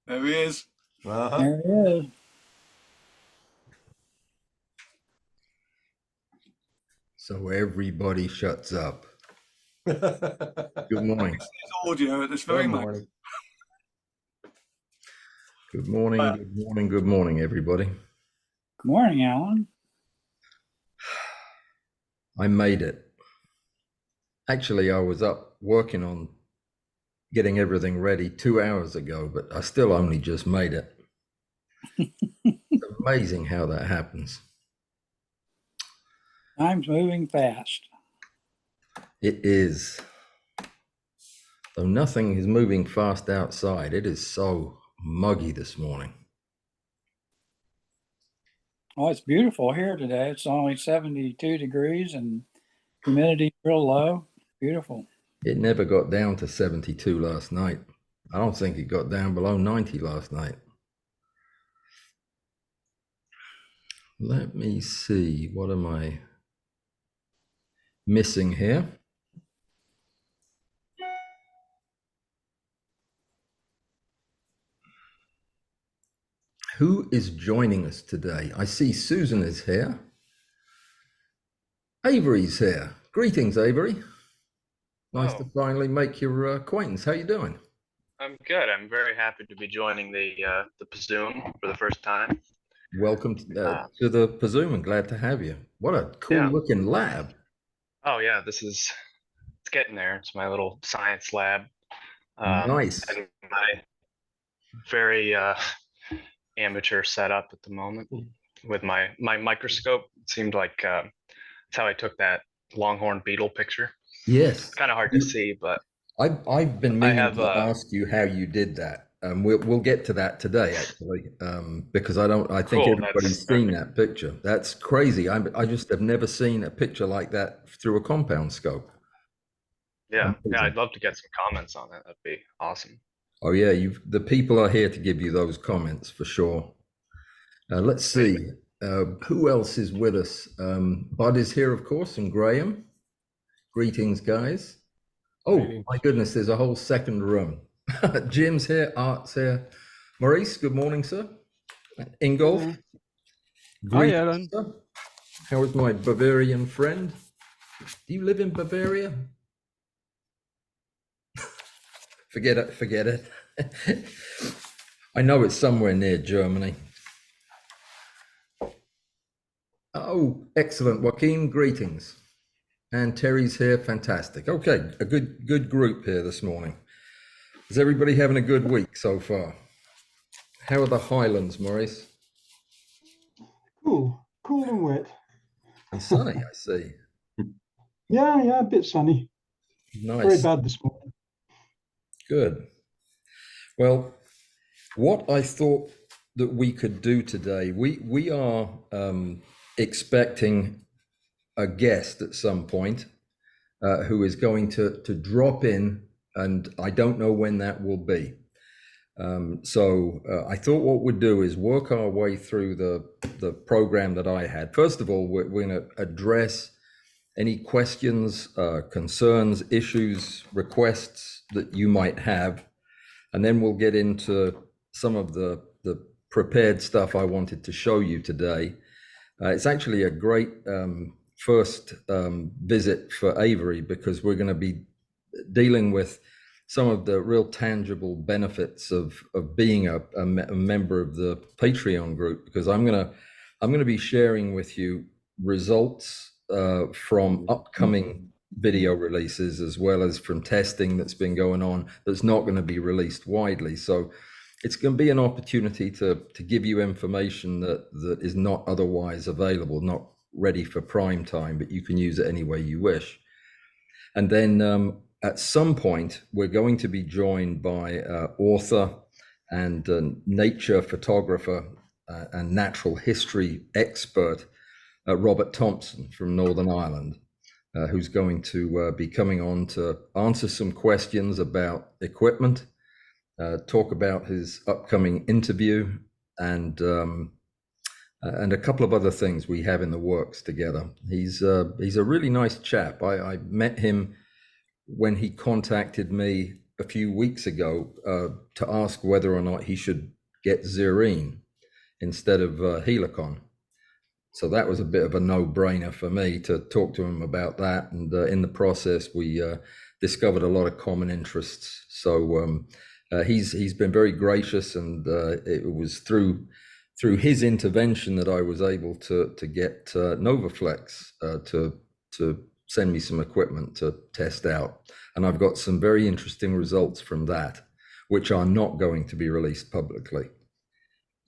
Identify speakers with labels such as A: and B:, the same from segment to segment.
A: There he is.
B: There he is.
C: So everybody shuts up. Good morning.
A: His audio at this very moment.
C: Good morning, good morning, good morning, everybody.
B: Good morning, Alan.
C: I made it. Actually, I was up working on getting everything ready 2 hours ago, but I still only just made it. It's amazing how that happens.
B: Time's moving fast.
C: It is. Though nothing is moving fast outside, it is so muggy this morning.
B: Oh, it's beautiful here today. It's only 72 degrees and humidity real low. Beautiful.
C: It never got down to 72 last night. I don't think it got down below 90 last night. Let me see, what am I missing here? Who is joining us today? I see Susan is here. Avery's here. Greetings, Avery. Nice to finally make your acquaintance. How you doing?
D: I'm good. I'm very happy to be joining the Pazoom for the first time.
C: Welcome to the Pazoom, and glad to have you. What a cool looking lab.
D: Oh yeah, it's getting there. It's my little science lab.
C: Nice.
D: And my very amateur setup at the moment with my microscope. It seemed like that's how I took that longhorn beetle picture.
C: Yes.
D: It's kind of hard to see, but
C: I've been meaning to ask you how you did that. We'll get to that today, actually, because I think
D: cool.
C: everybody's seen that picture. That's crazy. I just have never seen a picture like that through a compound scope.
D: Yeah, I'd love to get some comments on it. That'd be awesome.
C: Oh yeah, the people are here to give you those comments for sure. Let's see, who else is with us? Bud is here, of course, and Graham. Greetings, guys. Oh my goodness, there's a whole second room. Jim's here, Art's here. Maurice, good morning, sir. Ingolf.
E: Hi, Alan.
C: Sir. How is my Bavarian friend? Do you live in Bavaria? Forget it. I know it's somewhere near Germany. Oh, excellent. Joaquin, greetings. And Terry's here, fantastic. Okay, a good group here this morning. Is everybody having a good week so far? How are the Highlands, Maurice?
F: Cool and wet.
C: And sunny, I see.
F: Yeah, a bit sunny.
C: Nice.
F: Very bad this morning.
C: Good. Well, what I thought that we could do today, we are expecting a guest at some point who is going to drop in, and I don't know when that will be. So I thought what we'd do is work our way through the program that I had. First of all, we're going to address any questions, concerns, issues, requests that you might have, and then we'll get into some of the prepared stuff I wanted to show you today. It's actually a great first visit for Avery, because we're going to be dealing with some of the real tangible benefits of being a member of the Patreon group, because I'm going to be sharing with you results from upcoming video releases, as well as from testing that's been going on that's not going to be released widely. So it's going to be an opportunity to give you information that is not otherwise available, not ready for prime time, but you can use it any way you wish. And then at some point, we're going to be joined by author and nature photographer and natural history expert, Robert Thompson from Northern Ireland, who's going to be coming on to answer some questions about equipment, talk about his upcoming interview, and a couple of other things we have in the works together. He's a really nice chap. I met him when he contacted me a few weeks ago to ask whether or not he should get Zerene instead of Helicon. So that was a bit of a no-brainer for me to talk to him about that. And in the process, we discovered a lot of common interests. So he's been very gracious, and it was through his intervention that I was able to get Novaflex to send me some equipment to test out. And I've got some very interesting results from that, which are not going to be released publicly,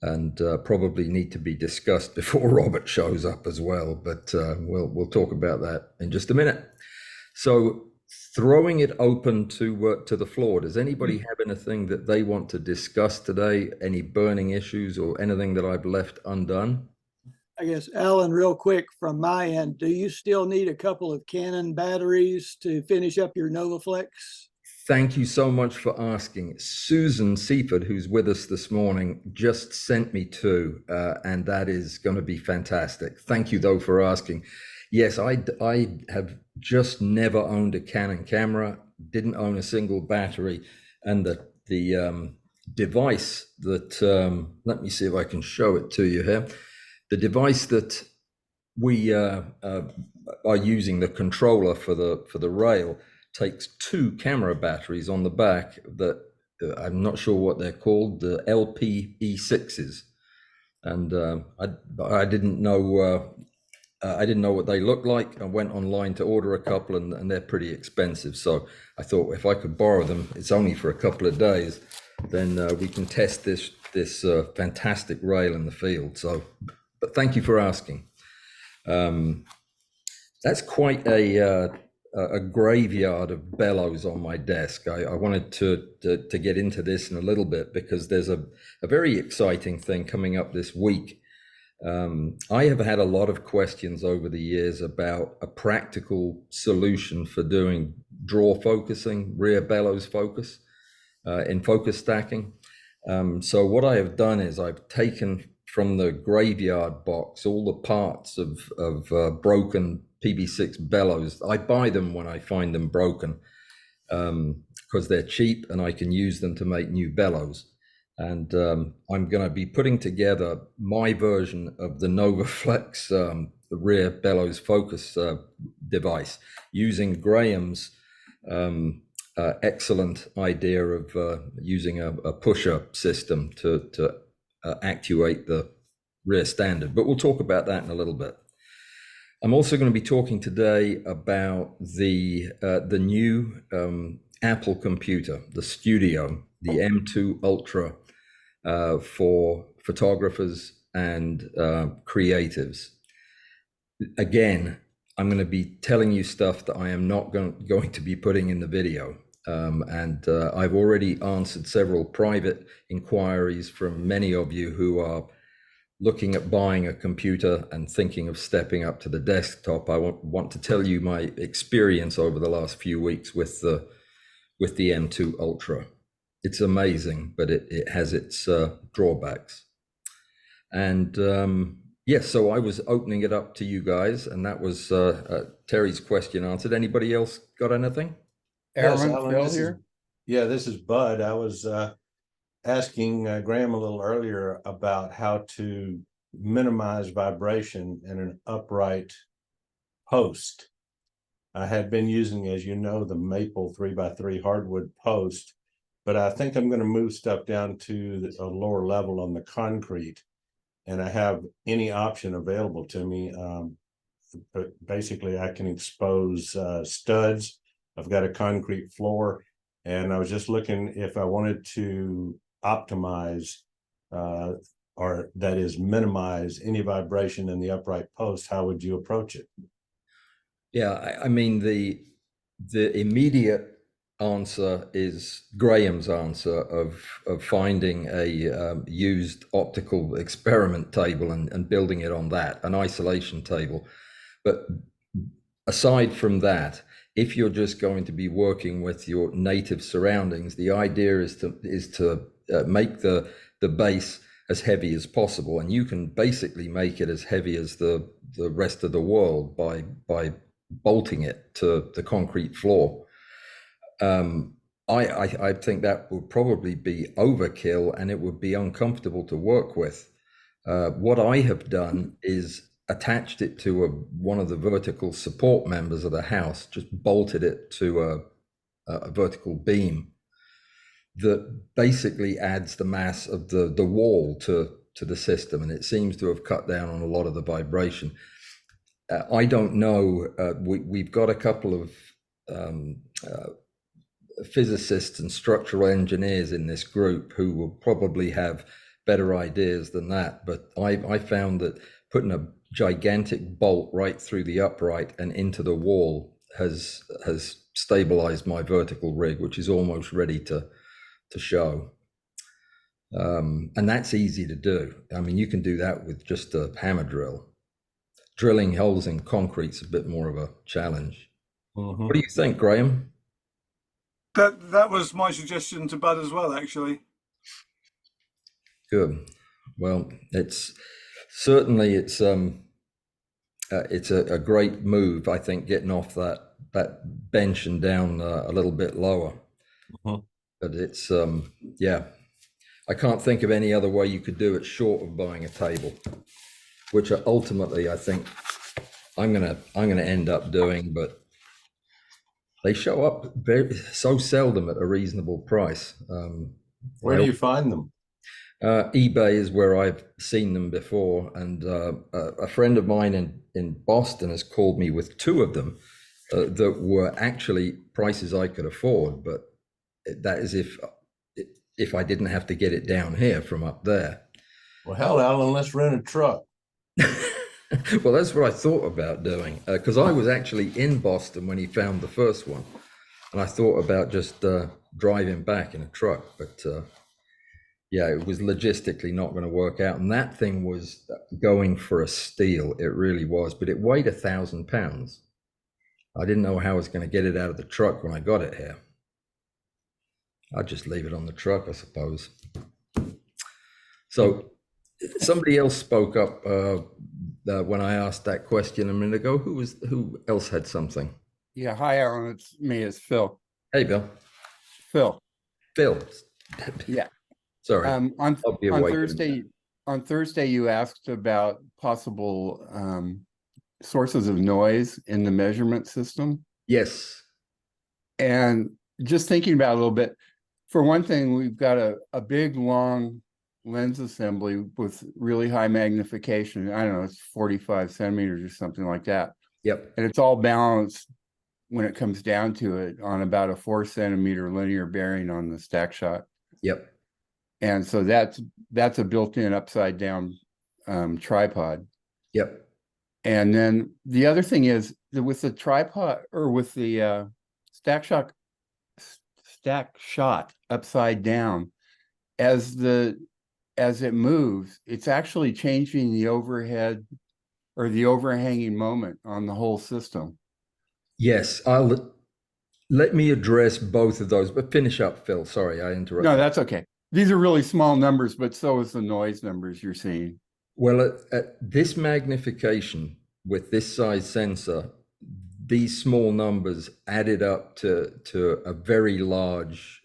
C: and probably need to be discussed before Robert shows up as well. But we'll talk about that in just a minute. So throwing it open to the floor, does anybody have anything that they want to discuss today? Any burning issues or anything that I've left undone?
G: I guess, Alan, real quick from my end, do you still need a couple of Canon batteries to finish up your Novaflex?
C: Thank you so much for asking. Susan Seaford, who's with us this morning, just sent me two, and that is going to be fantastic. Thank you, though, for asking. Yes, I have just never owned a Canon camera, didn't own a single battery, and the device that, let me see if I can show it to you here. The device that we are using, the controller for the rail, takes two camera batteries on the back that I'm not sure what they're called, the LPE6s, and I didn't know what they looked like. I went online to order a couple, and they're pretty expensive. So I thought if I could borrow them, it's only for a couple of days, then we can test this fantastic rail in the field. So, but thank you for asking. That's quite a graveyard of bellows on my desk. I wanted to get into this in a little bit because there's a very exciting thing coming up this week. I have had a lot of questions over the years about a practical solution for doing draw focusing, rear bellows focus in focus stacking. So what I have done is I've taken from the graveyard box all the parts of broken PB6 bellows. I buy them when I find them broken because they're cheap and I can use them to make new bellows. And I'm going to be putting together my version of the Novaflex rear bellows focus device using Graham's excellent idea of using a pusher system to actuate the rear standard. But we'll talk about that in a little bit. I'm also going to be talking today about the new Apple computer, the Studio, the M2 Ultra, for photographers and creatives. Again, I'm going to be telling you stuff that I am not going to be putting in the video. And I've already answered several private inquiries from many of you who are looking at buying a computer and thinking of stepping up to the desktop. I want to tell you my experience over the last few weeks with the M2 Ultra. It's amazing, but it has its drawbacks. And yes, so I was opening it up to you guys, and that was Terry's question answered. Anybody else got anything?
E: Yes,
H: Aaron,
E: Alan,
H: Phil
E: this is-
H: here. Yeah, this is Bud. I was asking Graham a little earlier about how to minimize vibration in an upright post. I had been using, as you know, the maple 3x3 hardwood post, but I think I'm going to move stuff down to a lower level on the concrete, and I have any option available to me. But basically, I can expose studs. I've got a concrete floor, and I was just looking if I wanted to optimize or that is minimize any vibration in the upright post. How would you approach it?
C: Yeah, I mean, the immediate answer is Graham's answer of finding a used optical experiment table and building it on that, an isolation table. But aside from that, if you're just going to be working with your native surroundings, the idea is to make the base as heavy as possible, and you can basically make it as heavy as the rest of the world by bolting it to the concrete floor. I think that would probably be overkill and it would be uncomfortable to work with. What I have done is attached it to one of the vertical support members of the house, just bolted it to a vertical beam that basically adds the mass of the wall to the system, and it seems to have cut down on a lot of the vibration. I don't know. We've got a couple of physicists and structural engineers in this group who will probably have better ideas than that. But I found that putting a gigantic bolt right through the upright and into the wall has stabilized my vertical rig, which is almost ready to show. And that's easy to do. I mean, you can do that with just a hammer drill. Drilling holes in concrete's a bit more of a challenge.
H: Mhm.
C: What do you think, Graham?
A: That was my suggestion to Bud as well, actually.
C: Good. Well, it's certainly it's a great move, I think, getting off that bench and down a little bit lower.
H: Mhm.
C: But it's yeah, I can't think of any other way you could do it short of buying a table, which ultimately I think I'm gonna end up doing, but they show up so seldom at a reasonable price.
H: Where do you find them?
C: eBay is where I've seen them before, and a friend of mine in Boston has called me with two of them that were actually prices I could afford, but that is if I didn't have to get it down here from up there.
H: Well, hell, Alan, let's rent a truck.
C: Well, that's what I thought about doing, because I was actually in Boston when he found the first one, and I thought about just driving back in a truck, but yeah, it was logistically not going to work out. And that thing was going for a steal. It really was, but it weighed 1,000 pounds. I didn't know how I was going to get it out of the truck when I got it here. I'd just leave it on the truck, I suppose. So somebody else spoke up when I asked that question a minute ago. Who else had something?
E: Yeah, hi, Alan. It's me. It's Phil.
C: Hey, Bill.
E: Phil.
C: Yeah. Sorry.
E: On Thursday, you asked about possible sources of noise in the measurement system.
C: Yes.
E: And just thinking about it a little bit, for one thing, we've got a big, long lens assembly with really high magnification. I don't know, it's 45 centimeters or something like that.
C: Yep.
E: And it's all balanced when it comes down to it on about a 4 centimeter linear bearing on the stack shot.
C: Yep.
E: And so that's a built-in upside down tripod.
C: Yep.
E: And then the other thing is that with the tripod or with the stack shot upside down, as it moves, it's actually changing the overhead or the overhanging moment on the whole system.
C: Yes, let me address both of those, but finish up, Phil. Sorry, I interrupted.
E: No, that's okay. These are really small numbers, but so is the noise numbers you're seeing.
C: Well, at this magnification with this size sensor, these small numbers added up to a very large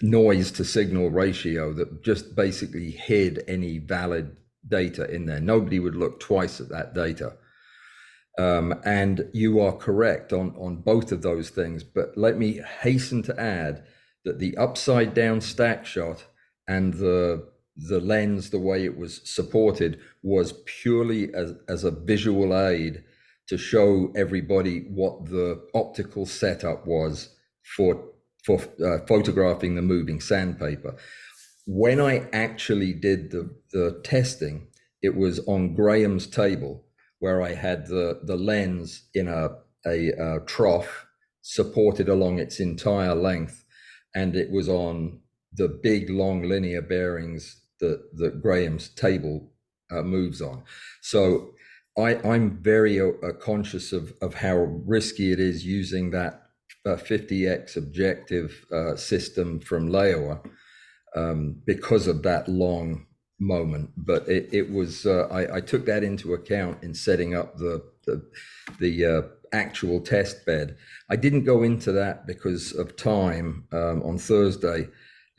C: noise to signal ratio that just basically hid any valid data in there. Nobody would look twice at that data. And you are correct on both of those things, but let me hasten to add that the upside down stack shot and the lens, the way it was supported, was purely as a visual aid to show everybody what the optical setup was for photographing the moving sandpaper. When I actually did the testing, it was on Graham's table where I had the lens in a trough supported along its entire length, and it was on the big long linear bearings that Graham's table moves on. So I'm very conscious of how risky it is using that 50x objective system from Leoa because of that long moment. But it was I took that into account in setting up the actual test bed. I didn't go into that because of time on Thursday,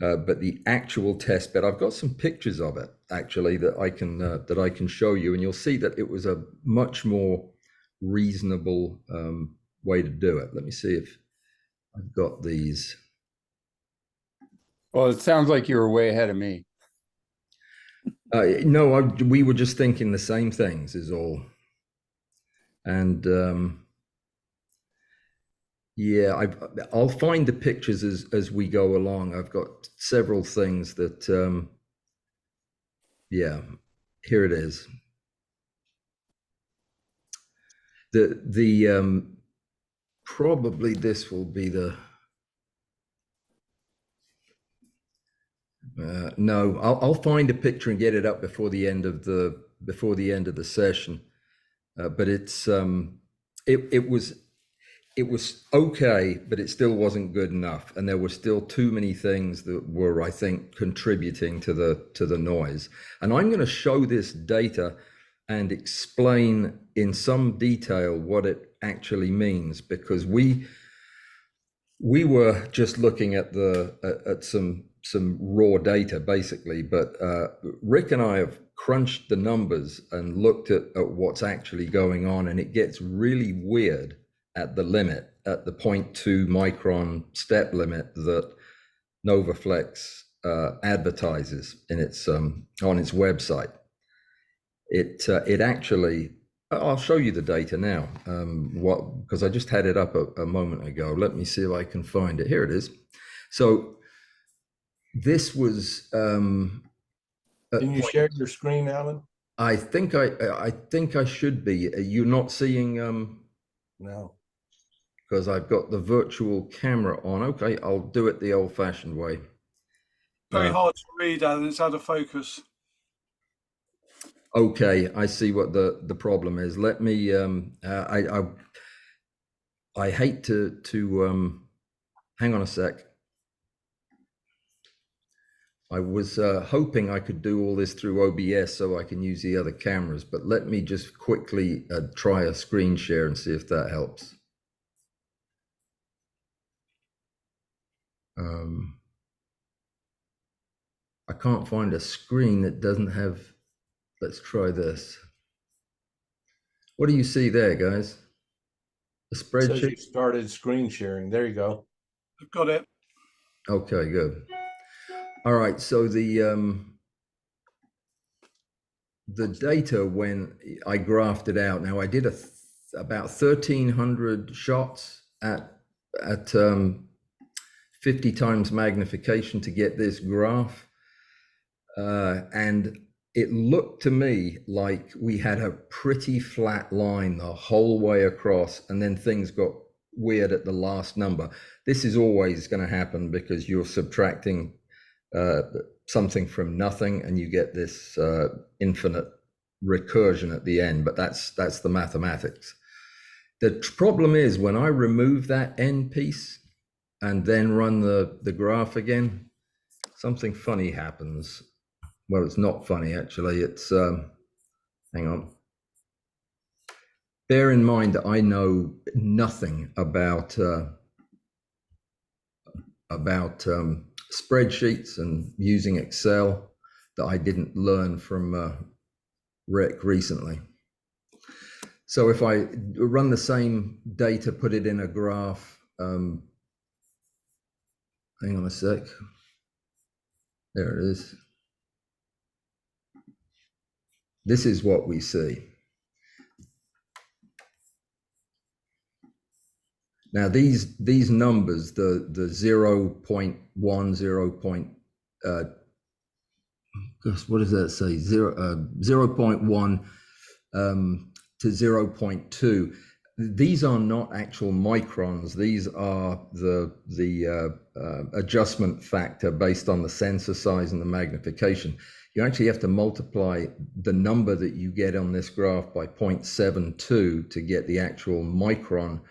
C: but the actual test bed, I've got some pictures of it actually that I can show you, and you'll see that it was a much more reasonable way to do it. Let me see if I've got these.
E: Well, it sounds like you were way ahead of me.
C: No, we were just thinking the same things is all. And yeah, I'll find the pictures as we go along. I've got several things that, yeah, here it is. The probably this will be the, no, I'll find a picture and get it up before the end of the session. But it's it was okay, but it still wasn't good enough, and there were still too many things that were, I think, contributing to the noise. And I'm going to show this data and explain in some detail what it actually means, because we were just looking at some raw data basically, but Rick and I have crunched the numbers and looked at what's actually going on, and it gets really weird at the limit, at the 0.2 micron step limit that NovaFlex advertises in its on its website. It actually, I'll show you the data now, because I just had it up a moment ago. Let me see if I can find it. Here it is. So this was
H: Can you share your screen, Alan?
C: I think I should be. You're not seeing
H: No.
C: because I've got the virtual camera on. Okay, I'll do it the old-fashioned way.
A: Very hard to read, Alan. It's out of focus.
C: Okay, I see what the problem is. Let me. I hate to hang on a sec. I was hoping I could do all this through OBS so I can use the other cameras, but let me just quickly try a screen share and see if that helps. I can't find a screen that doesn't have, let's try this. What do you see there, guys? The
H: Says you
C: spreadsheet?
H: started screen sharing. There you go.
A: I've got it.
C: Okay, good. All right, so the data when I graphed it out, now I did about 1,300 shots at 50 times magnification to get this graph. And it looked to me like we had a pretty flat line the whole way across, and then things got weird at the last number. This is always going to happen because you're subtracting something from nothing and you get this infinite recursion at the end, but that's the mathematics. The problem is when I remove that end piece and then run the graph again, something funny happens. Well, it's not funny actually. It's hang on. Bear in mind that I know nothing about spreadsheets and using Excel that I didn't learn from Rick recently. So if I run the same data, put it in a graph, hang on a sec. There it is. This is what we see. Now these numbers, the 0.1, 0. Gosh, what does that say? 0.1 to 0.2. These are not actual microns. These are the adjustment factor based on the sensor size and the magnification. You actually have to multiply the number that you get on this graph by 0.72 to get the actual micron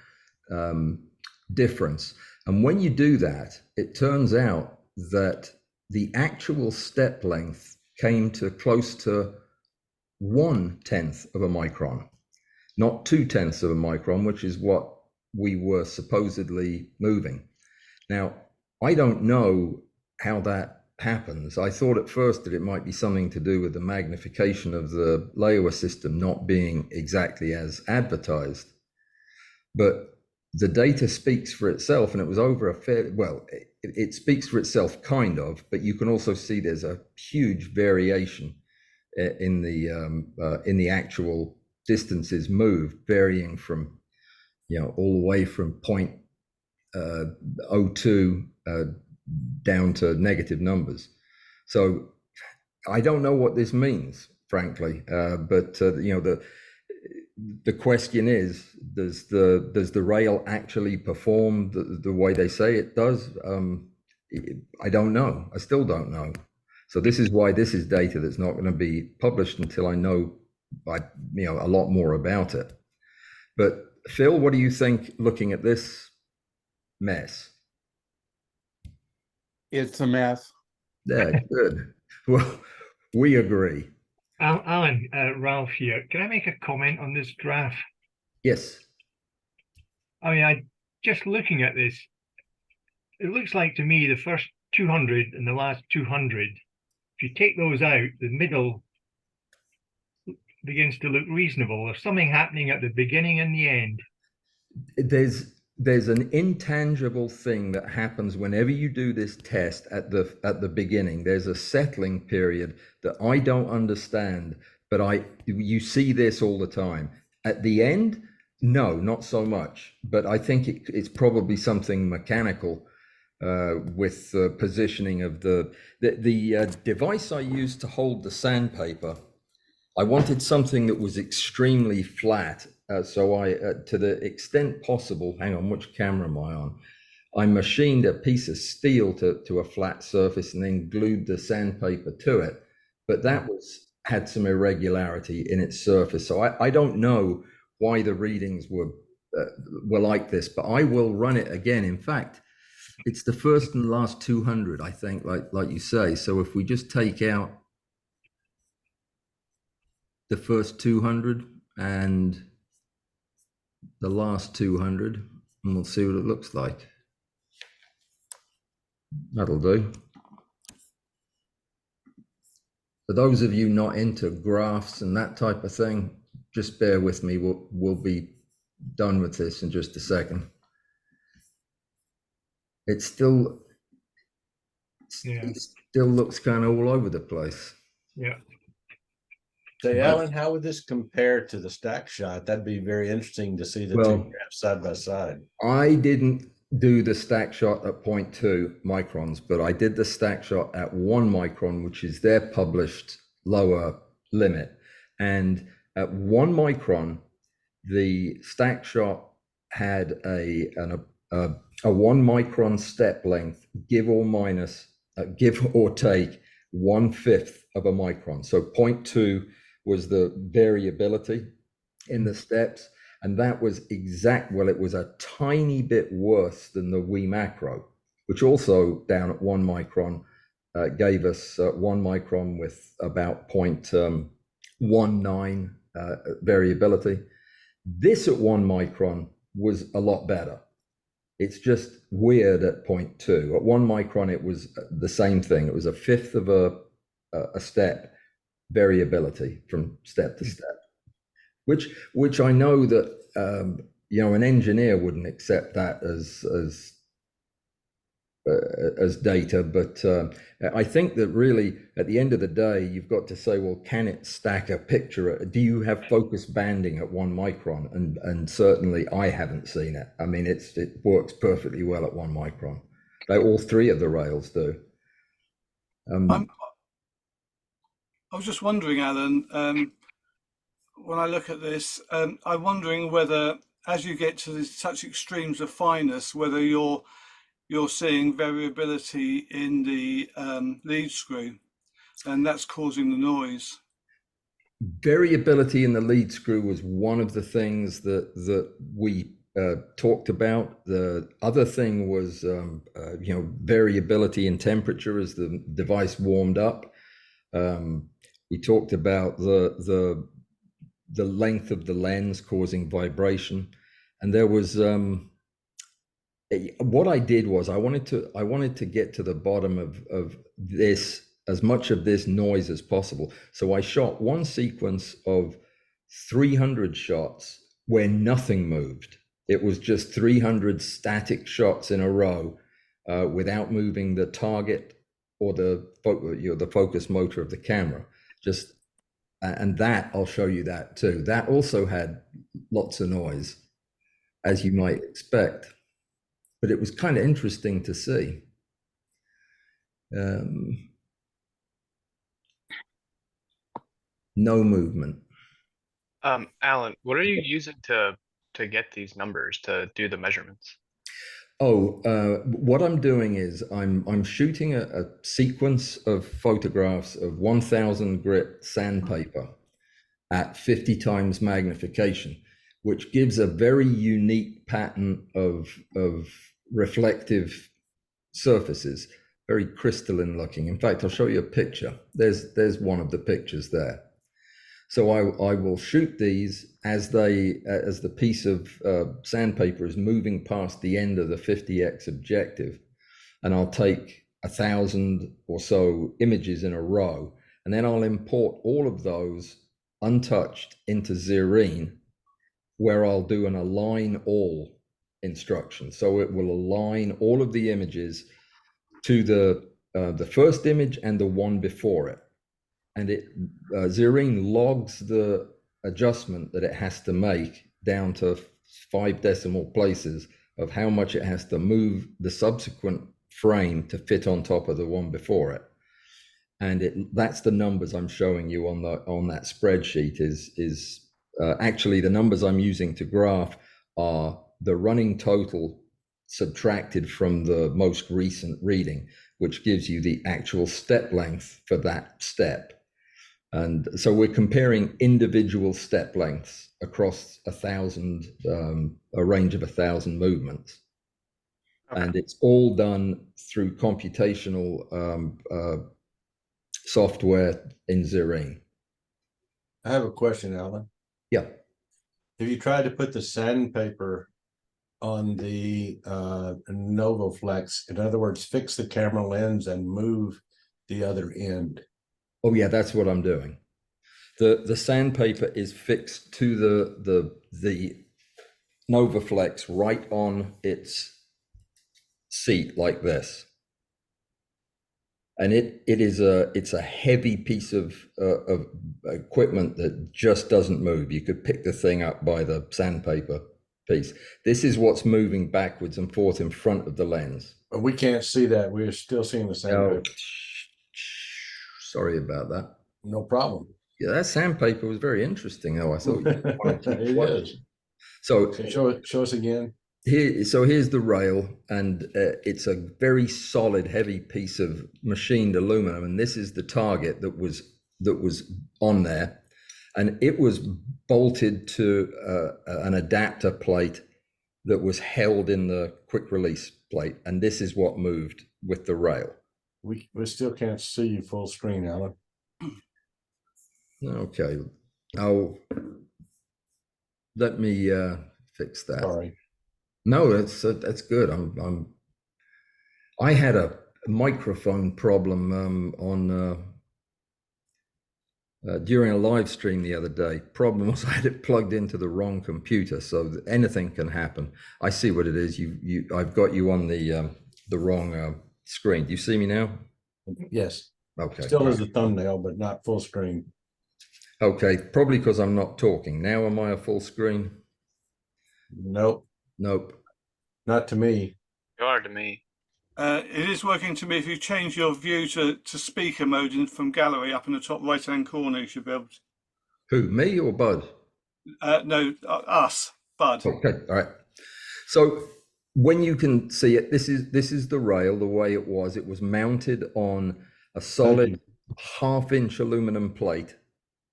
C: difference. And when you do that, it turns out that the actual step length came to close to 1/10 of a micron. not 0.2 of a micron, which is what we were supposedly moving. Now, I don't know how that happens. I thought at first that it might be something to do with the magnification of the Leua system not being exactly as advertised. But the data speaks for itself, and it was over a fair, well, it speaks for itself kind of, but you can also see there's a huge variation in the actual distances moved, varying from, all the way from 0.02 down to negative numbers. So I don't know what this means, frankly, but the question is, does the rail actually perform the way they say it does? I don't know. I still don't know. So this is why this is data that's not going to be published until I know a lot more about it. But Phil, what do you think looking at this mess?
E: It's a mess.
C: Yeah, good. Well, we agree.
I: Alan, Ralph here. Can I make a comment on this graph?
C: Yes.
I: I mean, just looking at this, it looks like to me the first 200 and the last 200, if you take those out, the middle begins to look reasonable. There's something happening at the beginning and the end.
C: There's an intangible thing that happens whenever you do this test at the beginning. There's a settling period that I don't understand, but you see this all the time. At the end, no, not so much. But I think it's probably something mechanical with the positioning of the device I used to hold the sandpaper. I wanted something that was extremely flat. So I, to the extent possible, hang on, which camera am I on? I machined a piece of steel to a flat surface and then glued the sandpaper to it. But that had some irregularity in its surface. So I don't know why the readings were like this, but I will run it again. In fact, it's the first and last 200, I think, like you say. So if we just take out the first 200 and the last 200, and we'll see what it looks like. That'll do. For those of you not into graphs and that type of thing, just bear with me. We'll be done with this in just a second. It still looks kind of all over the place.
I: Yeah.
H: Say, Alan, how would this compare to the stack shot? That'd be very interesting to see the two graphs side by side.
C: I didn't do the stack shot at 0.2 microns, but I did the stack shot at 1 micron, which is their published lower limit. And at 1 micron, the stack shot had a 1 micron step length, give or take 1/5 of a micron. So 0.2 was the variability in the steps, and that was it was a tiny bit worse than the Wii Macro, which also down at 1 micron gave us 1 micron with about 0.19 variability. This at 1 micron was a lot better. It's just weird at 0.2. At 1 micron, it was the same thing. It was 1/5 of a step variability from step to step, which I know that an engineer wouldn't accept that as data, but I think that really at the end of the day, you've got to say, well, can it stack a picture? Do you have focus banding at 1 micron? And certainly I haven't seen it. I mean, it works perfectly well at 1 micron. All three of the rails do.
A: I was just wondering, Alan, when I look at this, I'm wondering whether, as you get to such extremes of fineness, whether you're seeing variability in the lead screw, and that's causing the noise.
C: Variability in the lead screw was one of the things that we talked about. The other thing was, variability in temperature as the device warmed up. We talked about the the length of the lens causing vibration. And there was what I did was I wanted to get to the bottom of this, as much of this noise as possible. So I shot one sequence of 300 shots where nothing moved. It was just 300 static shots in a row without moving the target or the focus motor of the camera. Just and that I'll show you that too. That also had lots of noise, as you might expect, but it was kind of interesting to see. No movement.
D: Alan, what are you using to get these numbers, to do the measurements?
C: Oh, what I'm doing is I'm shooting a sequence of photographs of 1000 grit sandpaper at 50 times magnification, which gives a very unique pattern of reflective surfaces, very crystalline looking. In fact, I'll show you a picture. There's one of the pictures there. So I will shoot these as the piece of sandpaper is moving past the end of the 50x objective, and I'll take 1,000 or so images in a row, and then I'll import all of those untouched into Zerine, where I'll do an align all instruction. So it will align all of the images to the first image and the one before it. And Zerine logs the adjustment that it has to make down to 5 decimal places of how much it has to move the subsequent frame to fit on top of the one before it. And that's the numbers I'm showing you on that spreadsheet. Is actually the numbers I'm using to graph are the running total subtracted from the most recent reading, which gives you the actual step length for that step. And so we're comparing individual step lengths across a range of 1,000 movements. Okay. And it's all done through computational software in Zerine.
H: I have a question, Alan.
C: Yeah.
H: Have you tried to put the sandpaper on the NovaFlex? In other words, fix the camera lens and move the other end?
C: Oh yeah, that's what I'm doing. The sandpaper is fixed to the NovaFlex right on its seat like this, and it's a heavy piece of equipment that just doesn't move. You could pick the thing up by the sandpaper piece. This is what's moving backwards and forth in front of the lens.
H: But we can't see that. We're still seeing the sandpaper.
C: Oh, sorry about that.
H: No problem.
C: Yeah, that sandpaper was very interesting, though. I thought
H: it is.
C: So
H: show us again.
C: Here's the rail, and it's a very solid, heavy piece of machined aluminum, and this is the target that was on there, and it was bolted to an adapter plate that was held in the quick release plate, and this is what moved with the rail.
H: We still can't see you full screen, Alan.
C: Okay. Oh, let me fix that.
H: Sorry.
C: No, that's good. I had a microphone problem during a live stream the other day. Problem was I had it plugged into the wrong computer, so anything can happen. I see what it is. I've got you on the wrong screen. Do you see me now?
H: Yes.
C: Okay.
H: Still is the thumbnail, but not full screen.
C: Okay, probably because I'm not talking. Now am I a full screen?
H: Nope.
C: Nope.
H: Not to me.
D: You are to me.
A: It is working to me. If you change your view to speaker mode from gallery up in the top right hand corner, you should be able to.
C: Who, me or Bud?
A: No, us, Bud.
C: Okay, all right. So when you can see it, this is the rail the way it was. It was mounted on a solid 1/2 inch aluminum plate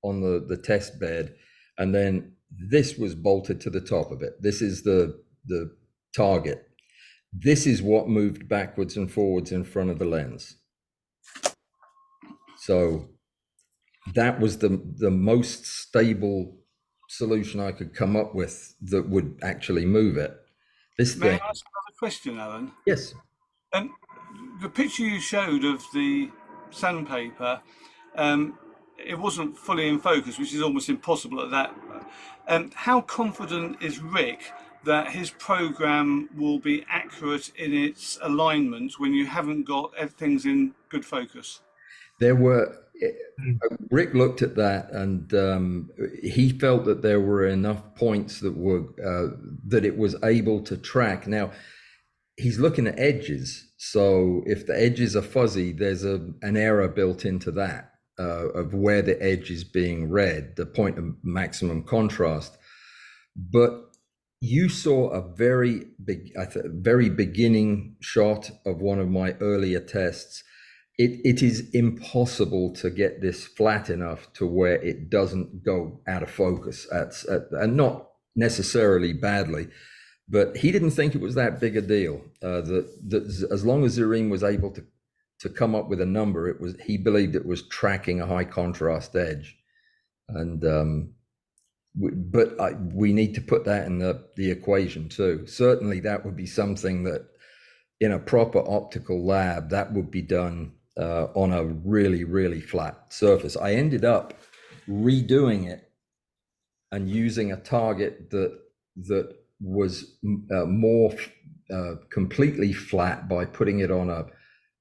C: on the test bed, and then this was bolted to the top of it. This is the target. This is what moved backwards and forwards in front of the lens. So that was the most stable solution I could come up with that would actually move it. This
A: May I
C: thing,
A: ask another question, Alan?
C: yes.
A: The picture you showed of the sandpaper, it wasn't fully in focus, which is almost impossible at that. How confident is Rick that his program will be accurate in its alignment when you haven't got things in good focus?
C: There were, Rick looked at that, and he felt that there were enough points that were that it was able to track. Now, he's looking at edges, so if the edges are fuzzy, there's an error built into that of where the edge is being read, the point of maximum contrast. But you saw a very very beginning shot of one of my earlier tests. It is impossible to get this flat enough to where it doesn't go out of focus, and not necessarily badly, but he didn't think it was that big a deal. That as long as Zareen was able to come up with a number, he believed it was tracking a high contrast edge, and we need to put that in the equation too. Certainly, that would be something that in a proper optical lab that would be done on a really flat surface. I ended up redoing it and using a target that was more completely flat by putting it on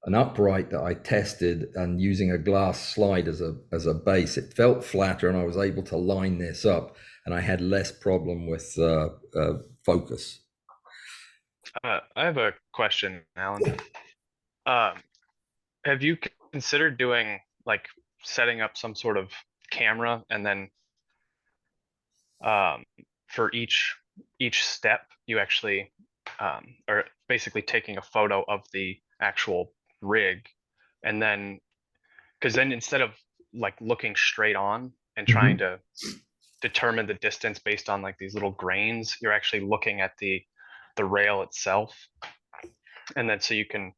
C: an upright that I tested and using a glass slide as a base. It felt flatter, and I was able to line this up, and I had less problem with focus.
D: I have a question, Alan. Have you considered doing like setting up some sort of camera, and then for each step you actually are basically taking a photo of the actual rig, and then because then instead of like looking straight on and trying to determine the distance based on like these little grains, you're actually looking at the rail itself, and then so you can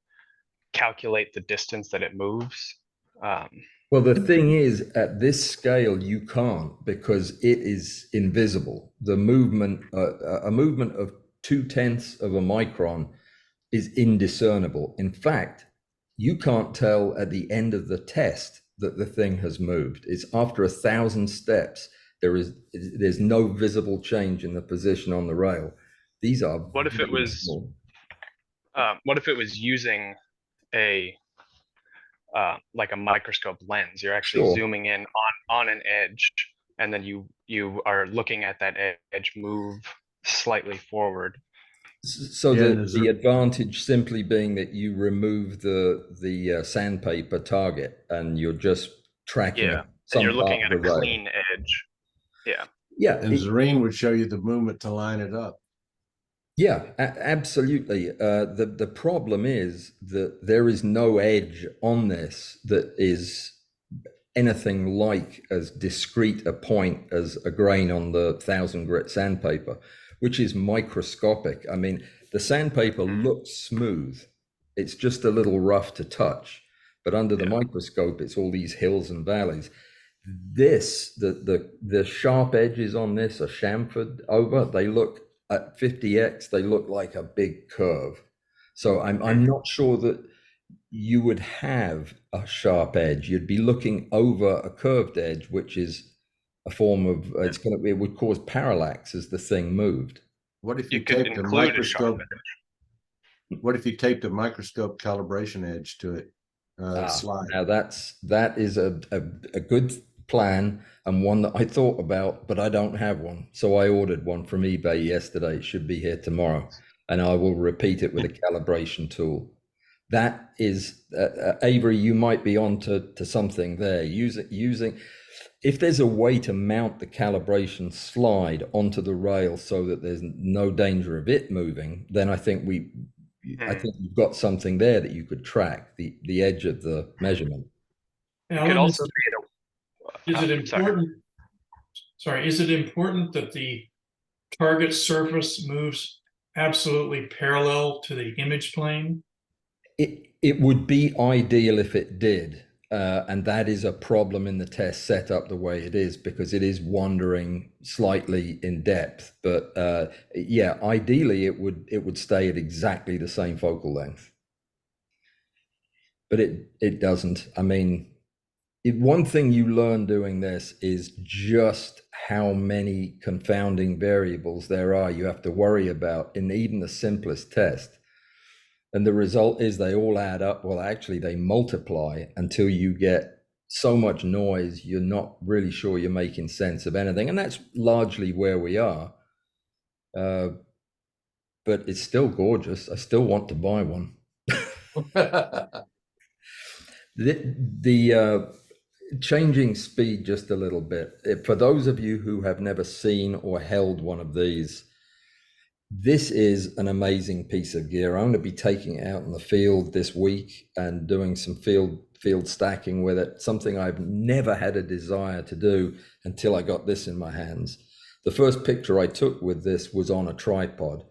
D: calculate the distance that it moves.
C: Well, the thing is, at this scale, you can't, because it is invisible. The movement, a movement of 0.2 of a micron is indiscernible. In fact, you can't tell at the end of the test that the thing has moved. It's after 1,000 steps. There's no visible change in the position on the rail. These are.
D: What if it was? What if it was using a like a microscope lens? You're actually zooming in on an edge, and then you are looking at that edge move slightly forward.
C: So the advantage simply being that you remove the sandpaper target, and you're just tracking.
D: Yeah, and you're looking at a clean edge. Yeah.
H: And Zareen would show you the movement to line it up.
C: Yeah, absolutely. The problem is that there is no edge on this that is anything like as discrete a point as a grain on the 1,000 grit sandpaper, which is microscopic. I mean, the sandpaper looks smooth. It's just a little rough to touch, but under the microscope, it's all these hills and valleys. This, the sharp edges on this are chamfered over. They look at 50x, they look like a big curve. So I'm not sure that you would have a sharp edge. You'd be looking over a curved edge, which is a form of, it would cause parallax as the thing moved.
H: What if you taped a microscope? What if you taped a microscope calibration edge to it? Slide.
C: Now that is a good plan, and one that I thought about, but I don't have one. So I ordered one from eBay yesterday. It should be here tomorrow, and I will repeat it with a calibration tool. That is, Avery, you might be on to something there. Using, if there's a way to mount the calibration slide onto the rail so that there's no danger of it moving, then I think you've got something there that you could track the edge of the measurement.
J: Alan, is it important? Sorry, is it important that the target surface moves absolutely parallel to the image plane?
C: It would be ideal if it did. And that is a problem in the test setup the way it is, because it is wandering slightly in depth. But yeah, ideally it would stay at exactly the same focal length. But it doesn't. I mean, one thing you learn doing this is just how many confounding variables there are you have to worry about in even the simplest test. And the result is they all add up. Well, actually, they multiply until you get so much noise, you're not really sure you're making sense of anything. And that's largely where we are. But it's still gorgeous. I still want to buy one. The changing speed just a little bit. For those of you who have never seen or held one of these, this is an amazing piece of gear. I'm going to be taking it out in the field this week and doing some field stacking with it, something I've never had a desire to do until I got this in my hands. The first picture I took with this was on a tripod.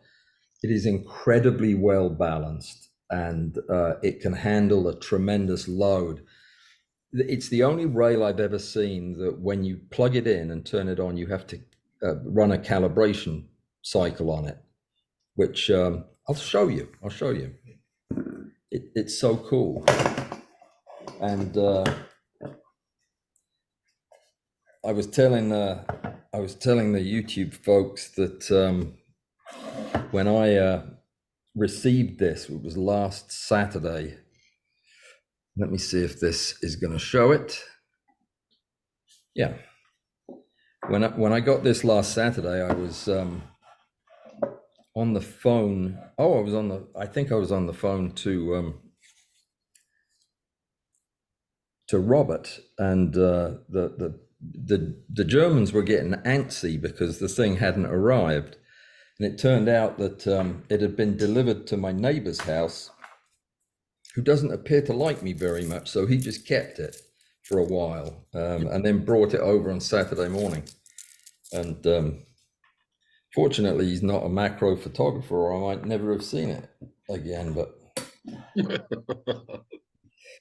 C: It is incredibly well balanced, and it can handle a tremendous load. It's the only rail I've ever seen that when you plug it in and turn it on, you have to run a calibration cycle on it, which I'll show you. It's so cool. And I was telling the YouTube folks that when I received this, it was last Saturday. Let me see if this is going to show it. Yeah. When I got this last Saturday, I was on the phone. Oh, I think I was on the phone to Robert, and the Germans were getting antsy because the thing hadn't arrived. And it turned out that it had been delivered to my neighbor's house, who doesn't appear to like me very much. So he just kept it for a while and then brought it over on Saturday morning. And fortunately, he's not a macro photographer, or I might never have seen it again. But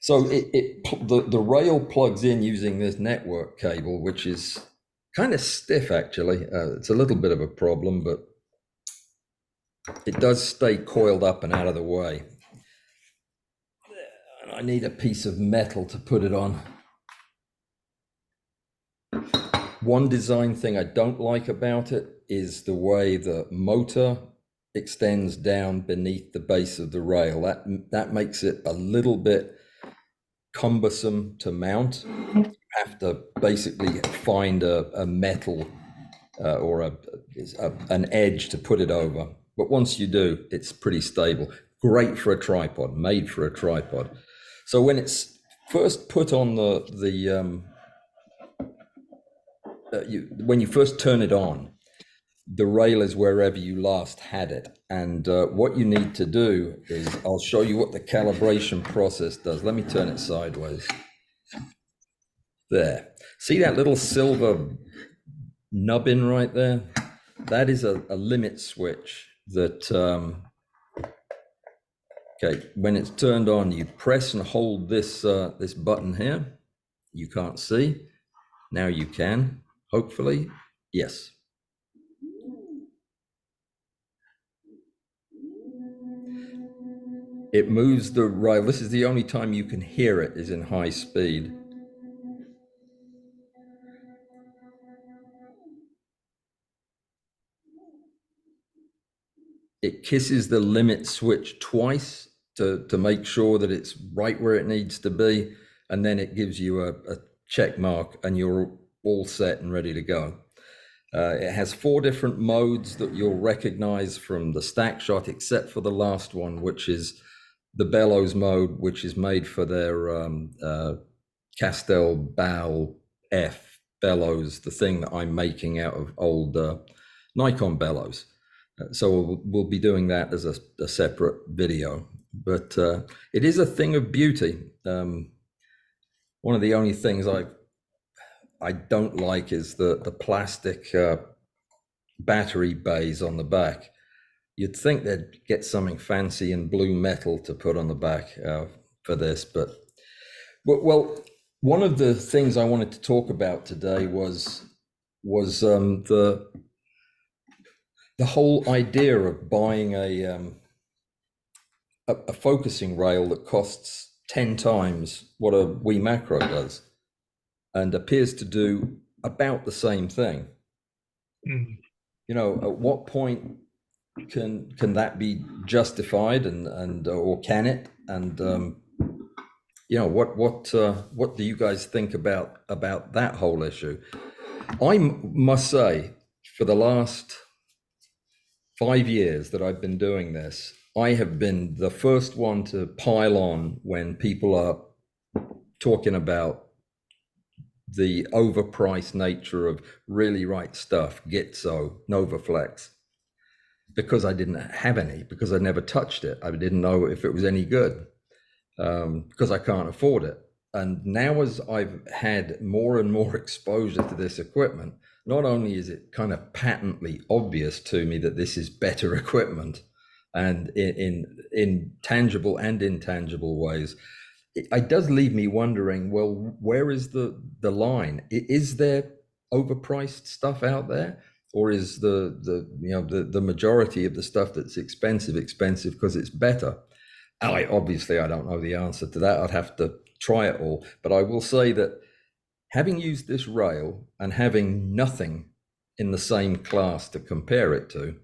C: so the rail plugs in using this network cable, which is kind of stiff, actually. It's a little bit of a problem, but it does stay coiled up and out of the way. And I need a piece of metal to put it on. One design thing I don't like about it is the way the motor extends down beneath the base of the rail. That makes it a little bit cumbersome to mount. You have to basically find a metal or an edge to put it over. But once you do, it's pretty stable. Great for a tripod, made for a tripod. So when it's first put on when you first turn it on, the rail is wherever you last had it. And what you need to do is, I'll show you what the calibration process does. Let me turn it sideways. There. See that little silver nubbin right there? That is a limit switch that, okay, when it's turned on, you press and hold this, this button here. You can't see. Now you can, hopefully. Yes. It moves the rail. This is the only time you can hear it, is in high speed. It kisses the limit switch twice to make sure that it's right where it needs to be. And then it gives you a check mark and you're all set and ready to go. It has 4 different modes that you'll recognize from the stack shot, except for the last one, which is the bellows mode, which is made for their Castel Bal F bellows, the thing that I'm making out of old Nikon bellows. So we'll be doing that as a separate video, but it is a thing of beauty. One of the only things I don't like is the plastic battery bays on the back. You'd think they'd get something fancy in blue metal to put on the back for this, but Well, one of the things I wanted to talk about today was the whole idea of buying a focusing rail that costs 10 times what a Wii Macro does, and appears to do about the same thing.
I: Mm.
C: You know, at what point can that be justified, and or can it? And you know, what do you guys think about that whole issue? I must say, for the last 5 years that I've been doing this, I have been the first one to pile on when people are talking about the overpriced nature of really right stuff, Gitzo, NovaFlex, because I didn't have any, because I never touched it. I didn't know if it was any good, because I can't afford it. And now, as I've had more and more exposure to this equipment, not only is it kind of patently obvious to me that this is better equipment, and in tangible and intangible ways, it does leave me wondering, well, where is the line? Is there overpriced stuff out there? Or is the majority of the stuff that's expensive because it's better? Obviously, I don't know the answer to that. I'd have to try it all. But I will say that having used this rail and having nothing in the same class to compare it to,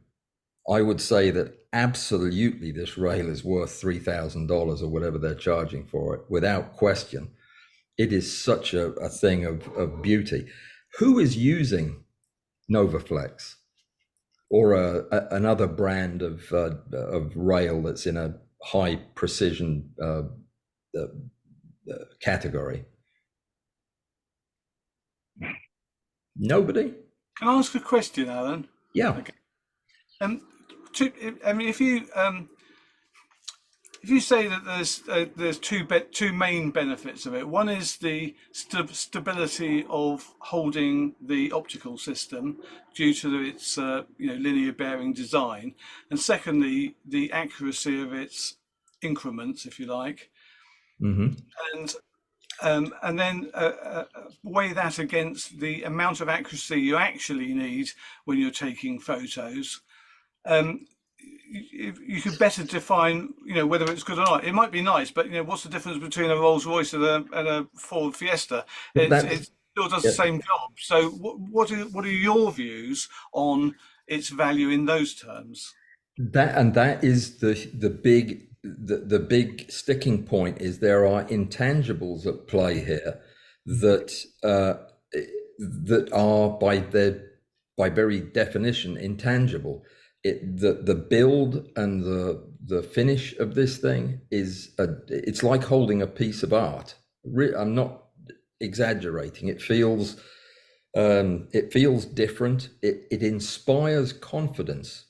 C: I would say that absolutely this rail is worth $3,000 or whatever they're charging for it, without question. It is such a thing of beauty. Who is using NovaFlex or another brand of rail that's in a high precision category? Nobody?
A: Can I ask a question, Alan?
C: Yeah.
A: Okay. I mean, if you say that there's two main benefits of it. One is the stability of holding the optical system due to its linear bearing design, and secondly, the accuracy of its increments, if you like.
C: Mm-hmm.
A: And then weigh that against the amount of accuracy you actually need when you're taking photos. You could better define, whether it's good or not. It might be nice, but what's the difference between a Rolls Royce and a Ford Fiesta? It still does the same job. So, what are your views on its value in those terms?
C: That is the big sticking point. Is there are intangibles at play here that are by very definition intangible. The build and the finish of this thing it's like holding a piece of art. I'm not exaggerating. It feels different. It inspires confidence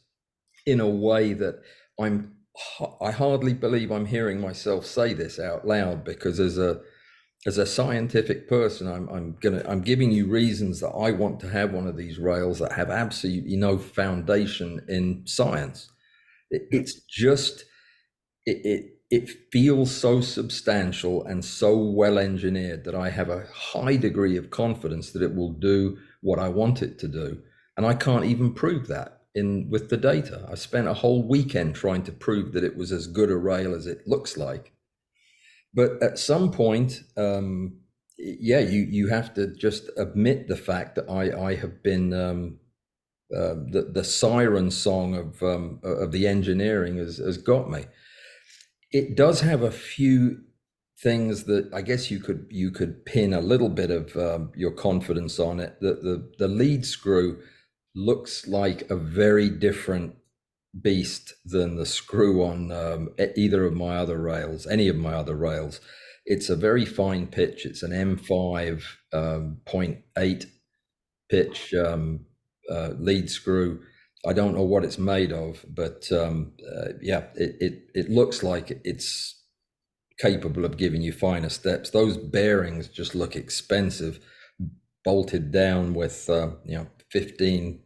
C: in a way that I hardly believe I'm hearing myself say this out loud, because as a scientific person, I'm giving you reasons that I want to have one of these rails that have absolutely no foundation in science. It's just it feels so substantial and so well engineered that I have a high degree of confidence that it will do what I want it to do, and I can't even prove that with the data. I spent a whole weekend trying to prove that it was as good a rail as it looks like. But at some point, you have to just admit the fact that I have been the siren song of the engineering has got me. It does have a few things that I guess you could pin a little bit of your confidence on it. That the lead screw looks like a very different beast than the screw on either of my other rails, any of my other rails. It's a very fine pitch. It's an M5 0.8 pitch lead screw. I don't know what it's made of, but it looks like it's capable of giving you finer steps. Those bearings just look expensive, bolted down with 15,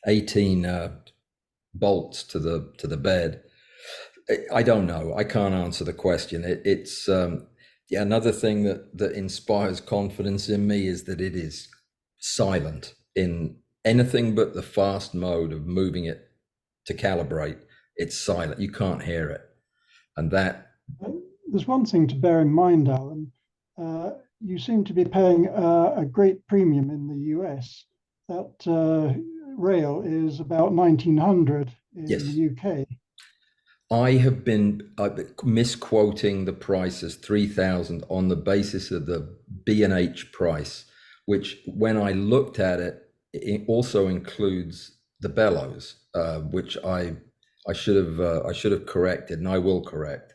C: 18 bolts to the bed. I don't know. I can't answer the question. Yeah, another thing that inspires confidence in me is that it is silent in anything but the fast mode of moving it to calibrate. It's silent. You can't hear it. And that,
F: There's one thing to bear in mind, Alan. You seem to be paying a great premium in the US. That rail is about 1900 in
C: yes,
F: the UK.
C: I have been misquoting the price as 3,000 on the basis of the B&H price, which when I looked at it, it also includes the bellows, which I should have corrected, and I will correct.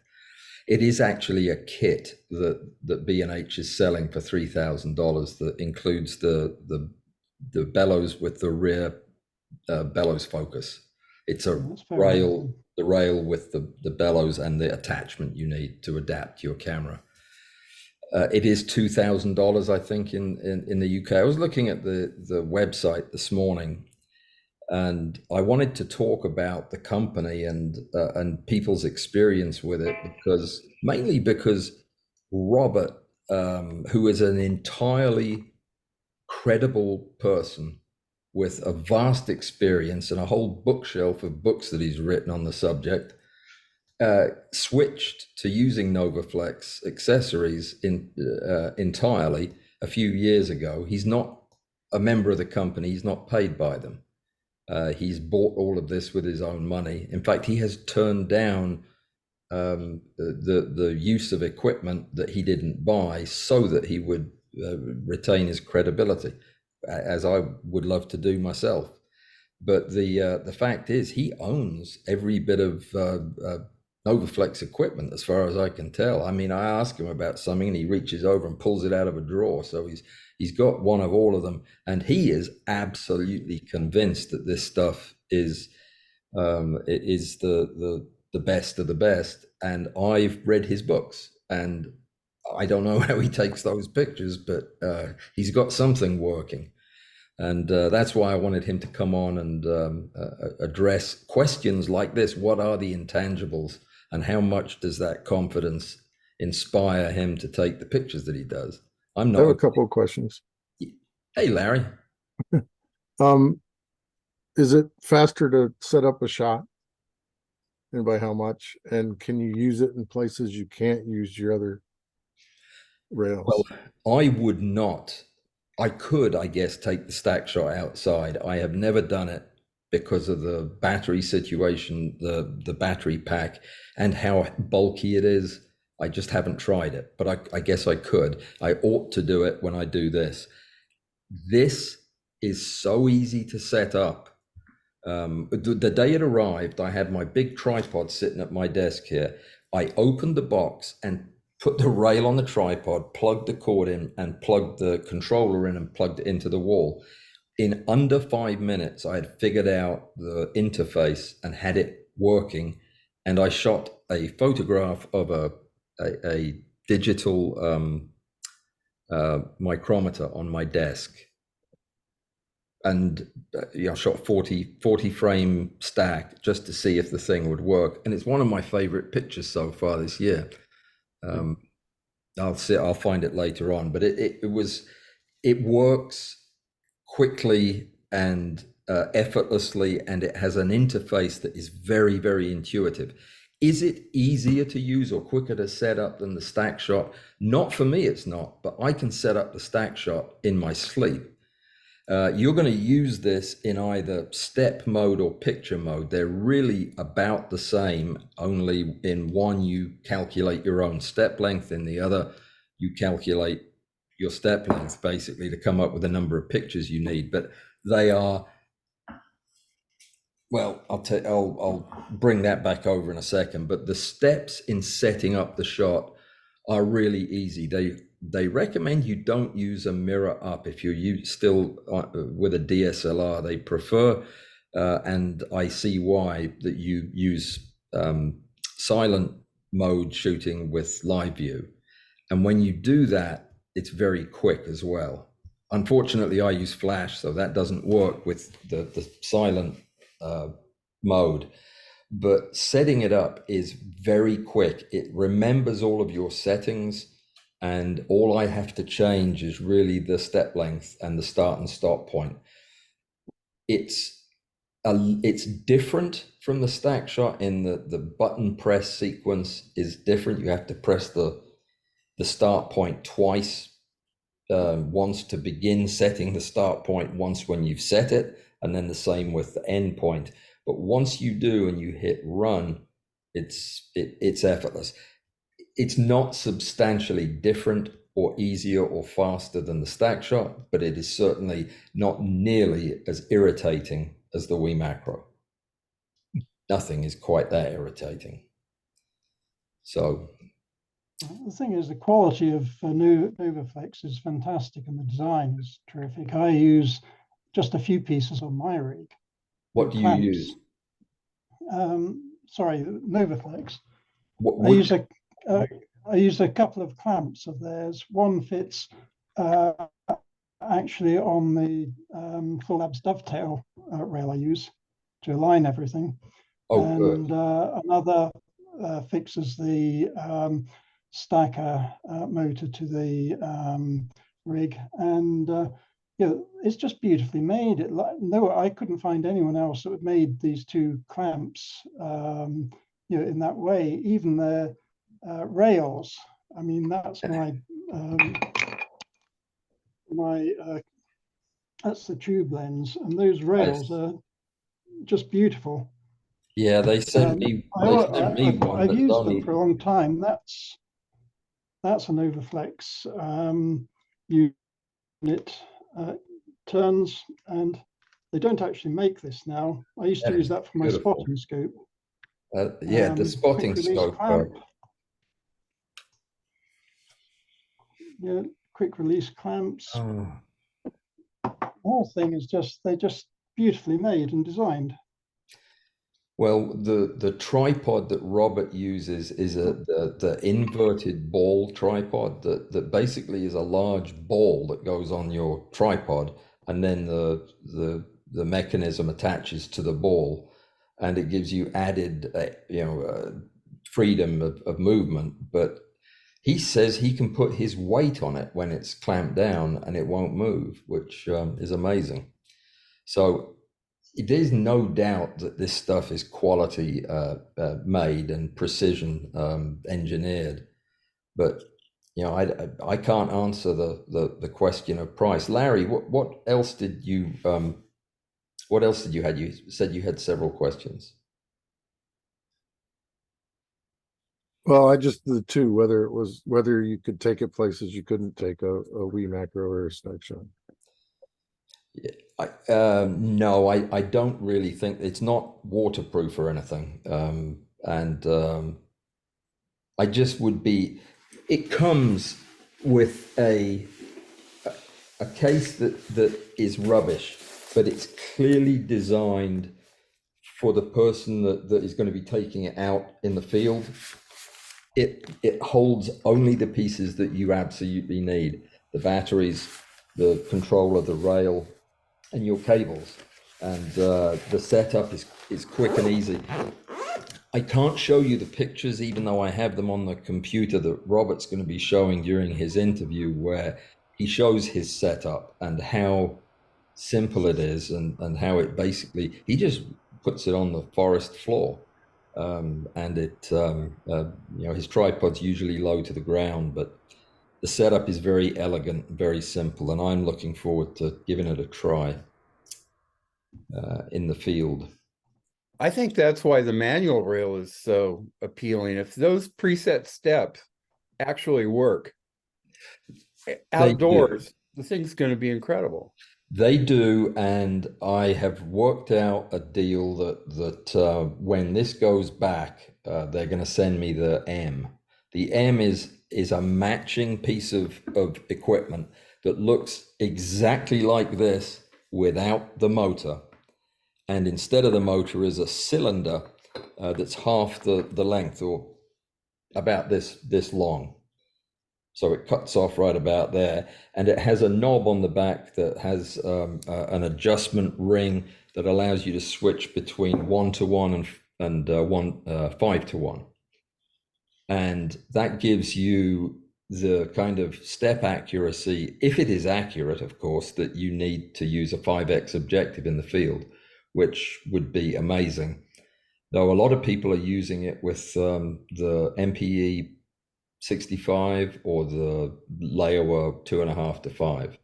C: It is actually a kit that B&H is selling for $3,000 that includes the bellows with the rear bellows focus. It's a
F: That's fair
C: rail,
F: enough.
C: the rail with the bellows and the attachment you need to adapt your camera. It is $2,000, I think, in the UK. I was looking at the website this morning, and I wanted to talk about the company and people's experience with it, mainly because Robert, who is an entirely credible person with a vast experience and a whole bookshelf of books that he's written on the subject, switched to using NovaFlex accessories entirely a few years ago. He's not a member of the company. He's not paid by them. He's bought all of this with his own money. In fact, he has turned down the use of equipment that he didn't buy so that he would retain his credibility, as I would love to do myself. But the fact is, he owns every bit of NovaFlex equipment, as far as I can tell. I mean, I ask him about something and he reaches over and pulls it out of a drawer. So he's got one of all of them, and he is absolutely convinced that this stuff is the best of the best. And I've read his books, and I don't know how he takes those pictures, but he's got something working. And that's why I wanted him to come on and address questions like this. What are the intangibles, and how much does that confidence inspire him to take the pictures that he does? I'm not.
K: I have a couple of questions.
C: Hey, Larry.
K: Is it faster to set up a shot? And by how much? And can you use it in places you can't use your other rails?
C: Well, I would not. I could, I guess, take the stack shot outside. I have never done it because of the battery situation, the battery pack, and how bulky it is. I just haven't tried it, but I guess I could. I ought to do it when I do this. This is so easy to set up. The day it arrived, I had my big tripod sitting at my desk here. I opened the box and put the rail on the tripod, plugged the cord in, and plugged the controller in and plugged it into the wall. In under 5 minutes, I had figured out the interface and had it working. And I shot a photograph of a digital micrometer on my desk. And I shot 40 frame stack just to see if the thing would work. And it's one of my favorite pictures so far this year. I'll find it later on, but it works quickly and effortlessly, and it has an interface that is very, very intuitive. Is it easier to use or quicker to set up than the stack shot? Not for me, it's not, but I can set up the stack shot in my sleep. You're going to use this in either step mode or picture mode. They're really about the same, only in one you calculate your own step length, in the other you calculate your step length basically to come up with the number of pictures you need. But they are, well, I'll bring that back over in a second, but the steps in setting up the shot are really easy. They recommend you don't use a mirror up if you're still with a DSLR. They prefer, and I see why, that you use silent mode shooting with live view. And when you do that, it's very quick as well. Unfortunately, I use flash, so that doesn't work with the silent mode. But setting it up is very quick. It remembers all of your settings. And all I have to change is really the step length and the start and stop point. It's different from the stack shot in the button press sequence is different. You have to press the start point twice, once to begin setting the start point, once when you've set it, and then the same with the end point. But once you do and you hit run, it's effortless. It's not substantially different or easier or faster than the stack shot, but it is certainly not nearly as irritating as the Wii Macro. Nothing is quite that irritating. So
F: the thing is, the quality of NovaFlex is fantastic and the design is terrific. I use just a few pieces on my rig.
C: What do you use?
F: Sorry, NovaFlex. I use a couple of clamps of theirs. One fits actually on the Full Labs dovetail rail I use to align everything.
C: Oh,
F: and
C: good.
F: Another fixes the stacker motor to the rig, and yeah, it's just beautifully made. No, I couldn't find anyone else that had made these two clamps, in that way. Even the rails. I mean, that's that's the tube lens, and those rails are just beautiful.
C: Yeah, they sent me one.
F: I've used them for a long time. That's a NovaFlex unit. Turns, and they don't actually make this now. I used to use that for my spotting scope.
C: Yeah, the spotting scope.
F: Yeah, quick release clamps. The whole thing is they're just beautifully made and designed.
C: Well, the tripod that Robert uses is the inverted ball tripod that basically is a large ball that goes on your tripod, and then the mechanism attaches to the ball, and it gives you added freedom of movement. But he says he can put his weight on it when it's clamped down and it won't move, which is amazing. So there's no doubt that this stuff is quality made and precision engineered, but I can't answer the question of price. Larry, what else did you have? You said you had several questions.
K: Well, the two, whether you could take it places you couldn't take a Wii Macro or a stack shot.
C: No, I don't really think it's not waterproof or anything. I just would be, it comes with a case that is rubbish, but it's clearly designed for the person that is going to be taking it out in the field. It holds only the pieces that you absolutely need: the batteries, the control of the rail, and your cables. And the setup is quick and easy. I can't show you the pictures, even though I have them on the computer that Robert's going to be showing during his interview, where he shows his setup and how simple it is, and how it basically, he just puts it on the forest floor. And it, his tripod's usually low to the ground, but the setup is very elegant, very simple, and I'm looking forward to giving it a try in the field.
E: I think that's why the manual rail is so appealing. If those preset steps actually work outdoors, the thing's going to be incredible.
C: They do, and I have worked out a deal that when this goes back, they're going to send me the M. The M is a matching piece of equipment that looks exactly like this without the motor. And instead of the motor is a cylinder that's half the length, or about this long. So it cuts off right about there, and it has a knob on the back that has an adjustment ring that allows you to switch between 1-to-1 and 5-to-1, and that gives you the kind of step accuracy, if it is accurate, of course, that you need to use a 5x objective in the field, which would be amazing. Though a lot of people are using it with the MPE 65 or the Laowa 2.5 to 5,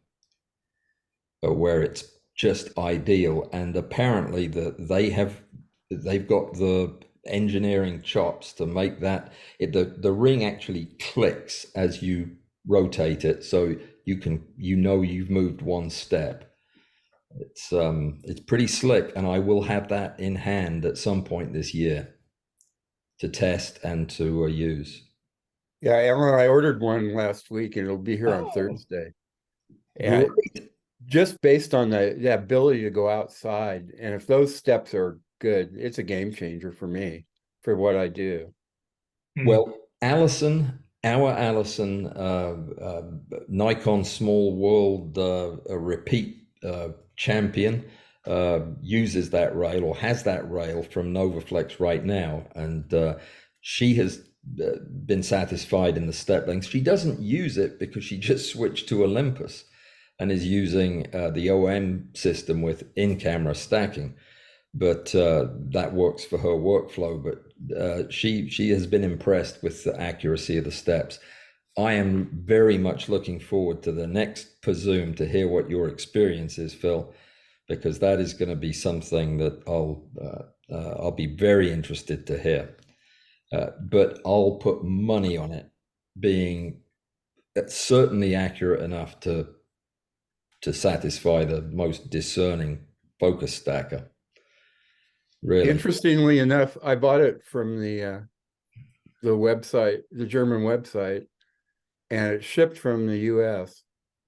C: where it's just ideal. And apparently they've got the engineering chops to make that the ring actually clicks as you rotate it, so you've moved one step. It's pretty slick, and I will have that in hand at some point this year to test and to use.
E: Yeah, Alan, I ordered one last week and it'll be here on Thursday. And just based on the ability to go outside, and if those steps are good, it's a game changer for me for what I do.
C: Well, Allison, our Allison, Nikon Small World repeat champion, uses that rail or has that rail from Novaflex right now, and she has been satisfied in the step length. She doesn't use it because she just switched to Olympus and is using the OM system with in-camera stacking, but that works for her workflow. But she has been impressed with the accuracy of the steps. I am very much looking forward to the next Pazoom to hear what your experience is, Phil, because that is going to be something that I'll be very interested to hear. But I'll put money on it being certainly accurate enough to satisfy the most discerning focus stacker. Really.
E: Interestingly enough, I bought it from the website, the German website, and it shipped from the US,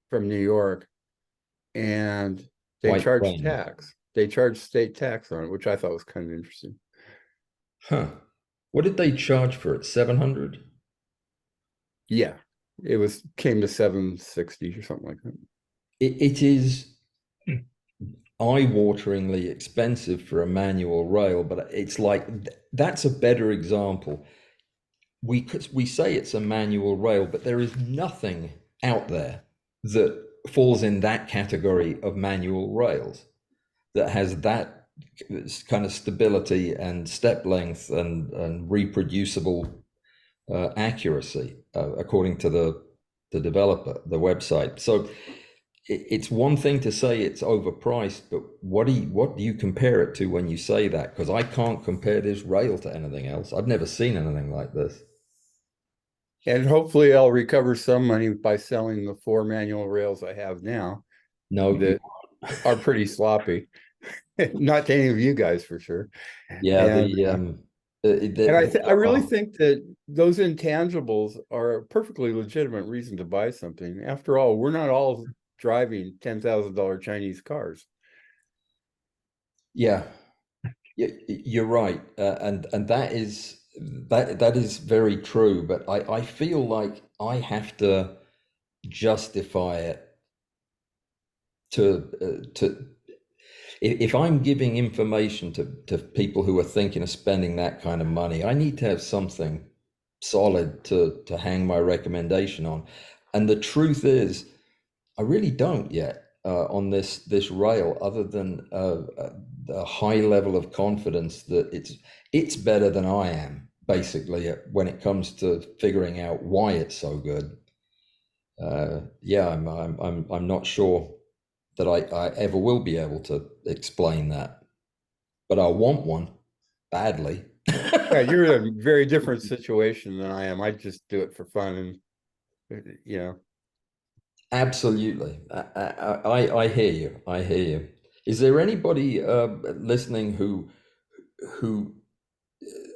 E: from New York, and they charged tax. They charged state tax on it, which I thought was kind of interesting.
C: Huh. What did they charge for it? 700?
E: Yeah, it came to 760 or something like that.
C: It is eye-wateringly expensive for a manual rail, but it's like that's a better example. We say it's a manual rail, but there is nothing out there that falls in that category of manual rails that has that kind of stability and step length and reproducible accuracy, according to the developer, the website. So it's one thing to say it's overpriced, but what do you compare it to when you say that? Because I can't compare this rail to anything else. I've never seen anything like this.
E: And hopefully I'll recover some money by selling the 4 manual rails I have now.
C: No,
E: that are pretty sloppy. Not to any of you guys for sure.
C: Yeah,
E: and I really think that those intangibles are a perfectly legitimate reason to buy something. After all, we're not all driving $10,000 Chinese cars.
C: Yeah, you're right, and that is very true. But I feel like I have to justify it to if I'm giving information to people who are thinking of spending that kind of money, I need to have something solid to hang my recommendation on. And the truth is, I really don't yet on this rail, other than a high level of confidence that it's better than I am, basically, when it comes to figuring out why it's so good. Yeah, I'm not sure that I ever will be able to explain that, but I want one badly.
E: Yeah, you're in a very different situation than I am. I just do it for fun, and you know.
C: Absolutely, I hear you. I hear you. Is there anybody listening who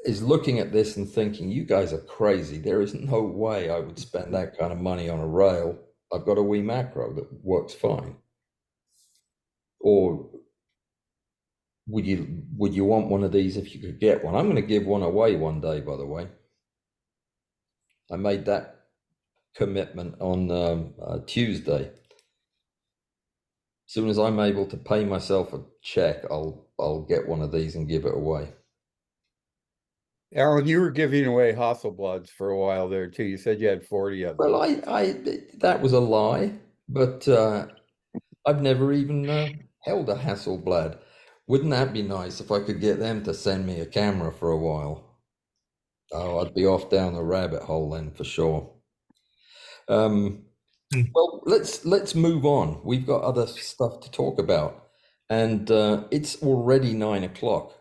C: is looking at this and thinking, "You guys are crazy. There is no way I would spend that kind of money on a rail. I've got a Wii Macro that works fine." Or would you want one of these if you could get one? I'm going to give one away one day, by the way. I made that commitment on Tuesday. As soon as I'm able to pay myself a check, I'll get one of these and give it away.
E: Alan, you were giving away Hasselblads for a while there too. You said you had 40 of them.
C: Well, that was a lie, but I've never even held a Hasselblad. Wouldn't that be nice if I could get them to send me a camera for a while? Oh, I'd be off down the rabbit hole then for sure. Well, let's move on. We've got other stuff to talk about, and it's already 9 o'clock.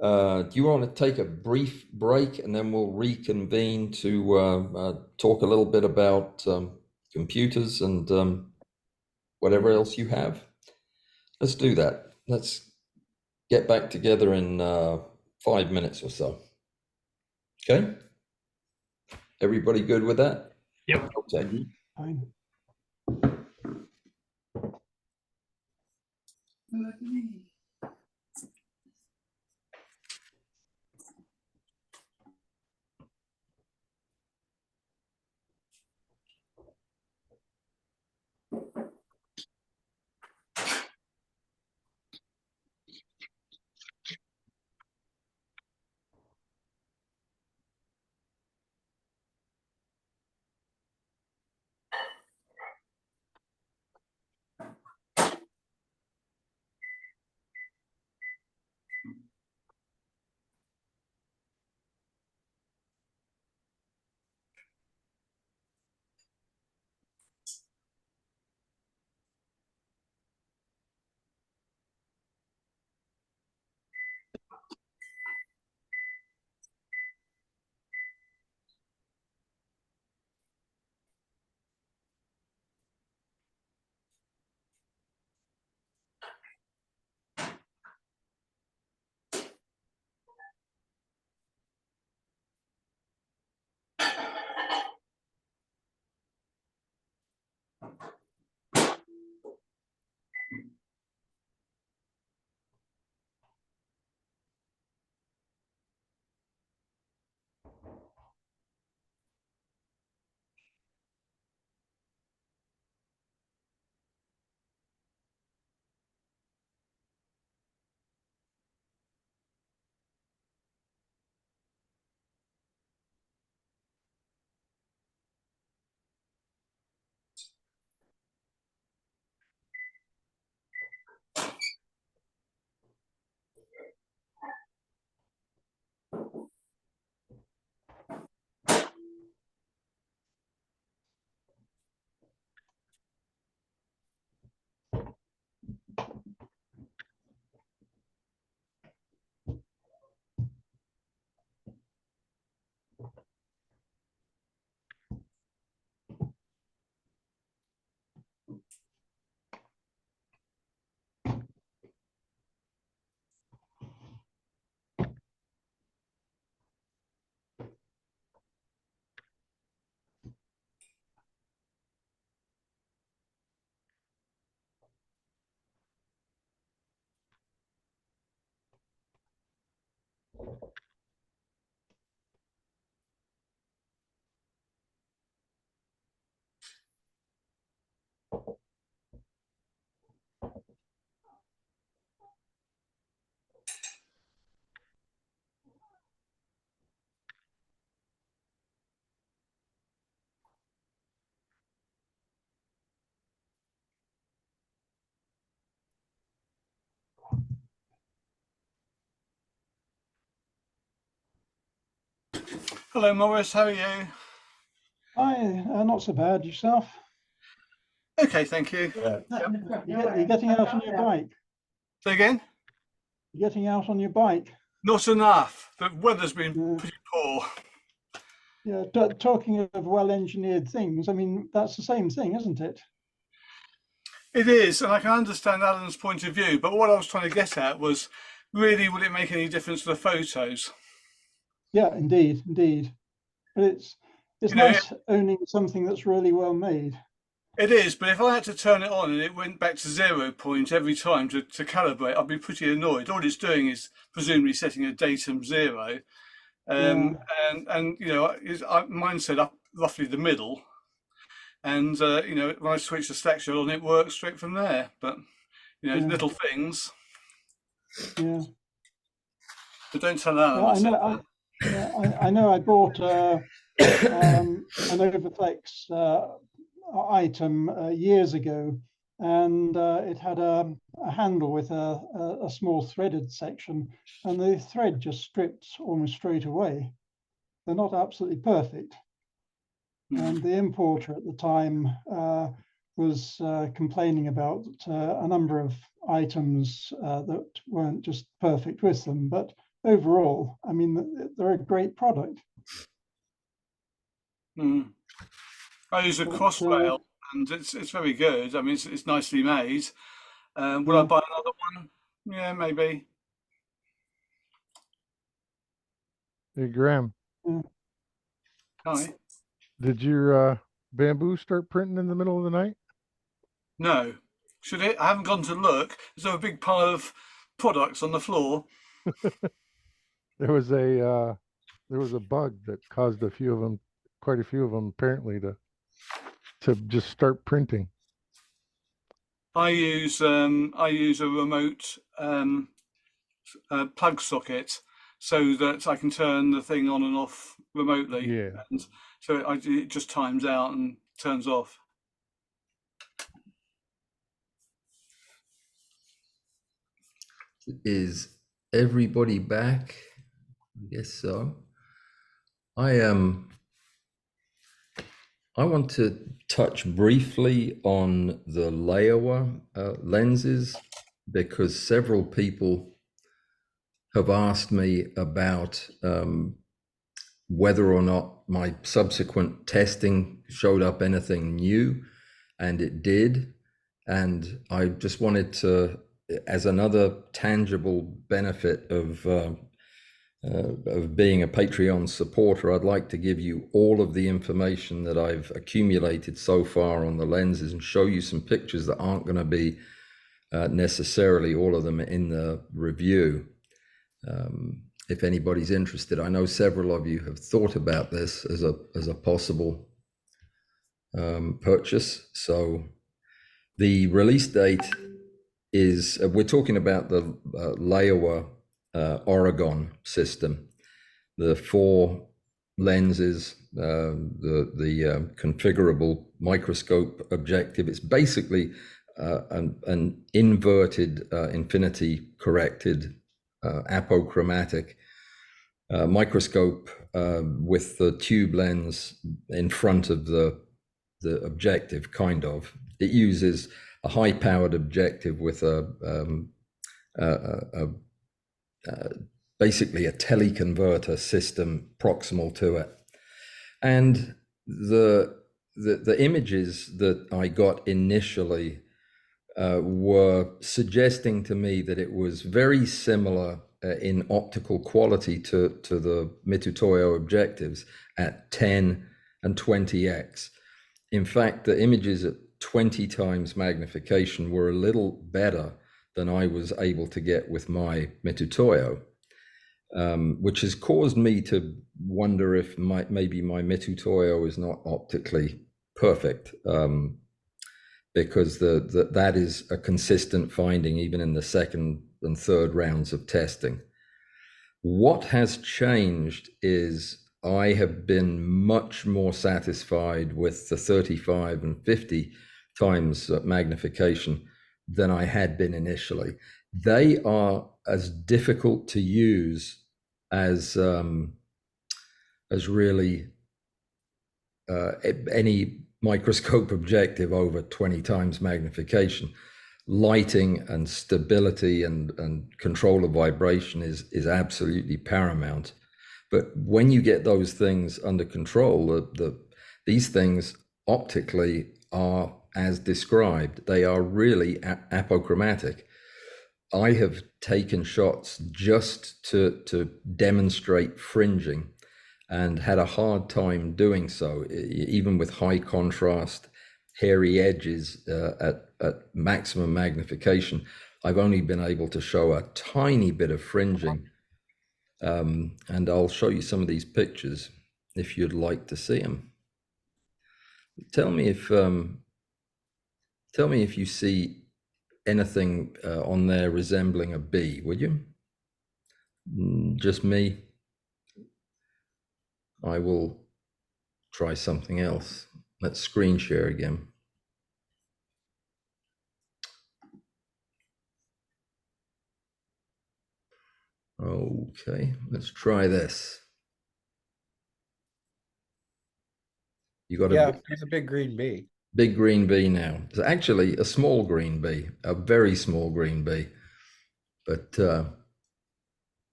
C: Do you want to take a brief break and then we'll reconvene to talk a little bit about computers and whatever else you have? Let's do that. Let's get back together in 5 minutes or so. Okay? Everybody good with that?
I: Yep.
C: Okay.
F: Fine.
A: Hello, Morris. How are you?
F: Hi, not so bad. Yourself?
A: Okay, thank you.
F: You're getting out on your bike?
A: Say again?
F: You're getting out on your bike?
A: Not enough. The weather's been pretty poor.
F: Yeah, talking of well-engineered things, I mean, that's the same thing, isn't it?
A: It is, and I can understand Alan's point of view, but what I was trying to get at was, really, will it make any difference to the photos?
F: Yeah, indeed, indeed. But it's nice owning something that's really well made.
A: It is, but if I had to turn it on and it went back to 0 point every time to calibrate, I'd be pretty annoyed. All it's doing is presumably setting a datum 0. And you know, mine set up roughly the middle. And you know, when I switch the stack shot on, it works straight from there. But you know, little things.
F: Yeah.
A: But don't tell Alan.
F: Yeah, I know I bought an Overflex item years ago, and it had a handle with a small threaded section, and the thread just stripped almost straight away. They're not absolutely perfect. And the importer at the time was complaining about a number of items that weren't just perfect with them. But overall, I mean, they're a great product.
A: I use a
F: But,
A: Crossrail, and it's very good. I mean, it's nicely made. Will I
F: Yeah.
A: buy another one? Yeah, maybe.
K: Hey, Graham,
A: Hi.
K: did your bamboo start printing in the middle of the night?
A: No. Should it? I haven't gone to look. There's a big pile of products on the floor.
K: There was a bug that caused quite a few of them apparently to just start printing.
A: I use a remote plug socket so that I can turn the thing on and off remotely.
K: Yeah.
A: And so it just times out and turns off.
C: Is everybody back? I guess so. I want to touch briefly on the Laowa lenses, because several people have asked me about whether or not my subsequent testing showed up anything new, and it did. And I just wanted to, as another tangible benefit of being a Patreon supporter, I'd like to give you all of the information that I've accumulated so far on the lenses and show you some pictures that aren't going to be necessarily all of them in the review. If anybody's interested, I know several of you have thought about this as a possible purchase. So the release date is, we're talking about the Laowa Oregon system, the 4 lenses, the configurable microscope objective. It's basically an inverted infinity corrected apochromatic microscope with the tube lens in front of the objective, kind of. It uses a high-powered objective with basically a teleconverter system proximal to it. And the images that I got initially were suggesting to me that it was very similar in optical quality to the Mitutoyo objectives at 10 and 20x. In fact, the images at 20 times magnification were a little better than I was able to get with my Mitutoyo, which has caused me to wonder if maybe my Mitutoyo is not optically perfect, because that is a consistent finding even in the second and third rounds of testing. What has changed is I have been much more satisfied with the 35 and 50 times magnification than I had been initially. They are as difficult to use as really any microscope objective over 20 times magnification. Lighting and stability and control of vibration is absolutely paramount. But when you get those things under control, these things optically are as described. They are really apochromatic. I have taken shots just to demonstrate fringing and had a hard time doing so, even with high contrast, hairy edges at maximum magnification. I've only been able to show a tiny bit of fringing. And I'll show you some of these pictures if you'd like to see them. Tell me if you see anything on there resembling a bee, would you? Just me? I will try something else. Let's screen share again. Okay, let's try this. You got
L: it's a big green bee.
C: big green bee now. It's actually a small green bee, a very small green bee, but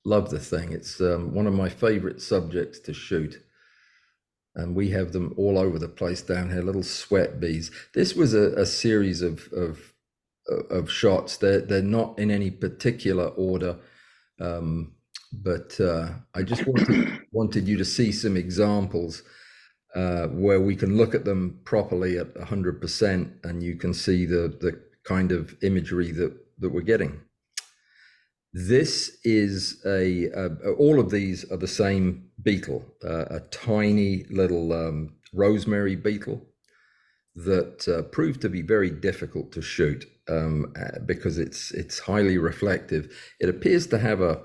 C: love the thing. It's one of my favorite subjects to shoot. And we have them all over the place down here, little sweat bees. This was a series of shots. They're not in any particular order, but I just wanted you to see some examples where we can look at them properly at 100%, and you can see the kind of imagery that we're getting. This is all of these are the same beetle, a tiny little rosemary beetle that proved to be very difficult to shoot because it's highly reflective. It appears to have a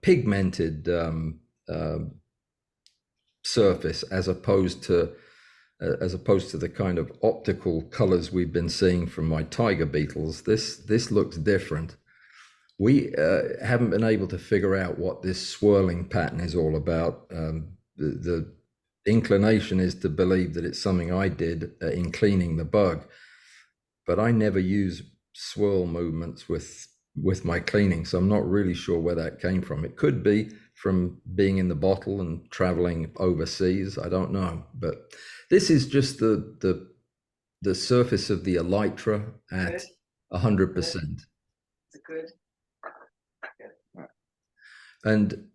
C: pigmented surface as opposed to the kind of optical colors we've been seeing from my tiger beetles. This looks different. We haven't been able to figure out what this swirling pattern is all about. The inclination is to believe that it's something I did in cleaning the bug, but I never use swirl movements with my cleaning, so I'm not really sure where that came from. It could be from being in the bottle and traveling overseas. I don't know, but this is just the surface of the elytra at 100%.
L: Good.
C: And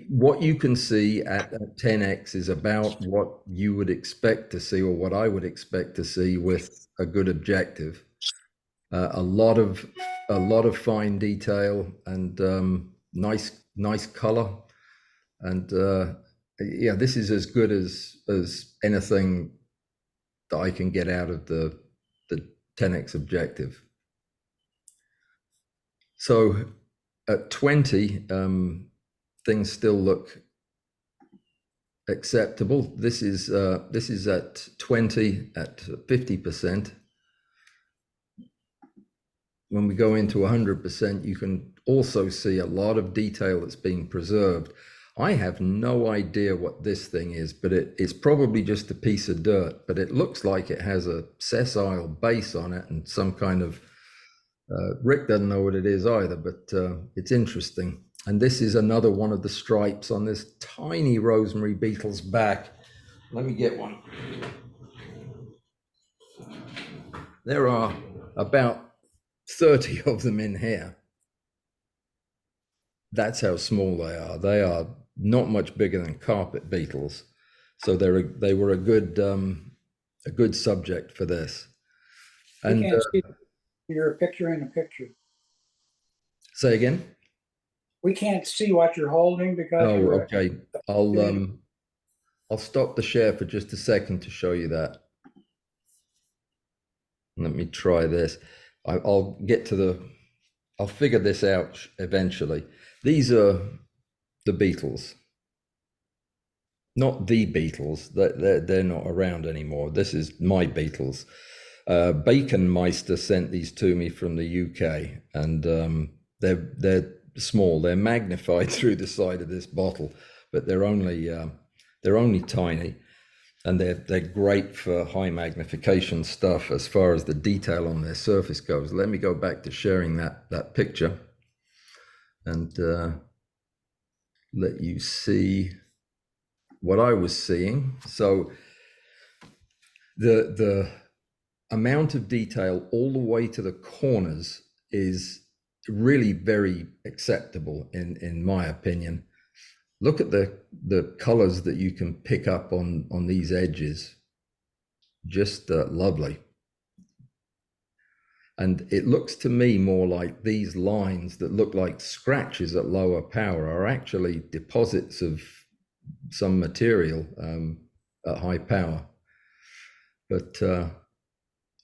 C: what you can see at 10x is about what you would expect to see, or what I would expect to see with a good objective. A lot of fine detail and nice color, and yeah, this is as good as anything that I can get out of the 10x objective. So at 20, things still look acceptable. This is at 20 at 50%. When we go into 100%, you can also see a lot of detail that's being preserved. I have no idea what this thing is, but it's probably just a piece of dirt, but it looks like it has a sessile base on it and some kind of Rick doesn't know what it is either, but it's interesting. And this is another one of the stripes on this tiny rosemary beetle's back. Let me get one. There are about 30 of them in here. That's how small they are. They are not much bigger than carpet beetles. So they were a good subject for this. And
B: We can't see your picture in a picture.
C: say again?
B: We can't see what you're holding because.
C: Oh, okay. I'll stop the share for just a second to show you that. Let me try this. I'll figure this out eventually. These are the beetles. Not the beetles, they're not around anymore. This is my beetles. Bacon Meister sent these to me from the UK, and they're small. They're magnified through the side of this bottle, but they're only tiny, and they're great for high magnification stuff as far as the detail on their surface goes. Let me go back to sharing that picture and let you see what I was seeing. So the amount of detail all the way to the corners is really very acceptable in my opinion. Look at the colors that you can pick up on these edges. Just lovely. And it looks to me more like these lines that look like scratches at lower power are actually deposits of some material at high power. But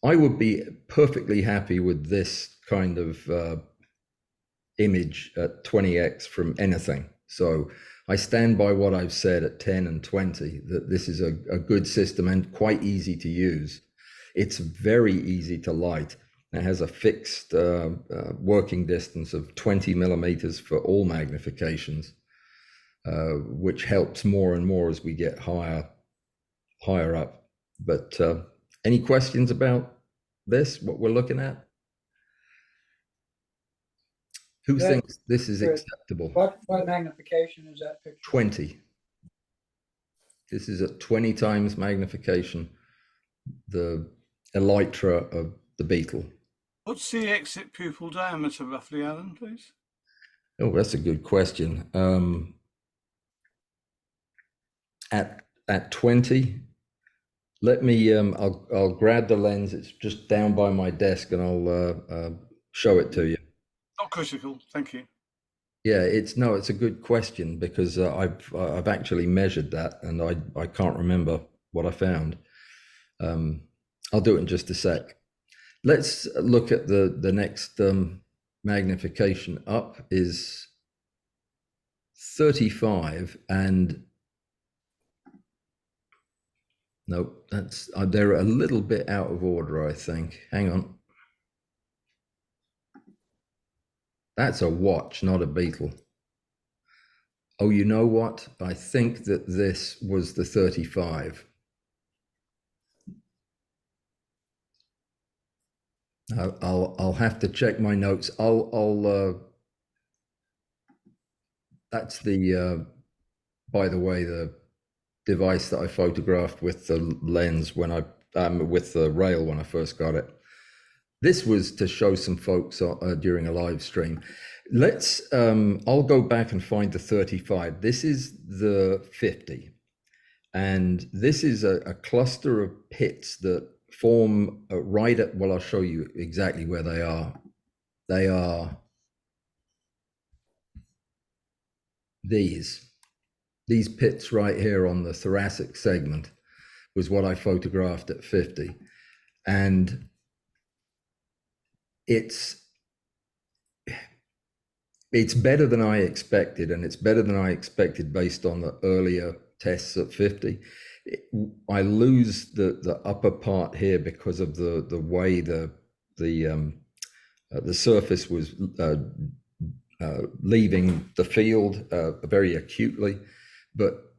C: I would be perfectly happy with this kind of image at 20x from anything. So I stand by what I've said at 10 and 20, that this is a good system and quite easy to use. It's very easy to light. It has a fixed working distance of 20 millimeters for all magnifications, which helps more and more as we get higher up. But any questions about this, what we're looking at? Who thinks this is acceptable?
B: What magnification is that picture?
C: 20. This is at 20 times magnification, the elytra of the beetle.
A: What's the exit pupil diameter roughly, Alan, please?
C: Oh, that's a good question. At 20, let me, I'll grab the lens. It's just down by my desk and I'll show it to you.
A: Not critical, thank you.
C: Yeah, it's a good question because I've actually measured that and I can't remember what I found. I'll do it in just a sec. Let's look at the next magnification up is 35, and no, that's they're a little bit out of order, I think. Hang on. That's a watch, not a beetle. Oh, you know what? I think that this was the 35. I'll have to check my notes. That's the by the way, the device that I photographed with the lens when I with the rail when I first got it. This was to show some folks during a live stream. Let's I'll go back and find the 35. This is the 50, and this is a cluster of pits that form right at, well, I'll show you exactly where they are. They are these pits right here on the thoracic segment was what I photographed at 50. And it's better than I expected, and it's better than I expected based on the earlier tests at 50. I lose the upper part here because of the way the surface was leaving the field very acutely. But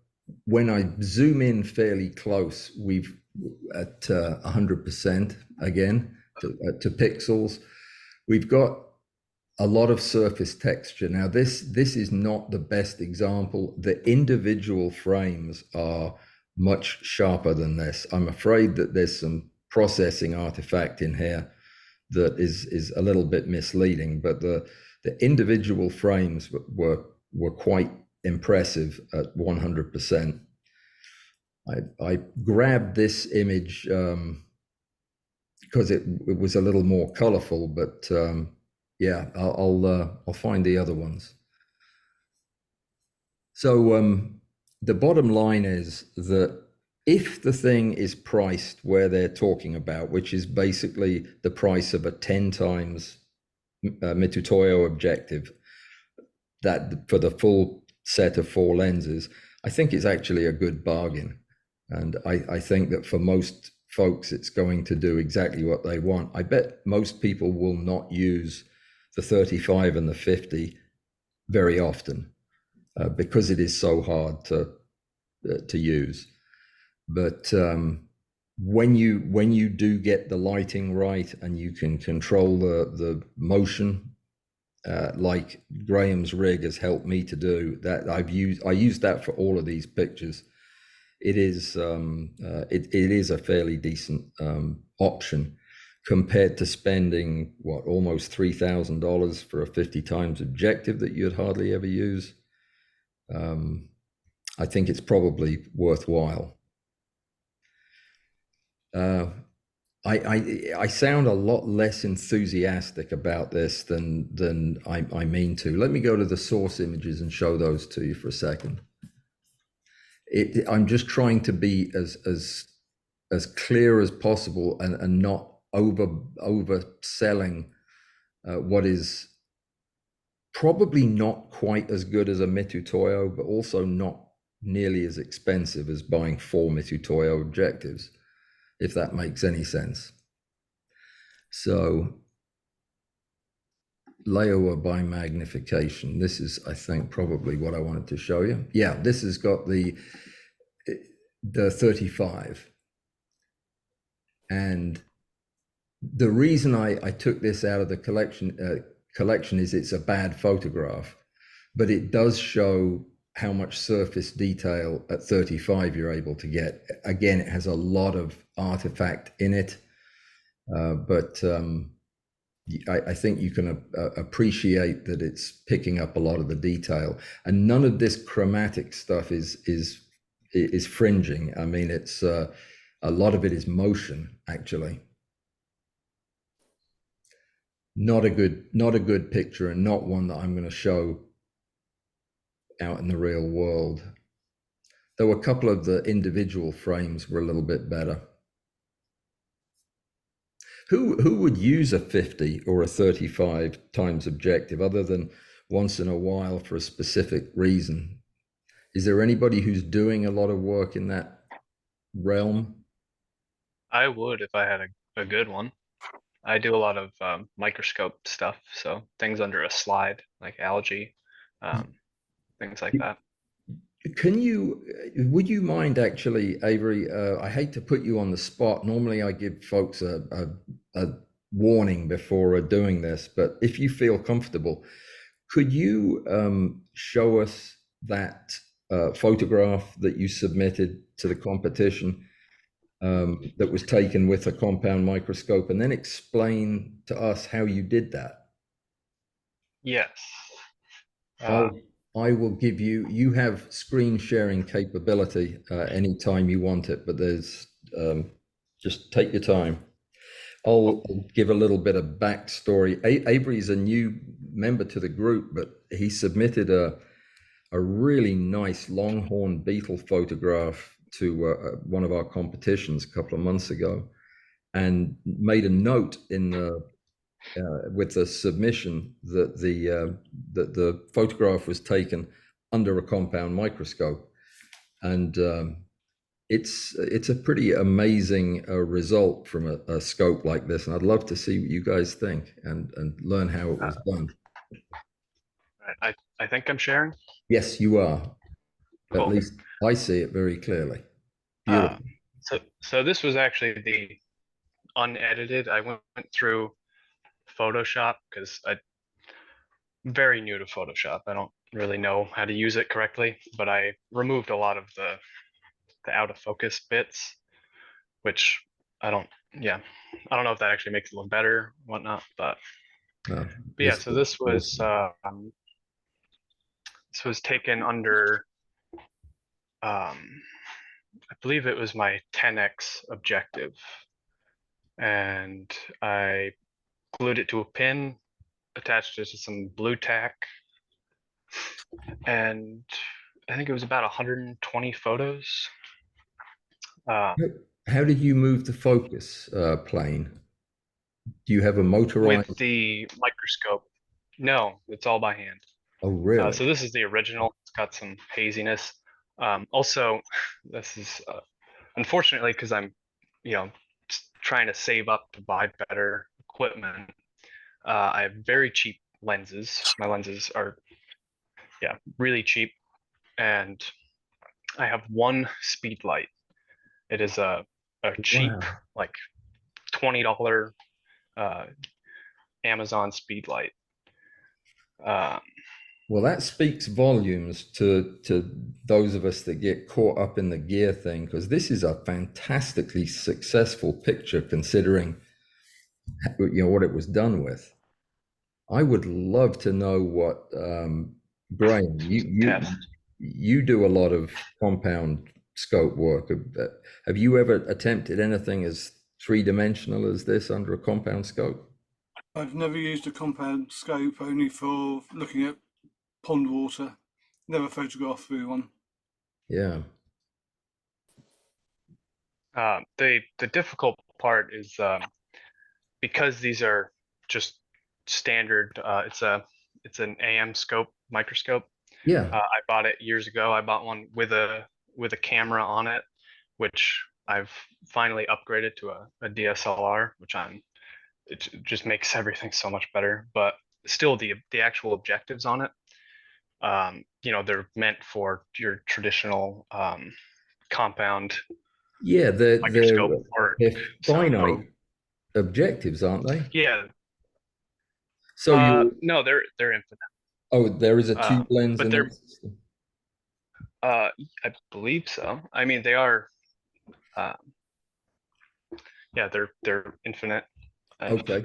C: when I zoom in fairly close, we've at 100% again to pixels, we've got a lot of surface texture. Now this is not the best example. The individual frames are much sharper than this. I'm afraid that there's some processing artifact in here that is a little bit misleading, but the individual frames were quite impressive at 100%. I grabbed this image because it was a little more colorful, but yeah, I'll find the other ones. So the bottom line is that if the thing is priced where they're talking about, which is basically the price of a 10 times Mitutoyo objective, that for the full set of 4 lenses, I think it's actually a good bargain. And I think that for most folks, it's going to do exactly what they want. I bet most people will not use the 35 and the 50 very often because it is so hard to use. But when you do get the lighting right and you can control the motion, like Graham's rig has helped me to do, that I used that for all of these pictures. It is it is a fairly decent option compared to spending what, almost $3,000 for a 50 times objective that you'd hardly ever use. I think it's probably worthwhile. I sound a lot less enthusiastic about this than I mean to. Let me go to the source images and show those to you for a second. I'm just trying to be as clear as possible and not overselling what is probably not quite as good as a Mitutoyo, but also not nearly as expensive as buying 4 Mitutoyo objectives, if that makes any sense. So Laowa by magnification. This is, I think, probably what I wanted to show you. Yeah, this has got the 35. And the reason I took this out of the collection is it's a bad photograph, but it does show how much surface detail at 35 you're able to get. Again, it has a lot of artifact in it, but I think you can appreciate that it's picking up a lot of the detail, and none of this chromatic stuff is fringing. I mean, it's a lot of it is motion, actually. Not a good picture, and not one that I'm going to show out in the real world. Though a couple of the individual frames were a little bit better. Who would use a 50 or a 35 times objective other than once in a while for a specific reason? Is there anybody who's doing a lot of work in that realm?
D: I would if I had a good one. I do a lot of microscope stuff, so things under a slide, like algae, things like that.
C: Would you mind actually, Avery, I hate to put you on the spot. Normally I give folks a warning before doing this, but if you feel comfortable, could you show us that photograph that you submitted to the competition that was taken with a compound microscope, and then explain to us how you did that?
D: Yes.
C: I will give you have screen sharing capability anytime you want it, but there's just take your time. I'll give a little bit of backstory. Avery's a new member to the group, but he submitted a really nice longhorn beetle photograph to one of our competitions a couple of months ago, and made a note in the with the submission that the photograph was taken under a compound microscope, and it's a pretty amazing result from a scope like this. And I'd love to see what you guys think and learn how it was done.
D: I think I'm sharing.
C: Yes, you are.
D: Cool.
C: At least I see it very clearly. Beautiful.
D: So this was actually the unedited. I went through Photoshop because I'm very new to Photoshop. I don't really know how to use it correctly, but I removed a lot of the out of focus bits, which I don't know if that actually makes it look better or whatnot, but yeah, so this was taken under I believe it was my 10x objective, and I glued it to a pin, attached it to some blue tack, and I think it was about 120 photos.
C: How did you move the focus plane? Do you have a motorized?
D: With the microscope? No, it's all by hand.
C: Oh, really?
D: So this is the original. It's got some haziness. Also, this is unfortunately, because I'm, trying to save up to buy better equipment. I have very cheap lenses. My lenses are, really cheap, and I have one speed light. It is a cheap, like $20 Amazon speed light.
C: Well, that speaks volumes to those of us that get caught up in the gear thing, because this is a fantastically successful picture considering what it was done with. I would love to know what Graham, you do a lot of compound scope work. Have you ever attempted anything as three-dimensional as this under a compound scope?
A: I've never used a compound scope, only for looking at pond water. Never photographed through one.
C: Yeah.
D: The difficult part is because these are just standard. It's a it's an AM scope microscope.
C: Yeah.
D: I bought it years ago. I bought one with a camera on it, which I've finally upgraded to a DSLR, which it just makes everything so much better. But still, the actual objectives on it, you know, they're meant for your traditional compound
C: Yeah,
D: microscope work.
C: they're finite objectives, aren't they?
D: Yeah.
C: So
D: no, they're infinite.
C: oh, there is a tube lens
D: but
C: in
D: they're
C: that system?
D: I believe so. I mean, they are. Yeah, they're infinite.
C: Okay.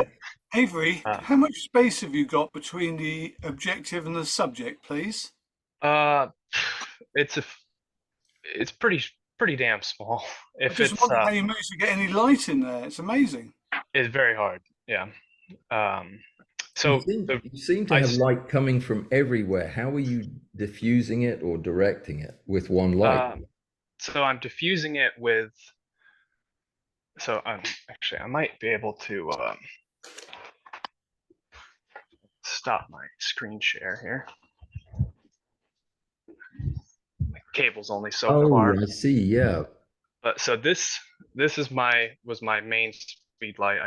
A: Avery, how much space have you got between the objective and the subject, please?
D: It's pretty damn small.
A: I just wonder how you managed to get any light in there. It's amazing.
D: It's very hard. Yeah. So
C: you seem to have light coming from everywhere. How are you diffusing it or directing it with one light?
D: So I'm diffusing it with. So actually, I might be able to stop my screen share here. The cable's only so far.
C: I see. Yeah.
D: But so this was my main speed light.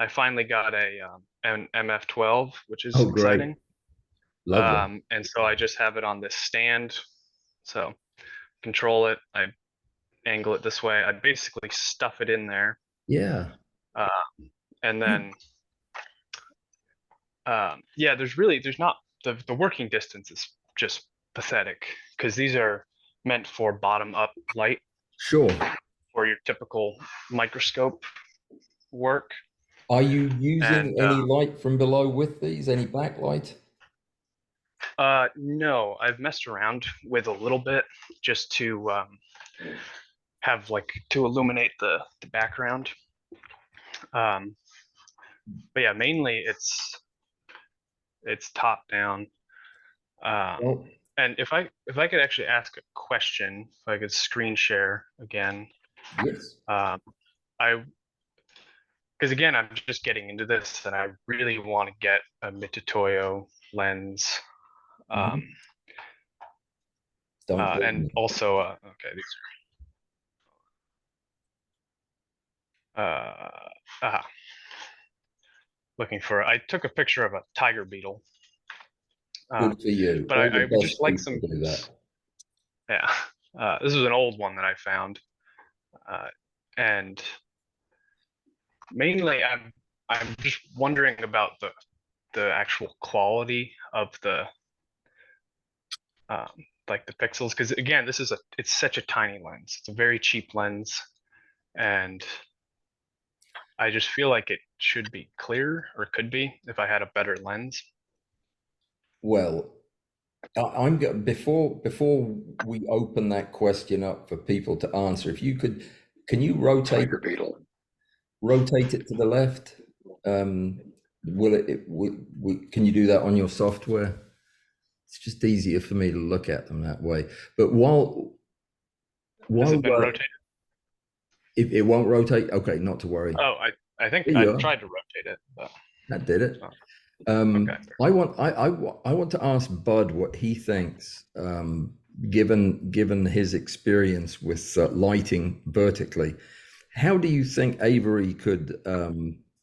D: I finally got an MF12, which is exciting.
C: Lovely.
D: And so I just have it on this stand. So control it. I angle it this way. I basically stuff it in there.
C: Yeah.
D: And then yeah, there's not the working distance is just pathetic because these are meant for bottom up light.
C: Sure.
D: For your typical microscope work.
C: Are you using any light from below with these? Any backlight?
D: No, I've messed around with a little bit just to have to illuminate the background. But yeah, mainly it's top down. And if I could actually ask a question, if I could screen share again.
C: Yes.
D: Because again, I'm just getting into this, and I really want to get a Mitutoyo lens. And also, okay, these are. Looking for. I took a picture of a tiger beetle.
C: Good for you.
D: But I would just like some. Yeah, this is an old one that I found, and mainly I'm just wondering about the actual quality of the the pixels, because again, it's such a tiny lens. It's a very cheap lens, and I just feel like it should be clear, or could be, if I had a better lens.
C: Well, before we open that question up for people to answer, if you could, can you rotate it to the left? Can you do that on your software? It's just easier for me to look at them that way. But while
D: Has it been rotated?
C: It won't rotate. Okay, not to worry.
D: Oh, I think I tried to rotate it, but
C: that did it.
D: Okay.
C: I want to ask Bud what he thinks, given his experience with lighting vertically. How do you think Avery could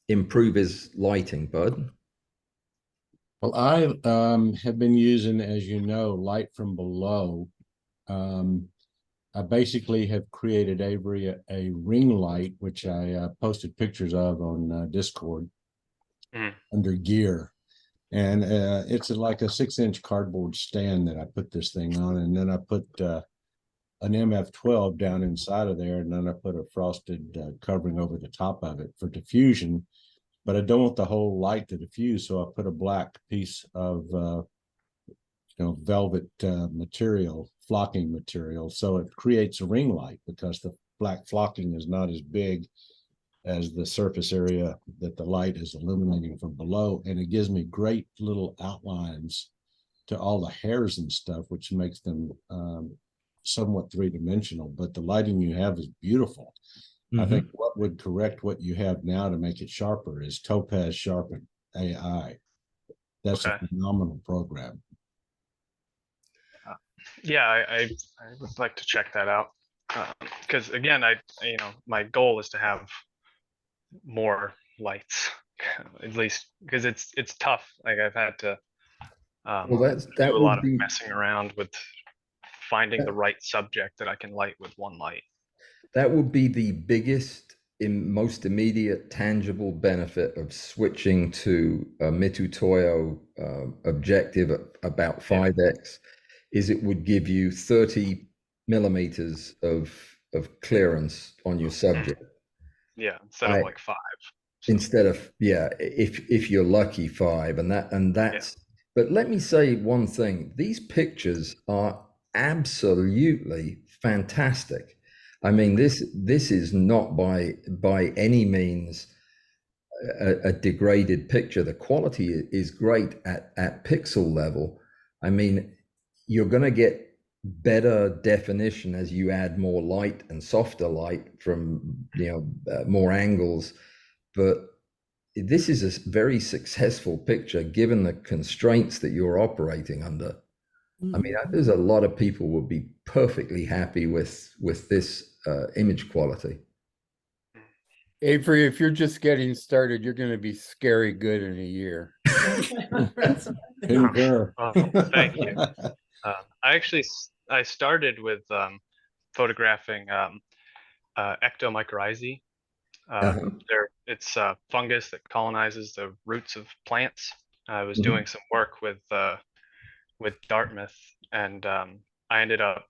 C: improve his lighting, Bud?
L: Well, I have been using, as you know, light from below. I basically have created Avery a ring light, which I posted pictures of on Discord under gear. And it's like a 6-inch cardboard stand that I put this thing on. And then I put an MF12 down inside of there. And then I put a frosted covering over the top of it for diffusion. But I don't want the whole light to diffuse. So I put a black piece of velvet material, flocking material. So it creates a ring light because the black flocking is not as big as the surface area that the light is illuminating from below. And it gives me great little outlines to all the hairs and stuff, which makes them somewhat three-dimensional. But the lighting you have is beautiful. I think what would correct what you have now to make it sharper is Topaz Sharpen AI. That's a
D: Okay.
L: phenomenal program.
D: Yeah, I would like to check that out. Because again, my goal is to have more lights, at least because it's tough. Like I've had to
C: Well, that
D: do a lot
C: would
D: of
C: be
D: messing around with finding the right subject that I can light with one light.
C: that would be the biggest, most immediate, tangible benefit of switching to a Mitutoyo objective at about 5x, is it would give you 30 millimeters of clearance on your subject.
D: Yeah, instead of like 5.
C: Instead of, yeah, if you're lucky, 5, and that's. But let me say one thing: these pictures are absolutely fantastic. I mean, this is not by any means a degraded picture. The quality is great at pixel level. I mean, you're going to get better definition as you add more light and softer light from more angles, but this is a very successful picture given the constraints that you're operating under. I mean, there's a lot of people would be perfectly happy with this image quality.
E: Avery, if you're just getting started, you're going to be scary good in a year.
D: Thank you. I started with photographing Ectomycorrhizae. It's a fungus that colonizes the roots of plants. I was doing some work with Dartmouth, and I ended up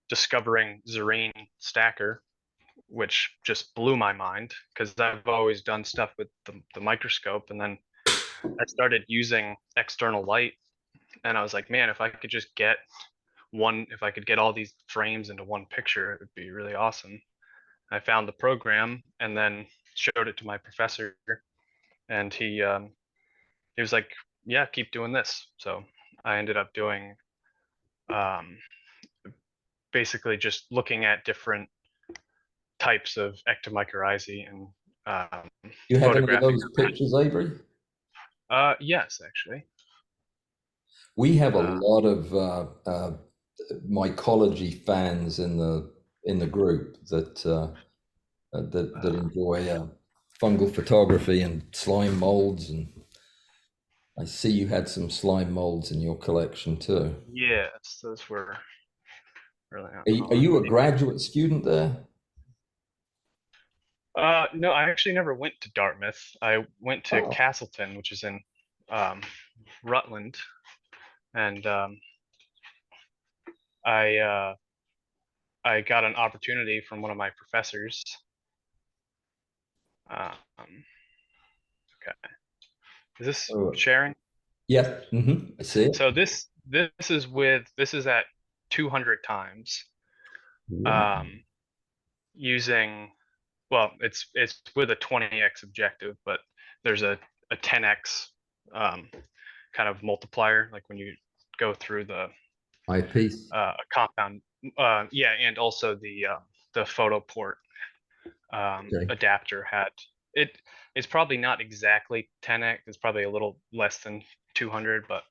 D: discovering Zerine Stacker, which just blew my mind because I've always done stuff with the microscope, and then I started using external light, and I was like, man, if I could get all these frames into one picture, it would be really awesome. I found the program and then showed it to my professor, and he was like, yeah, keep doing this. So I ended up doing basically just looking at different types of Ectomycorrhizae and
C: you have any of those pictures, Avery?
D: Yes, actually.
C: We have a lot of mycology fans in the group that enjoy fungal photography and slime molds, and I see you had some slime molds in your collection too.
D: Yes, those were really.
C: Are you a graduate student there?
D: No, I actually never went to Dartmouth. I went to Castleton, which is in Rutland, and I got an opportunity from one of my professors. Okay, is this sharing?
C: Yeah, I see it.
D: So this is at 200 times, using, well, it's with a 20x objective, but there's a 10x kind of multiplier, like when you go through the
C: eyepiece
D: compound, and also the photo port adapter had it. It's probably not exactly 10x. It's probably a little less than 200, but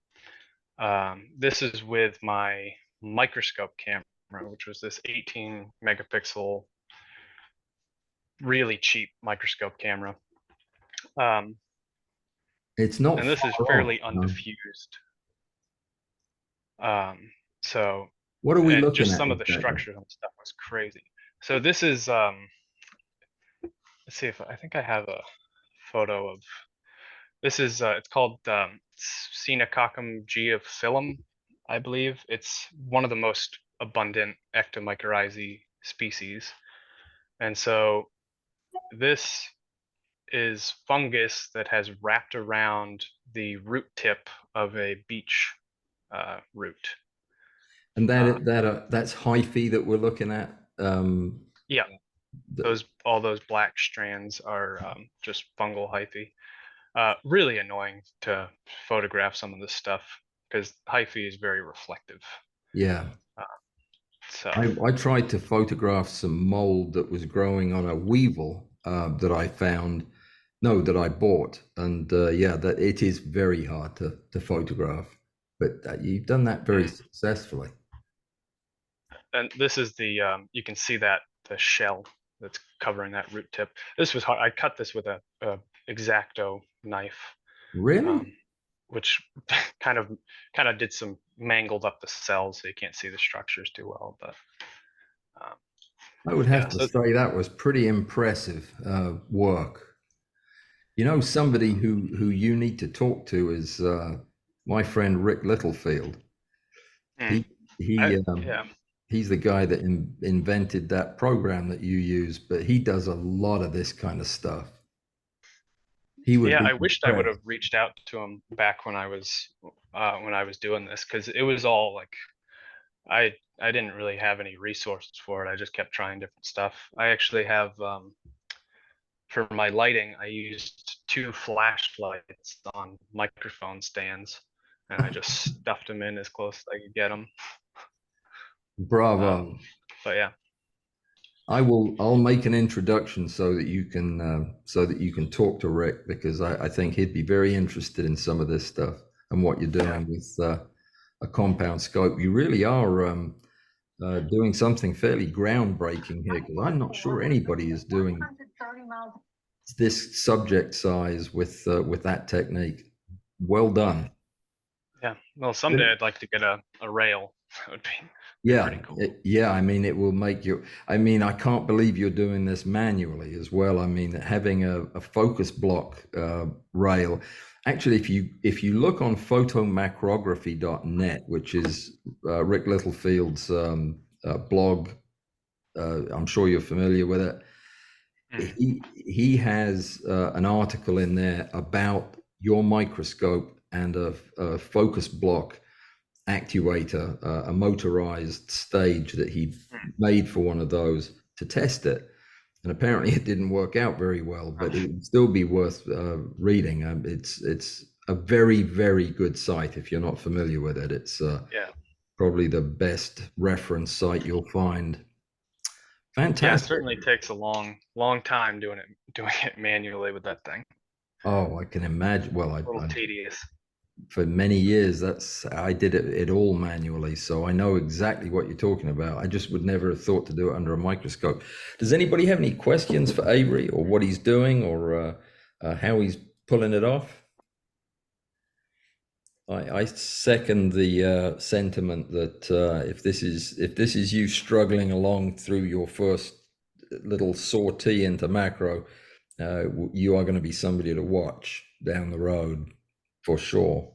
D: this is with my microscope camera, which was this 18 megapixel, really cheap microscope camera.
C: It's not,
D: and this is fairly undiffused. So
C: what are we looking
D: just
C: at?
D: Some of the structures and stuff was crazy. So this is let's see if I think I have a photo of this. Is it's called Cenococcum geophyllum, I believe. It's one of the most abundant Ectomycorrhizae species, and so this is fungus that has wrapped around the root tip of a beech root.
C: And that's hyphae that we're looking at.
D: Yeah, all those black strands are just fungal hyphae. Really annoying to photograph some of this stuff because hyphae is very reflective.
C: Yeah.
D: So
C: I tried to photograph some mold that was growing on a weevil that I found, No, that I bought, and yeah, that it is very hard to photograph, but you've done that very successfully.
D: And this is the you can see that the shell that's covering that root tip. This was hard. I cut this with a X-Acto knife.
C: Really?
D: Which kind of did some mangled up the cells, so you can't see the structures too well. But
C: I would have to say that was pretty impressive work. You know, somebody who you need to talk to is my friend Rick Littlefield. He's the guy that invented that program that you use, but he does a lot of this kind of stuff. He would.
D: Yeah, I wished I would have reached out to him back when I was doing this, because it was all like I didn't really have any resources for it. I just kept trying different stuff. I actually have for my lighting, I used 2 flashlights on microphone stands, and I just stuffed them in as close as I could get them.
C: Bravo.
D: But yeah,
C: I'll make an introduction so that you can talk to Rick, because I think he'd be very interested in some of this stuff and what you're doing with a compound scope. You really are doing something fairly groundbreaking here, because I'm not sure anybody is doing this subject size with that technique. Well done.
D: Yeah. Well, someday I'd like to get a rail. That would be pretty cool.
C: Yeah. I mean, it will make you. I mean, I can't believe you're doing this manually as well. I mean, having a focus block rail. Actually, if you look on photomacrography.net, which is Rick Littlefield's blog, I'm sure you're familiar with it. He has an article in there about your microscope and a focus block actuator, a motorized stage that he made for one of those to test it. And apparently it didn't work out very well, but it would still be worth reading. It's a very, very good site if you're not familiar with it. It's probably the best reference site you'll find. Fantastic.
D: Yeah, it certainly takes a long time doing it manually with that thing.
C: Oh, I can imagine. Well,
D: a little tedious.
C: For many years, I did it all manually, so I know exactly what you're talking about. I just would never have thought to do it under a microscope. Does anybody have any questions for Avery, or what he's doing, or how he's pulling it off? I second the sentiment that if this is you struggling along through your first little sortie into macro, you are going to be somebody to watch down the road for sure.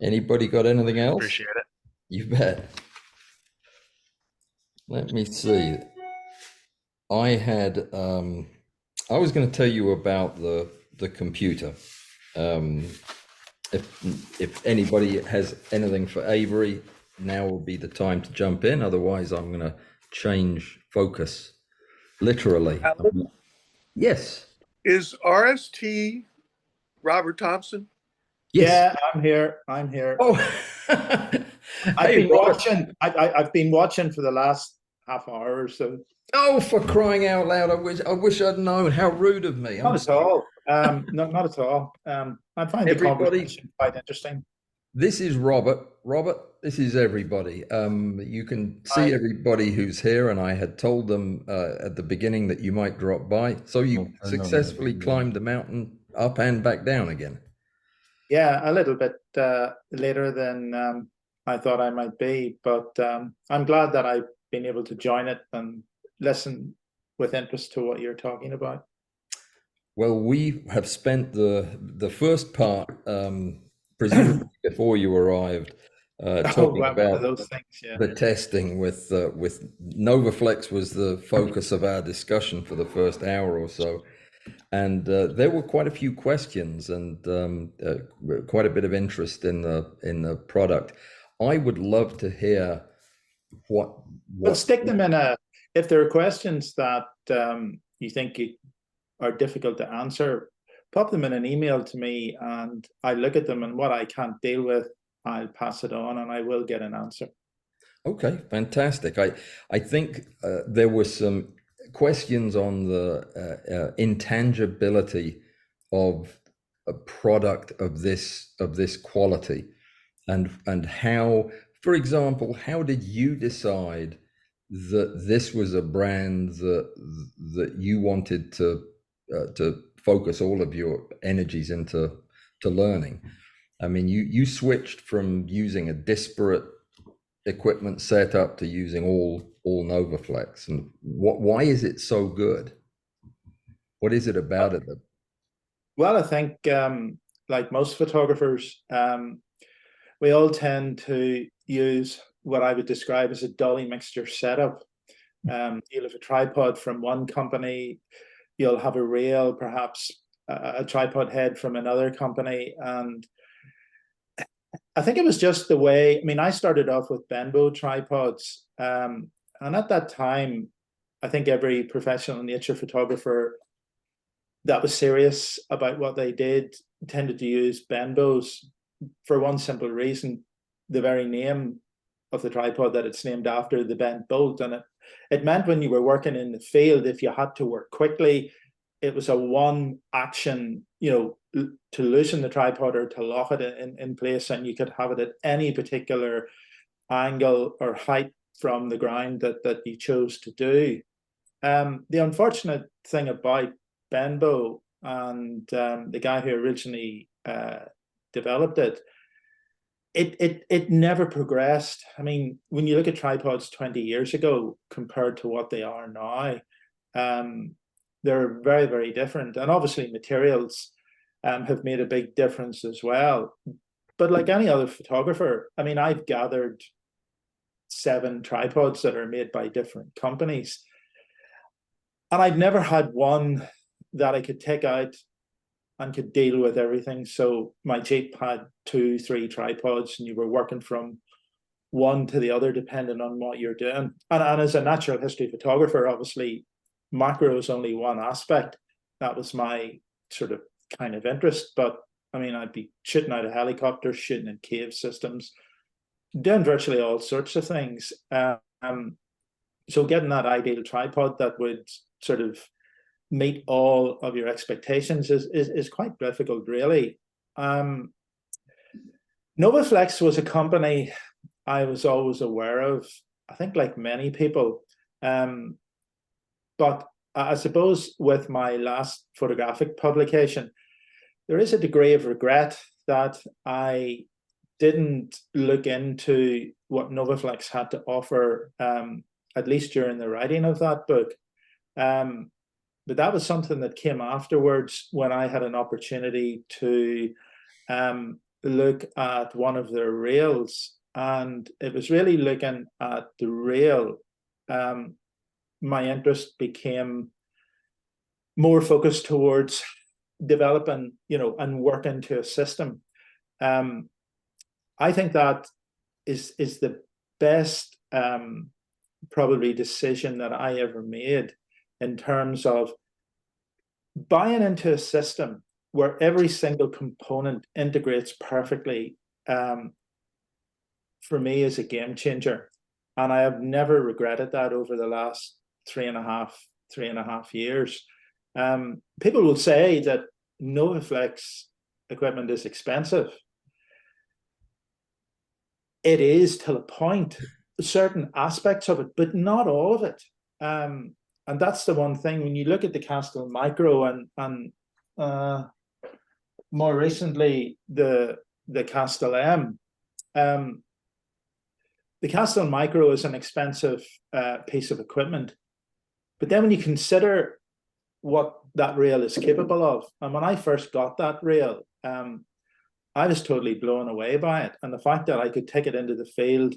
C: Anybody got anything else?
D: Appreciate it.
C: You bet. Let me see. I was going to tell you about the computer. If anybody has anything for Avery, now will be the time to jump in. Otherwise, I'm going to change focus. Literally. Yes.
M: Is RST Robert Thompson?
C: Yes.
N: Yeah, I'm here.
C: Oh,
N: I've been watching for the last half hour or so.
C: Oh, for crying out loud! I wish I'd known. How rude of me.
N: Not at all. Not at all. I find the conversation quite interesting.
C: This is Robert. Robert, this is everybody. You can see everybody who's here, and I had told them at the beginning that you might drop by. So you successfully climbed the mountain up and back down again.
N: Yeah, a little bit later than I thought I might be, but I'm glad that I've been able to join it and listen with interest to what you're talking about.
C: Well, we have spent the first part, presumably before you arrived, talking about
N: those things, yeah.
C: The testing with Novaflex was the focus of our discussion for the first hour or so. And there were quite a few questions and quite a bit of interest in the product. I would love to hear what
N: Well, stick them in if there are questions that you think are difficult to answer, pop them in an email to me and I look at them, and what I can't deal with, I'll pass it on and I will get an answer.
C: Okay, fantastic. I think there were some questions on the intangibility of a product of this quality, and how, for example, how did you decide that this was a brand that you wanted to focus all of your energies into learning? I mean, you switched from using a disparate equipment setup to using all NovaFlex, and why is it so good? What is it about it that...
N: Well, I think like most photographers, we all tend to use what I would describe as a dolly mixture setup. You'll have a tripod from one company, you'll have a rail, perhaps a tripod head from another company. And I think it was just the way, I mean, I started off with Benbow tripods. And at that time, I think every professional nature photographer that was serious about what they did tended to use Benbows for one simple reason: the very name of the tripod that it's named after, the bent bolt. And it meant when you were working in the field, if you had to work quickly, it was a one action, you know, to loosen the tripod or to lock it in place, and you could have it at any particular angle or height from the ground that you chose to do. The unfortunate thing about Benbow and the guy who originally developed it, it never progressed. I mean, when you look at tripods 20 years ago compared to what they are now, they're very, very different. And obviously materials have made a big difference as well. But like any other photographer, I mean, I've gathered 7 tripods that are made by different companies, and I've never had one that I could take out and could deal with everything. So my Jeep had 2, 3 tripods, and you were working from one to the other depending on what you're doing. And as a natural history photographer, obviously macro is only one aspect. That was my sort of kind of interest. But I mean, I'd be shooting out of helicopters, shooting in cave systems, doing virtually all sorts of things. So getting that ideal tripod that would sort of meet all of your expectations is quite difficult, really. NovaFlex was a company I was always aware of, I think like many people. But I suppose with my last photographic publication, there is a degree of regret that I didn't look into what NovaFlex had to offer, at least during the writing of that book. But that was something that came afterwards when I had an opportunity to look at one of their rails. And it was really looking at the rail. My interest became more focused towards developing, you know, and working to a system. I think that is the best probably decision that I ever made, in terms of buying into a system where every single component integrates perfectly. For me, is a game changer, and I have never regretted that over the last three and a half years. People will say that NovaFlex equipment is expensive. It is to a point, certain aspects of it, but not all of it. And that's the one thing when you look at the Castel Micro and more recently the Castel M. The Castel Micro is an expensive piece of equipment, but then when you consider what that rail is capable of, and when I first got that rail, I was totally blown away by it, and the fact that I could take it into the field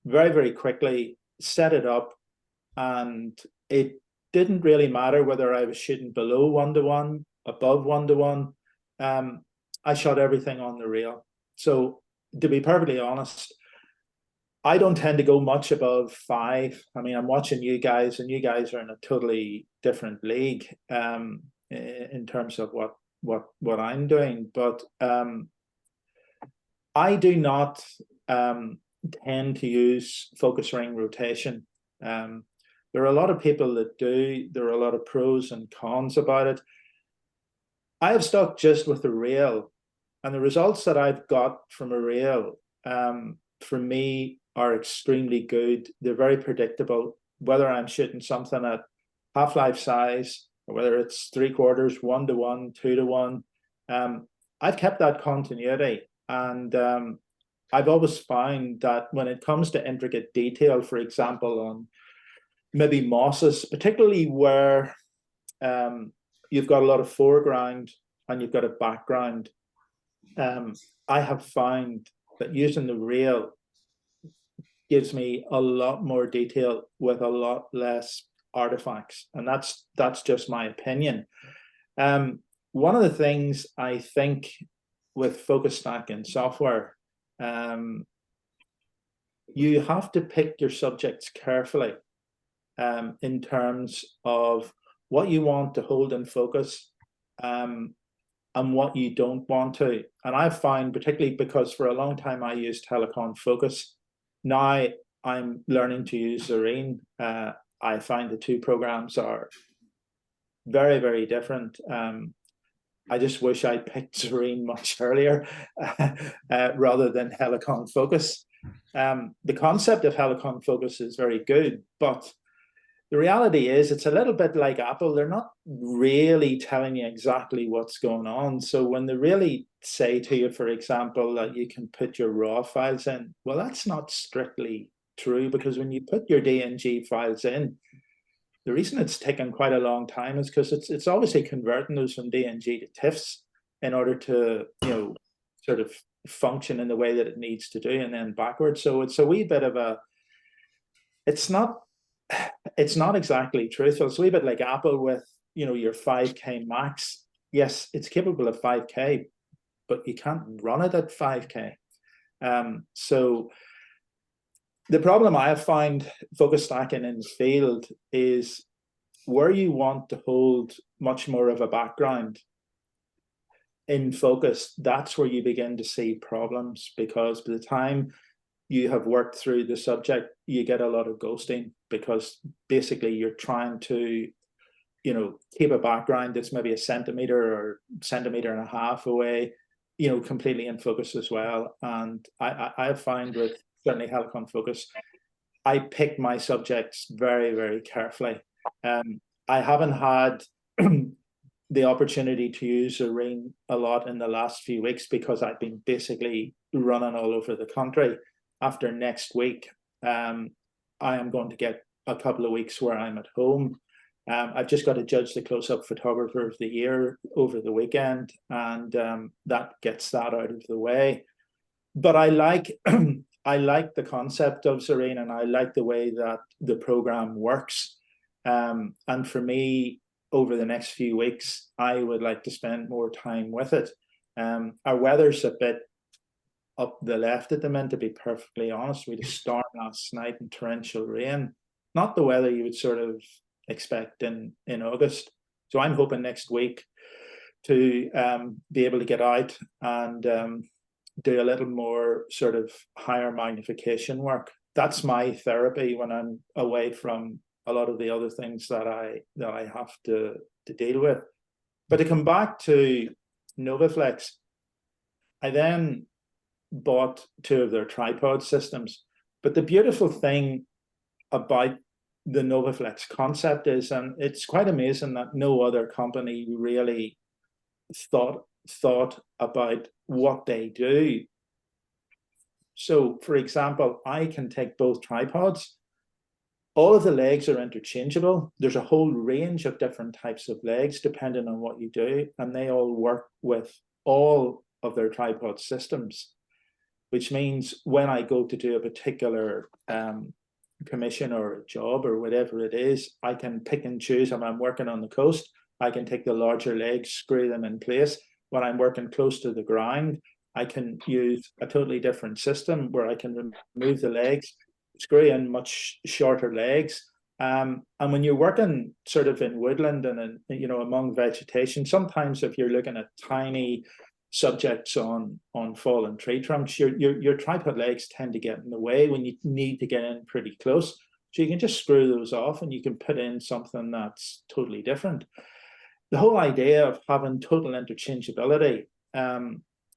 N: very, very quickly, set it up, and it didn't really matter whether I was shooting below 1:1, above 1:1. I shot everything on the rail. So to be perfectly honest, I don't tend to go much above 5. I mean, I'm watching you guys, and you guys are in a totally different league in terms of what I'm doing. But I do not tend to use focus ring rotation. There are a lot of people that do. There are a lot of pros and cons about it. I have stuck just with the rail, and the results that I've got from a rail, for me, are extremely good. They're very predictable. Whether I'm shooting something at half-life size, or whether it's 3/4, 1:1, 2:1, I've kept that continuity. And I've always found that when it comes to intricate detail, for example, on maybe mosses, particularly where you've got a lot of foreground and you've got a background, I have found that using the rail gives me a lot more detail with a lot less artifacts, and that's just my opinion. One of the things I think with focus stacking software, you have to pick your subjects carefully in terms of what you want to hold in focus and what you don't want to. And I find, particularly because for a long time I used Helicon Focus, now I'm learning to use Zarine. I find the two programs are very, very different. I just wish I picked Zarine much earlier rather than Helicon Focus. The concept of Helicon Focus is very good, but the reality is it's a little bit like Apple. They're not really telling you exactly what's going on. So when they really say to you, for example, that you can put your RAW files in, well, that's not strictly true, because when you put your DNG files in, the reason it's taken quite a long time is because it's obviously converting those from DNG to TIFFs in order to, you know, sort of function in the way that it needs to do, and then backwards. So it's a wee bit of a, it's not exactly truthful. It's a wee bit like Apple with, you know, your 5K max. Yes, it's capable of 5K, but you can't run it at 5K. So the problem I have found focus stacking in the field is where you want to hold much more of a background in focus, that's where you begin to see problems, because by the time you have worked through the subject, you get a lot of ghosting, because basically you're trying to, you know, keep a background that's maybe a centimeter or centimeter and a half away, you know, completely in focus as well. And I have found with certainly Helicon Focus, I pick my subjects very, very carefully. I haven't had the opportunity to use Zarine a lot in the last few weeks because I've been basically running all over the country. After next week, I am going to get a couple of weeks where I'm at home. I've just got to judge the close-up photographer of the year over the weekend, and that gets that out of the way. But I like I like the concept of Zarine, and I like the way that the program works. And for me, over the next few weeks, I would like to spend more time with it. Our weather's a bit up the left at the minute, to be perfectly honest. We had a storm last night and torrential rain. Not the weather you would sort of expect in August. So I'm hoping next week to be able to get out and do a little more sort of higher magnification work. That's my therapy when I'm away from a lot of the other things that I have to deal with. But to come back to NovaFlex, I then bought 2 of their tripod systems. But the beautiful thing about the NovaFlex concept is, and it's quite amazing that no other company really thought about what they do. So, for example, I can take both tripods. All of the legs are interchangeable. There's a whole range of different types of legs depending on what you do, and they all work with all of their tripod systems, which means when I go to do a particular commission or a job or whatever it is, I can pick and choose. When I'm working on the coast, I can take the larger legs, screw them in place. When I'm working close to the ground, I can use a totally different system where I can remove the legs, screw in much shorter legs. And when you're working sort of in woodland and in, among vegetation, sometimes if you're looking at tiny subjects on fallen tree trunks, your tripod legs tend to get in the way when you need to get in pretty close. So you can just screw those off and you can put in something that's totally different. The whole idea of having total interchangeability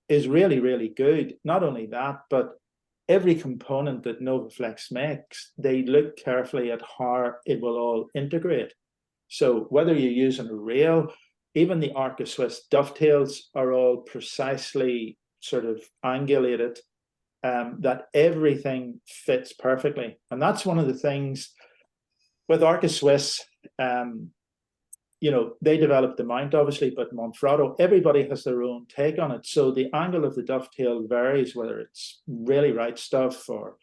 N: is really, really good. Not only that, but every component that NovaFlex makes, they look carefully at how it will all integrate. So whether you're using a rail, even the Arca Swiss dovetails are all precisely sort of angulated, that everything fits perfectly. And that's one of the things with Arca Swiss. You know, they developed the mount, obviously, but Monfrotto, everybody has their own take on it. So the angle of the dovetail varies, whether it's really right stuff or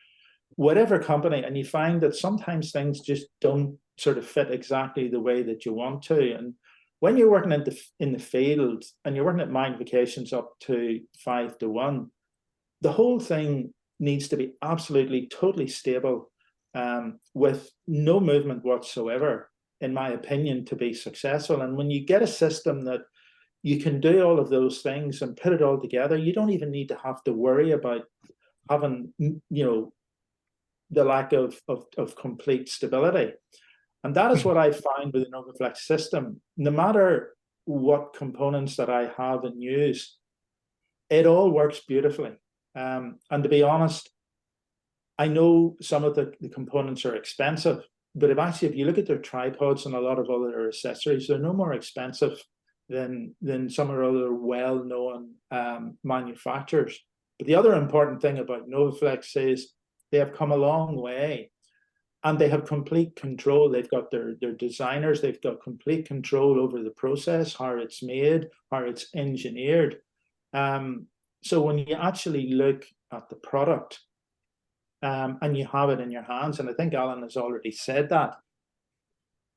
N: whatever company. And you find that sometimes things just don't sort of fit exactly the way that you want to. And when you're working in the field and you're working at magnifications up to 5:1, the whole thing needs to be absolutely, totally stable, with no movement whatsoever, in my opinion, to be successful. And when you get a system that you can do all of those things and put it all together, you don't even need to have to worry about having, you know, the lack of complete stability. And that is what I find with the NovaFlex system. No matter what components that I have and use, it all works beautifully. And to be honest, I know some of the components are expensive, but if you look at their tripods and a lot of other accessories, they're no more expensive than some of the other well-known manufacturers. But the other important thing about NovaFlex is they have come a long way, and they have complete control. They've got their designers, they've got complete control over the process, how it's made, how it's engineered. So when you actually look at the product, and you have it in your hands, and I think Alan has already said that,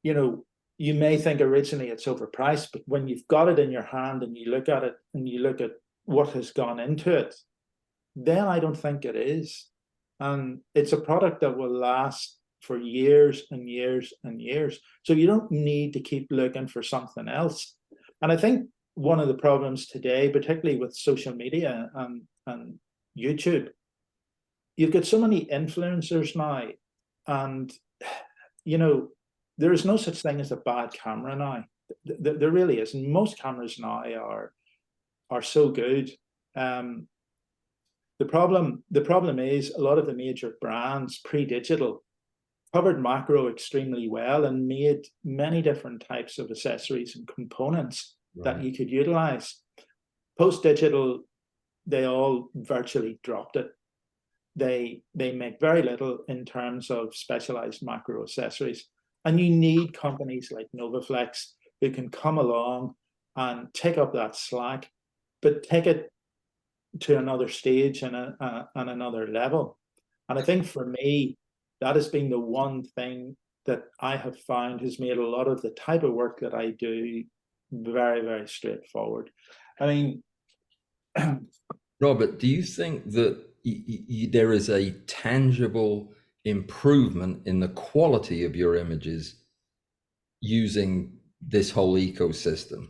N: you know, you may think originally it's overpriced, but when you've got it in your hand and you look at it and you look at what has gone into it, then I don't think it is. And it's a product that will last for years and years and years. So you don't need to keep looking for something else. And I think one of the problems today, particularly with social media and YouTube, you've got so many influencers now, and, you know, there is no such thing as a bad camera now. There really is. And most cameras now are so good. The problem is a lot of the major brands pre-digital covered macro extremely well and made many different types of accessories and components that you could utilize. Post-digital, they all virtually dropped it. They make very little in terms of specialized macro accessories. And you need companies like NovaFlex who can come along and take up that slack, but take it to another stage and another level. And I think for me, that has been the one thing that I have found has made a lot of the type of work that I do very, very straightforward. I mean,
C: Robert, do you think that there is a tangible improvement in the quality of your images using this whole ecosystem?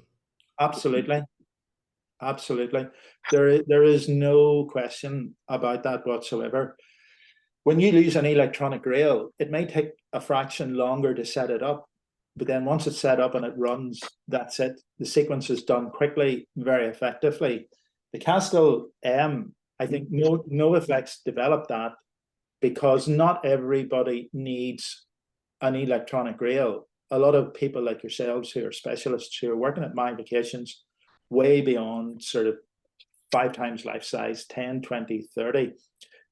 N: Absolutely. Absolutely. There is no question about that whatsoever. When you use an electronic rail, it may take a fraction longer to set it up, but then once it's set up and it runs, that's it. The sequence is done quickly, very effectively. The Castel M, I think NovaFlex developed that because not everybody needs an electronic rail. A lot of people like yourselves who are specialists who are working at magnifications way beyond sort of 5 times life size, 10, 20, 30.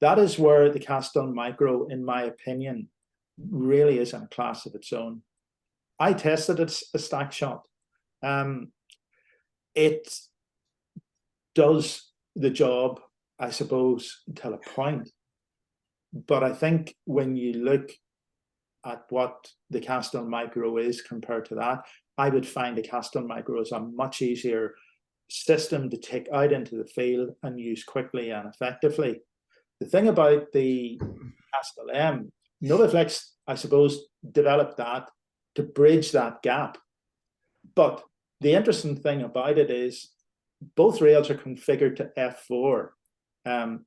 N: That is where the Castel Micro, in my opinion, really is in a class of its own. I tested a stack shot. It does the job, I suppose, until a point. But I think when you look at what the Castel Micro is compared to that, I would find the Castel Micro is a much easier system to take out into the field and use quickly and effectively. The thing about the Castel M, NovaFlex, I suppose, developed that to bridge that gap. But the interesting thing about it is both rails are configured to f4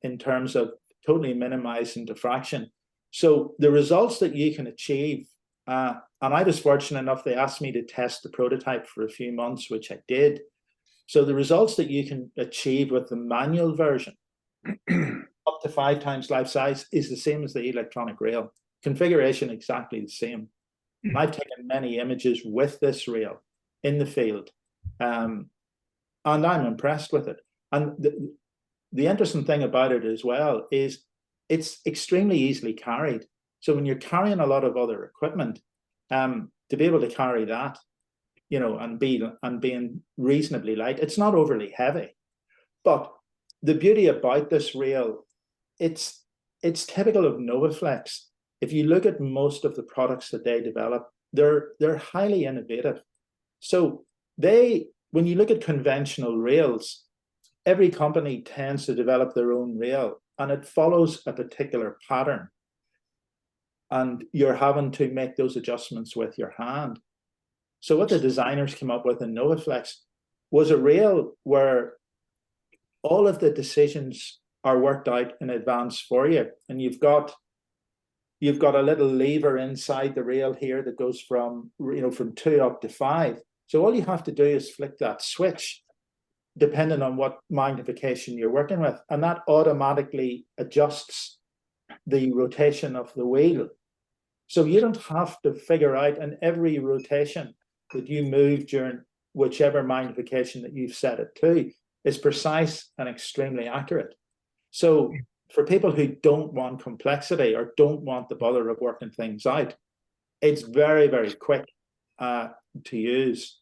N: in terms of totally minimizing diffraction. So the results that you can achieve, and I was fortunate enough, they asked me to test the prototype for a few months, which I did. So the results that you can achieve with the manual version, up to 5 times life size, is the same as the electronic rail. Configuration exactly the same. And I've taken many images with this rail in the field, and I'm impressed with it. And the interesting thing about it as well is it's extremely easily carried. So when you're carrying a lot of other equipment, to be able to carry that, you know, and being reasonably light, it's not overly heavy. But the beauty about this rail, it's typical of Novaflex. If you look at most of the products that they develop, they're highly innovative. So when you look at conventional rails, every company tends to develop their own rail, and it follows a particular pattern. And you're having to make those adjustments with your hand. So what the designers came up with in Novaflex was a rail where all of the decisions are worked out in advance for you. And you've got a little lever inside the rail here that goes from 2 up to 5. So all you have to do is flick that switch, depending on what magnification you're working with, and that automatically adjusts the rotation of the wheel. So you don't have to figure out in every rotation that you move during whichever magnification that you've set it to is precise and extremely accurate. So for people who don't want complexity or don't want the bother of working things out, it's very, very quick to use.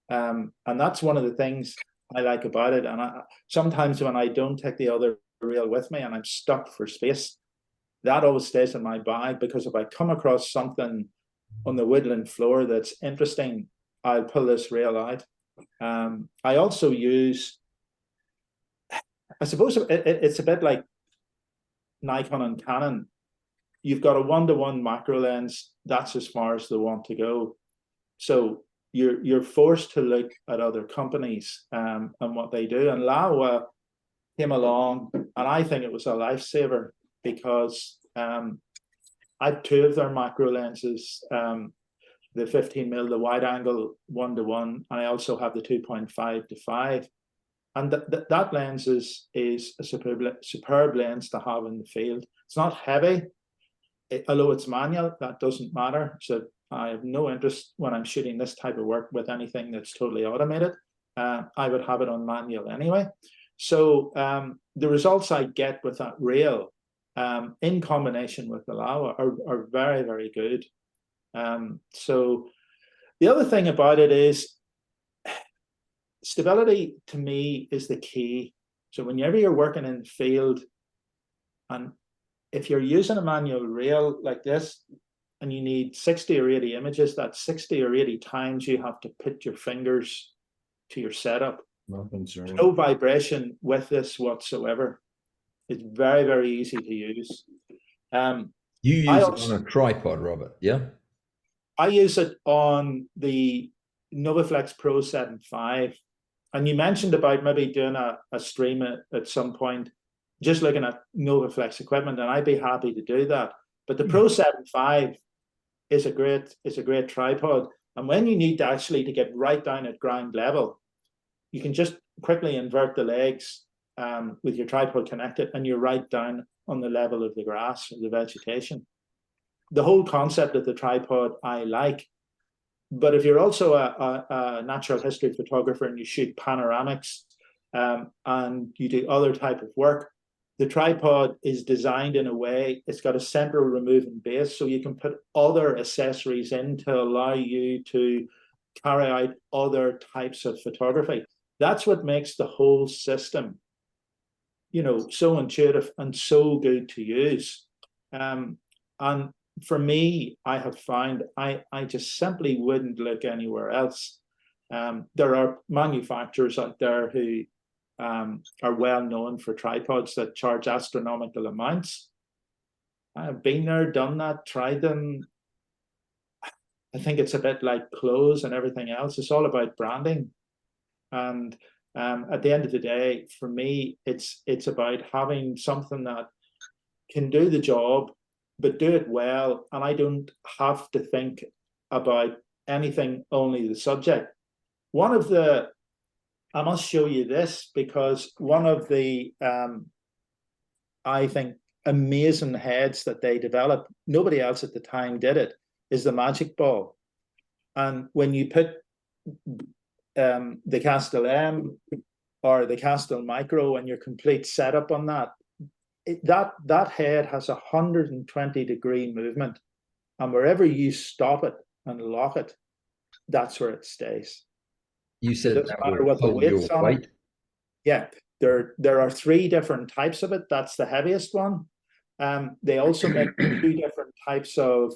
N: And that's one of the things I like about it. And sometimes when I don't take the other rail with me and I'm stuck for space, that always stays in my bag, because if I come across something on the woodland floor that's interesting, I'll pull this rail out. I also use, I suppose it's a bit like Nikon and Canon. You've got a 1-to-1 macro lens, that's as far as they want to go. So you're forced to look at other companies and what they do. And Laowa came along, and I think it was a lifesaver, because I have 2 of their macro lenses, the 15mm, the wide angle 1-to-1, and I also have the 2.5 to 5. And that lens is a superb lens to have in the field. It's not heavy, although it's manual, that doesn't matter. So I have no interest when I'm shooting this type of work with anything that's totally automated. I would have it on manual anyway. So the results I get with that rail, in combination with the Laowa, are very, very good. So the other thing about it is stability, to me, is the key. So whenever you're working in the field, and if you're using a manual rail like this, and you need 60 or 80 images, that's 60 or 80 times you have to put your fingers to your setup. No vibration with this whatsoever. It's very, very easy to use.
C: You use it on a tripod, Robert, yeah?
N: I use it on the Novaflex Pro 7.5. And you mentioned about maybe doing a stream at some point, just looking at Novaflex equipment, and I'd be happy to do that. But the Pro 7.5 is a great tripod. And when you need to get right down at ground level, you can just quickly invert the legs with your tripod connected, and you're right down on the level of the grass or the vegetation. The whole concept of the tripod I like. But if you're also a natural history photographer and you shoot panoramics and you do other type of work, the tripod is designed in a way, it's got a central removing base, so you can put other accessories in to allow you to carry out other types of photography. That's what makes the whole system, so intuitive and so good to use. And for me, I have found I just simply wouldn't look anywhere else. There are manufacturers out there who are well known for tripods that charge astronomical amounts. I've been there, done that, tried them. I think it's a bit like clothes and everything else. It's all about branding. And at the end of the day, for me, it's about having something that can do the job but do it well. And I don't have to think about anything, only the subject. I must show you this, because one of the, I think, amazing heads that they developed, nobody else at the time did it, is the Magic Ball. And when you put the Castel M or the Castel Micro and your complete setup on that, that head has 120-degree movement, and wherever you stop it and lock it, that's where it stays.
C: You said
N: Doesn't
C: that
N: matter
C: will
N: what the
C: hold your
N: weight's on
C: weight.
N: it. Yeah, there are 3 different types of it. That's the heaviest one. They also make 2 different types of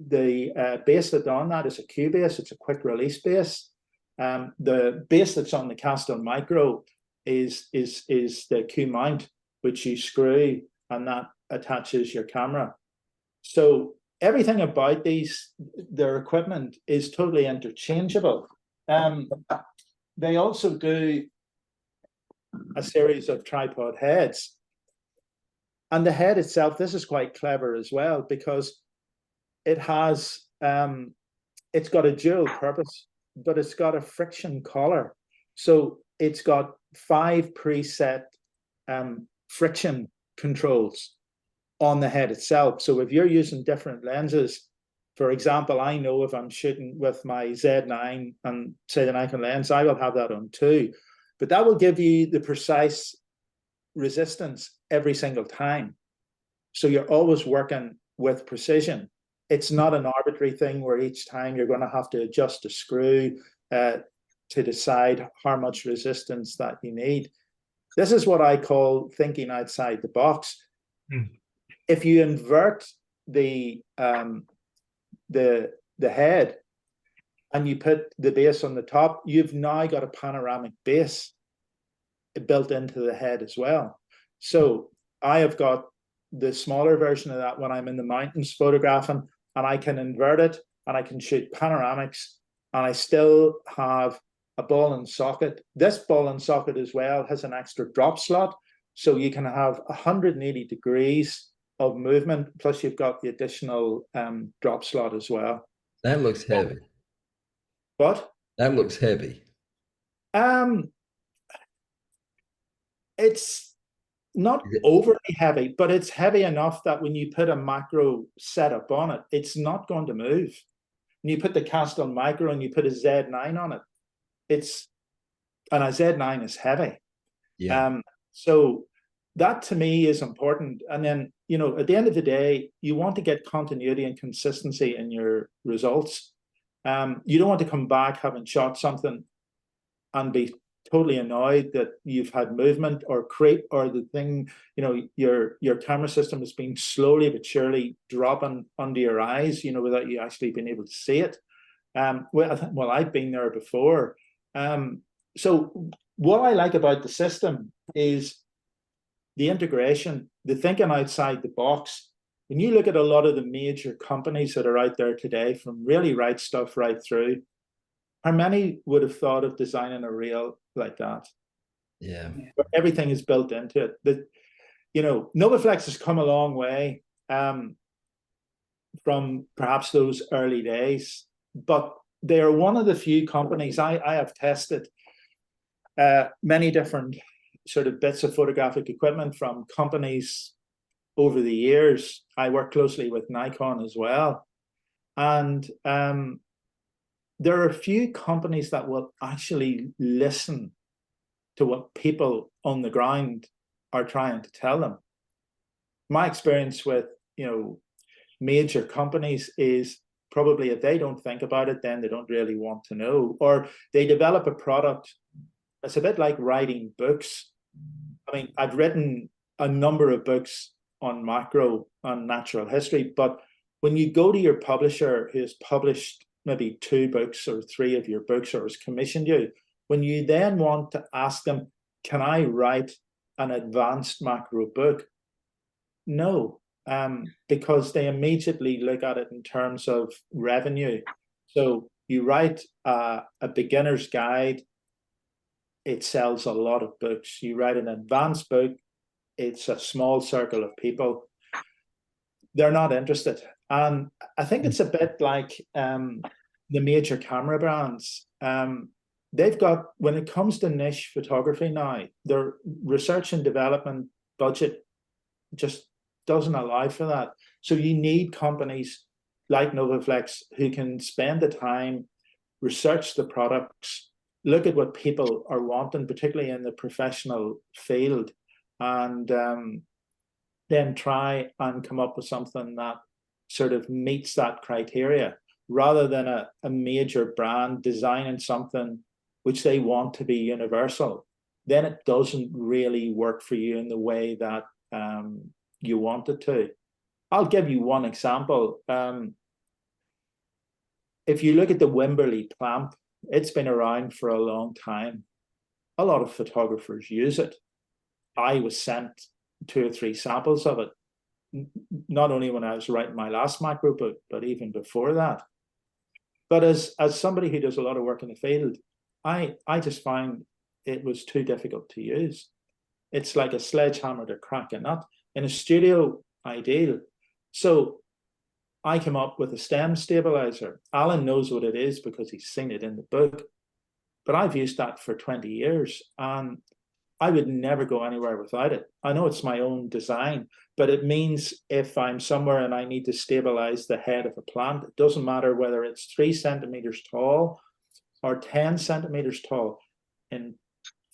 N: the base that's on that is a Q base. It's a quick release base. The base that's on the Castel Micro is the Q mount, which you screw, and that attaches your camera. So everything about their equipment is totally interchangeable. They also do a series of tripod heads. And the head itself, this is quite clever as well, because it has, it's got a dual purpose, but it's got a friction collar. So it's got 5 preset friction controls on the head itself. So if you're using different lenses, for example, I know if I'm shooting with my Z9 and say the Nikon lens, I will have that on too. But that will give you the precise resistance every single time. So you're always working with precision. It's not an arbitrary thing where each time you're going to have to adjust a screw to decide how much resistance that you need. This is what I call thinking outside the box. If you invert the head and you put the base on the top, you've now got a panoramic base built into the head as well. So I have got the smaller version of that when I'm in the mountains photographing, and I can invert it and I can shoot panoramics, and I still have a ball and socket. This ball and socket as well has an extra drop slot, so you can have 180 degrees of movement, plus you've got the additional drop slot as well.
C: That looks heavy.
N: What?
C: That looks heavy.
N: It's not overly heavy, but it's heavy enough that when you put a macro setup on it, it's not going to move. When you put the Castel Micro and you put a Z9 on it, and a Z9 is heavy.
C: Yeah.
N: So that to me is important. And then, you know, at the end of the day, you want to get continuity and consistency in your results. You don't want to come back having shot something and be totally annoyed that you've had movement or creep, or the thing, you know, your camera system has been slowly but surely dropping under your eyes, you know, without you actually being able to see it. Well, I've been there before. So what I like about the system is the integration, the thinking outside the box. When you look at a lot of the major companies that are out there today, from really Right Stuff right through, how many would have thought of designing a reel like that?
C: Yeah.
N: But everything is built into it. You know, Novaflex has come a long way from perhaps those early days, but they are one of the few companies I have tested many different sort of bits of photographic equipment from companies over the years. I work closely with Nikon as well. And there are a few companies that will actually listen to what people on the ground are trying to tell them. My experience with, you know, major companies is probably if they don't think about it, then they don't really want to know, or they develop a product. It's a bit like writing books. I mean, I've written a number of books on macro, on natural history, but when you go to your publisher who has published maybe 2 books or 3 of your books, or has commissioned you, when you then want to ask them, can I write an advanced macro book? No, because they immediately look at it in terms of revenue. So you write a beginner's guide, it sells a lot of books. You write an advanced book, it's a small circle of people. they're not interested. And I think it's a bit like the major camera brands. They've got, when it comes to niche photography now, their research and development budget just doesn't allow for that. So you need companies like Novaflex who can spend the time, research the products, look at what people are wanting, particularly in the professional field, and then try and come up with something that sort of meets that criteria, rather than a major brand designing something which they want to be universal. Then it doesn't really work for you in the way that you want it to. I'll give you one example. If you look at the Wimberley clamp, it's been around for a long time. A lot of photographers use it. I was sent 2 or 3 samples of it, not only when I was writing my last macro book, but even before that. But as somebody who does a lot of work in the field, I just find it was too difficult to use. It's like a sledgehammer to crack a nut. In a studio, ideal. So I came up with a stem stabilizer. Alan knows what it is because he's seen it in the book. But I've used that for 20 years and I would never go anywhere without it. I know it's my own design, but it means if I'm somewhere and I need to stabilize the head of a plant, it doesn't matter whether it's 3 centimeters tall or 10 centimeters tall. In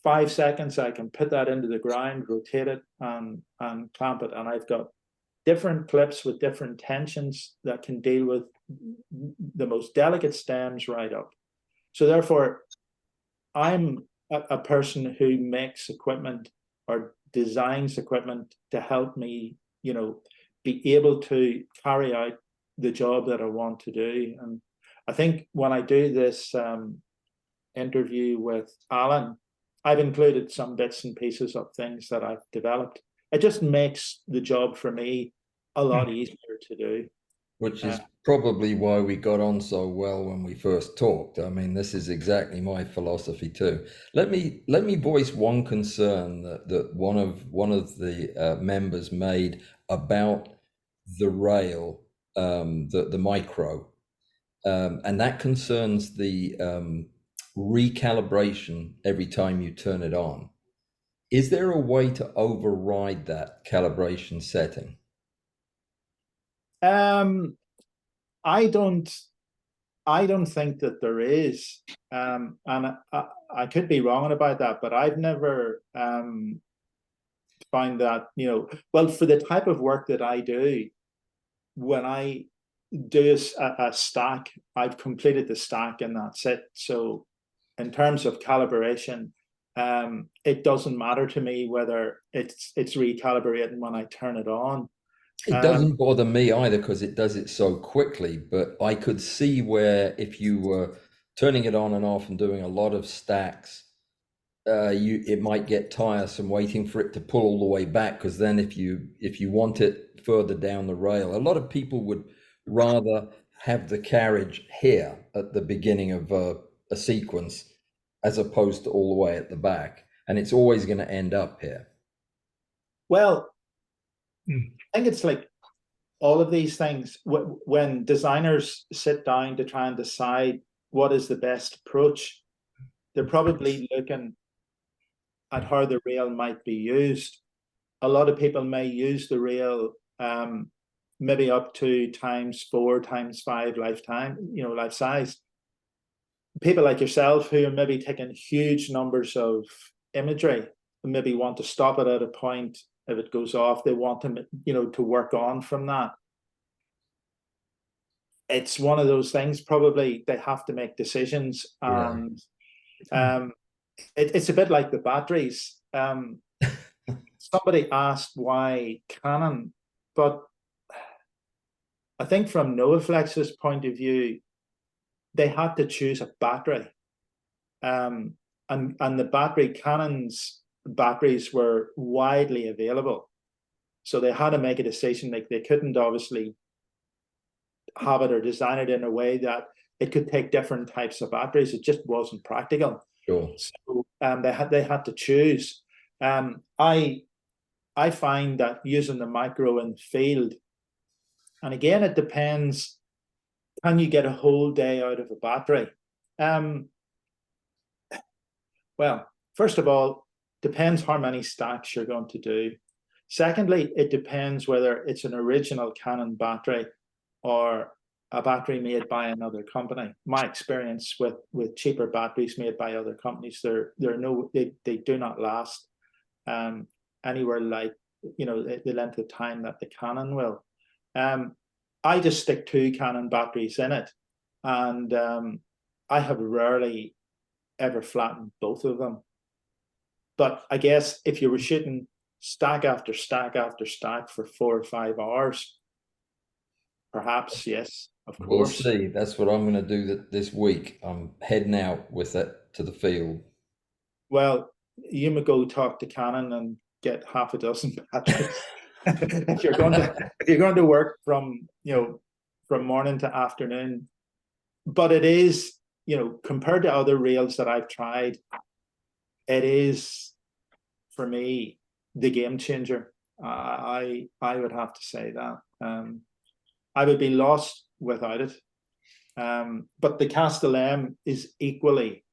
N: 5 seconds, I can put that into the ground, rotate it and clamp it. And I've got different clips with different tensions that can deal with the most delicate stems right up. So therefore, I'm a person who makes equipment or designs equipment to help me, you know, be able to carry out the job that I want to do. And I think when I do this interview with Alan, I've included some bits and pieces of things that I've developed. It just makes the job for me a lot easier to do.
C: Which is probably why we got on so well when we first talked. I mean, this is exactly my philosophy too. Let me voice one concern that one of the members made about the rail, the micro, and that concerns the recalibration every time you turn it on. Is there a way to override that calibration setting?
N: I don't think that there is, and I could be wrong about that, but I've never found that, you know, well, for the type of work that I do, when I do a stack, I've completed the stack and that's it. So in terms of calibration, it doesn't matter to me whether it's recalibrating when I turn it on.
C: It doesn't bother me either because it does it so quickly, but I could see where if you were turning it on and off and doing a lot of stacks, it might get tiresome waiting for it to pull all the way back, because then if you want it further down the rail, a lot of people would rather have the carriage here at the beginning of a sequence as opposed to all the way at the back, and it's always going to end up here.
N: Well, I think it's like all of these things, when designers sit down to try and decide what is the best approach, they're probably looking at how the rail might be used. A lot of people may use the rail maybe up to ×4, ×5 lifetime, you know, life size. People like yourself who are maybe taking huge numbers of imagery and maybe want to stop it at a point. If it goes off, they want them, you know, to work on from that. It's one of those things, probably they have to make decisions. And it's a bit like the batteries. Somebody asked why Canon, but I think from Novaflex's point of view, they had to choose a battery. And the battery, Canon's batteries were widely available, so they had to make a decision. Like, they couldn't obviously have it or design it in a way that it could take different types of batteries. It just wasn't practical.
C: Sure.
N: So they had to choose. I find that using the micro in the field, And again, it depends, can you get a whole day out of a battery? Well, first of all, depends how many stacks you're going to do. Secondly, it depends whether it's an original Canon battery or a battery made by another company. My experience with cheaper batteries made by other companies, they do not last anywhere like, you know, the length of time that the Canon will. I just stick 2 Canon batteries in it, and I have rarely ever flattened both of them. But I guess if you were shooting stack after stack after stack for 4 or 5 hours, perhaps, yes, of course.
C: We'll see. That's what I'm going to do this week. I'm heading out with it to the field.
N: Well, you may go talk to Canon and get half a dozen batteries. if you're going to work from, you know, from morning to afternoon. But it is, you know, compared to other rails that I've tried, it is, for me, the game changer. I would have to say that. I would be lost without it. But the Castle M is equally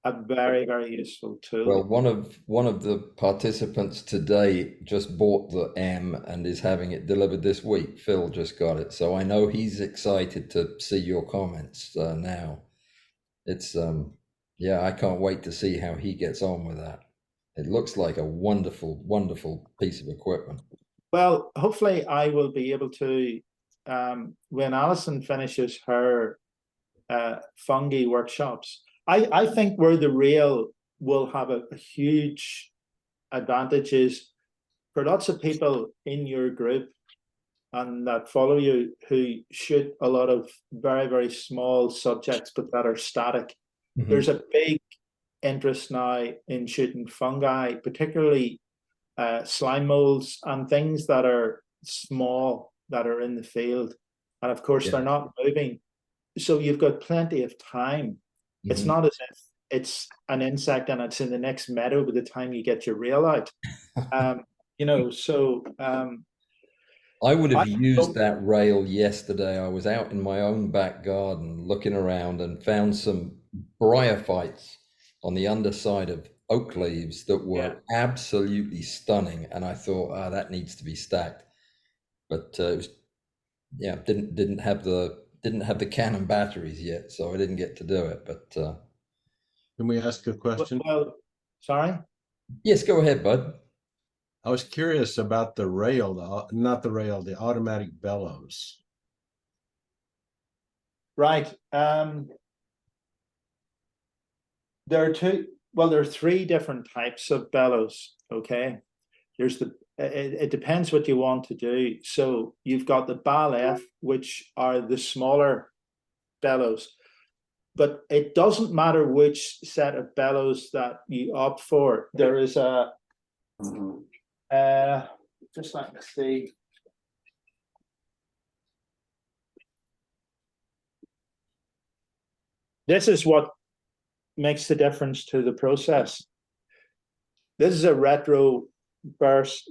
N: a very, very useful tool.
C: Well, one of the participants today just bought the M and is having it delivered this week. Phil just got it, so I know he's excited to see your comments now. It's yeah, I can't wait to see how he gets on with that. It looks like a wonderful, wonderful piece of equipment.
N: Well, hopefully I will be able to, when Alison finishes her fungi workshops, I think where the rail will have a huge advantage is for lots of people in your group and that follow you who shoot a lot of very, very small subjects but that are static. Mm-hmm. There's a big interest now in shooting fungi, particularly slime molds and things that are small that are in the field. And of course, they're not moving. So you've got plenty of time. Mm-hmm. It's not as if it's an insect and it's in the next meadow by the time you get your reel out. You know, so
C: I would have used that rail yesterday. I was out in my own back garden looking around and found some bryophytes on the underside of oak leaves that were absolutely stunning. And I thought, that needs to be stacked. But it was, didn't have the Canon batteries yet, so I didn't get to do it. But
L: can we ask a question?
N: Well, sorry.
C: Yes, go ahead, bud.
L: I was curious about the rail, the automatic bellows.
N: Right. There are 3 different types of bellows. Okay. There's it depends what you want to do. So you've got the BAL F, which are the smaller bellows, but it doesn't matter which set of bellows that you opt for. There is a, just let me see. This is what makes the difference to the process. This is a retro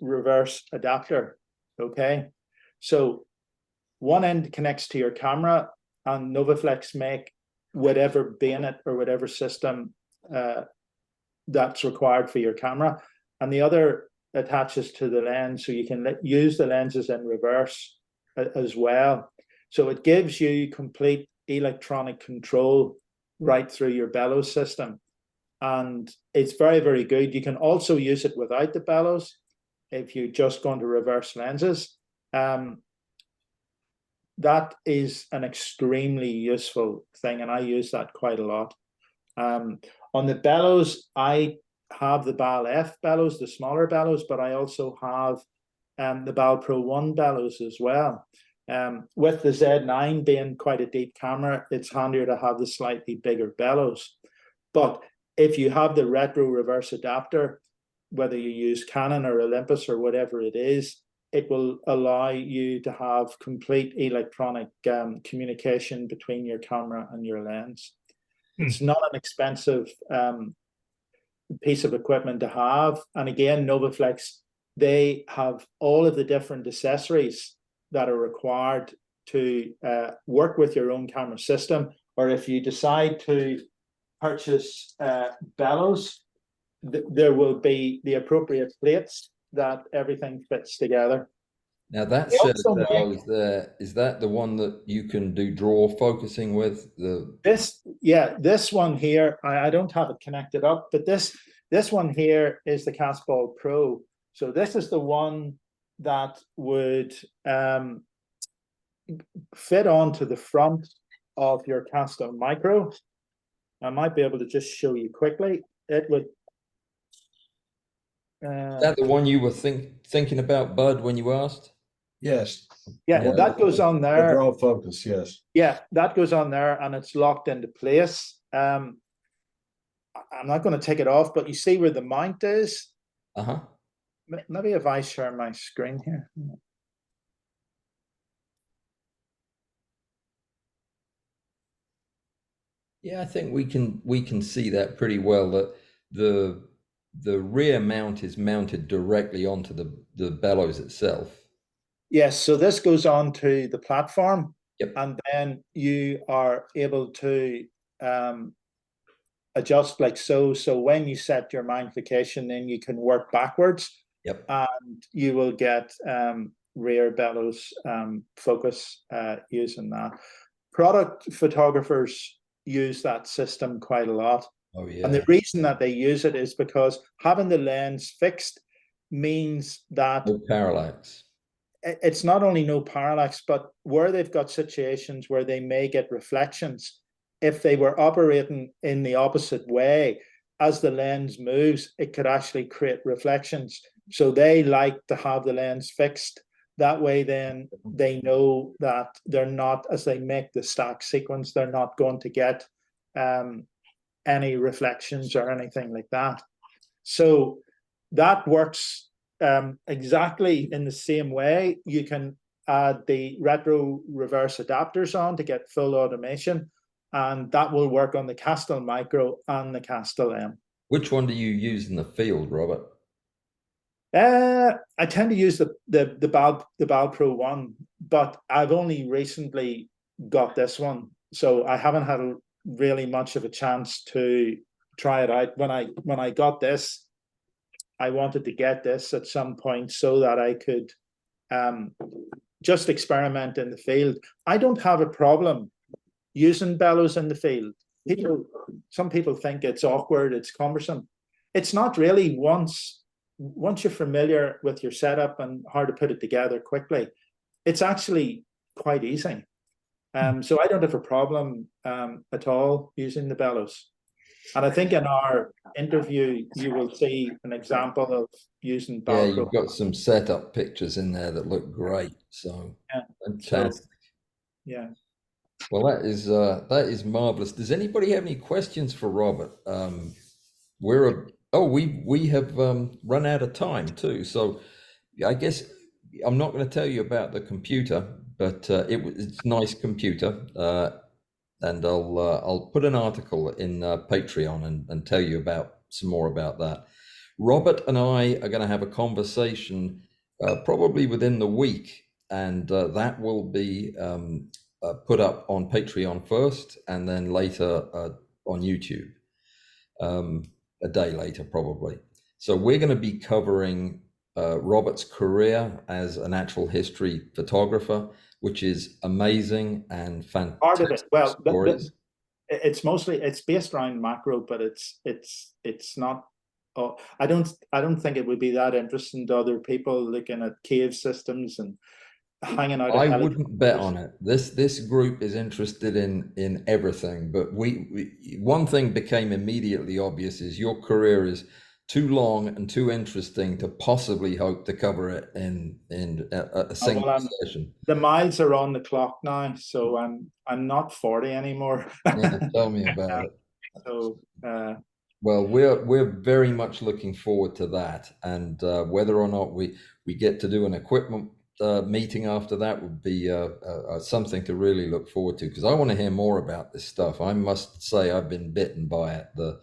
N: reverse adapter. Okay, so one end connects to your camera, and Novaflex make whatever bayonet or whatever system that's required for your camera, and the other attaches to the lens, so you can use the lenses in reverse as well. So it gives you complete electronic control right through your bellows system. And it's very, very good. You can also use it without the bellows if you're just going to reverse lenses. That is an extremely useful thing, and I use that quite a lot. On the bellows, I have the BAL F bellows, the smaller bellows, but I also have the BAL Pro 1 bellows as well. With the Z9 being quite a deep camera, it's handier to have the slightly bigger bellows. But if you have the retro reverse adapter, whether you use Canon or Olympus or whatever it is, it will allow you to have complete electronic communication between your camera and your lens. It's not an expensive piece of equipment to have. And again, Novaflex, they have all of the different accessories that are required to work with your own camera system, or if you decide to purchase bellows, there will be the appropriate plates that everything fits together.
C: Now that
N: They
C: set of
N: also make-
C: bellows there, is that the one that you can do draw focusing with?
N: This one here, I don't have it connected up, but this one here is the Castball Pro. So this is the one that would fit onto the front of your Castel Micro. I might be able to just show you quickly. It would.
C: Is that the one you were thinking about, Bud, when you asked?
H: Yes.
N: Yeah, well, that goes on
H: The
N: there.
H: draw focus, yes.
N: Yeah, that goes on there and it's locked into place. I'm not going to take it off, but you see where the mount is?
C: Uh-huh.
N: Maybe if I share my screen here.
C: Yeah, I think we can see that pretty well, that the rear mount is mounted directly onto the bellows itself.
N: Yes, so this goes on to the platform.
C: Yep.
N: And then you are able to adjust like so. So when you set your magnification, then you can work backwards.
C: Yep.
N: And you will get rear bellows focus using that. Product photographers use that system quite a lot.
C: Oh yeah.
N: And the reason that they use it is because having the lens fixed means that
C: no parallax.
N: It's not only no parallax, but where they've got situations where they may get reflections, if they were operating in the opposite way, as the lens moves, it could actually create reflections. So they like to have the lens fixed. That way, then they know that they're not, as they make the stack sequence, they're not going to get any reflections or anything like that. So that works exactly in the same way. You can add the retro reverse adapters on to get full automation, and that will work on the Castel Micro and the Castel M.
C: Which one do you use in the field, Robert?
N: I tend to use the Bal Pro one, but I've only recently got this one, so I haven't had really much of a chance to try it out. When I got this, I wanted to get this at some point so that I could just experiment in the field. I don't have a problem using bellows in the field. Some people think it's awkward, it's cumbersome. It's not really. Once you're familiar with your setup and how to put it together quickly, it's actually quite easy. So I don't have a problem at all using the bellows. And I think in our interview, you will see an example of using Bal Pro.
C: Yeah, you've got some setup pictures in there that look great. So
N: yeah.
C: Fantastic.
N: So, yeah.
C: Well, that is marvelous. Does anybody have any questions for Robert? We have run out of time too. So I guess I'm not going to tell you about the computer, but it's a nice computer. And I'll put an article in Patreon and tell you about some more about that. Robert and I are going to have a conversation probably within the week, and that will be put up on Patreon first, and then later on YouTube, a day later probably. So we're going to be covering Robert's career as a natural history photographer, which is amazing and fantastic.
N: Part of it, well,
C: stories.
N: it's based around macro, but it's not. Oh, I don't think it would be that interesting to other people looking at cave systems and hanging out.
C: I wouldn't bet on it. This group is interested in everything, but we one thing became immediately obvious is your career is too long and too interesting to possibly hope to cover it in a single session.
N: The miles are on the clock now, so I'm not 40 anymore.
C: Yeah, tell me about it.
N: So
C: well, we're very much looking forward to that, and whether or not we get to do an equipment meeting after that would be something to really look forward to, because I want to hear more about this stuff. I must say I've been bitten by it. The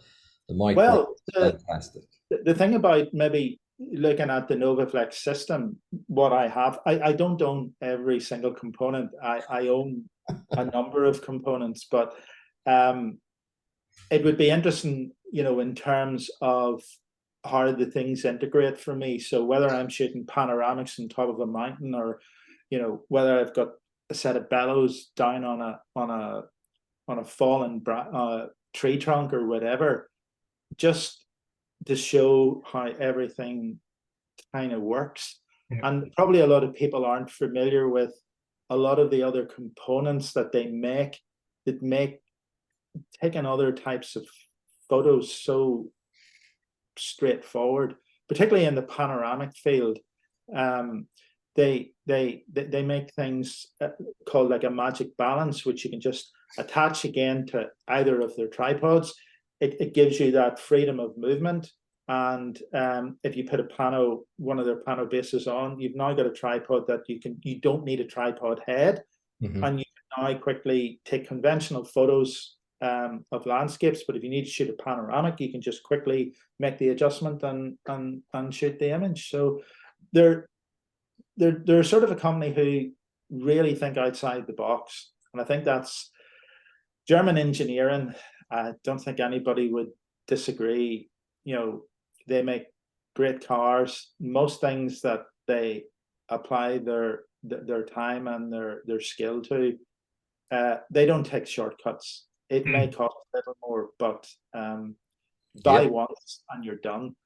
C: micro is fantastic.
N: The thing about maybe looking at the NovaFlex system, what I have, I don't own every single component. I own a number of components, but it would be interesting, you know, in terms of how the things integrate for me. So whether I'm shooting panoramics on top of a mountain, or, you know, whether I've got a set of bellows down on a fallen tree trunk or whatever, just to show how everything kind of works.
I: Yeah.
N: And probably a lot of people aren't familiar with a lot of the other components that they make that make taking other types of photos so straightforward, particularly in the panoramic field. They make things called like a magic balance, which you can just attach again to either of their tripods. It gives you that freedom of movement. And if you put one of their pano bases on, you've now got a tripod that you don't need a tripod head.
C: Mm-hmm.
N: And you can now quickly take conventional photos of landscapes, but if you need to shoot a panoramic, you can just quickly make the adjustment and shoot the image. So they're sort of a company who really think outside the box, and I think that's German engineering. I don't think anybody would disagree. You know, they make great cars. Most things that they apply their time and their skill to, they don't take shortcuts. It may cost a little more, but buy once and you're done.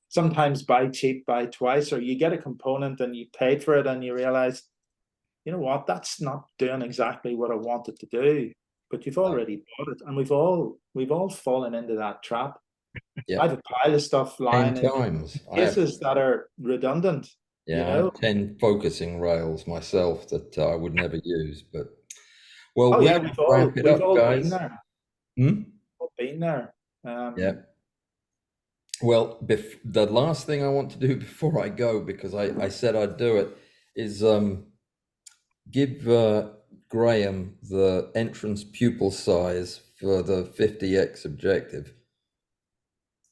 N: Sometimes buy cheap, buy twice, or you get a component and you paid for it and you realize, you know what, that's not doing exactly what I wanted to do, but you've already bought it. And we've all fallen into that trap. I have a pile of stuff lying
C: 10 times.
N: in cases that are redundant.
C: Yeah,
N: you know?
C: I have 10 focusing rails myself that I would never use, but well, we
N: we've all
C: wrap it up, guys.
N: been there.
C: Hmm?
N: We've been there.
C: Yeah. Well, the last thing I want to do before I go, because I said I'd do it, is give Graham the entrance pupil size for the 50x objective.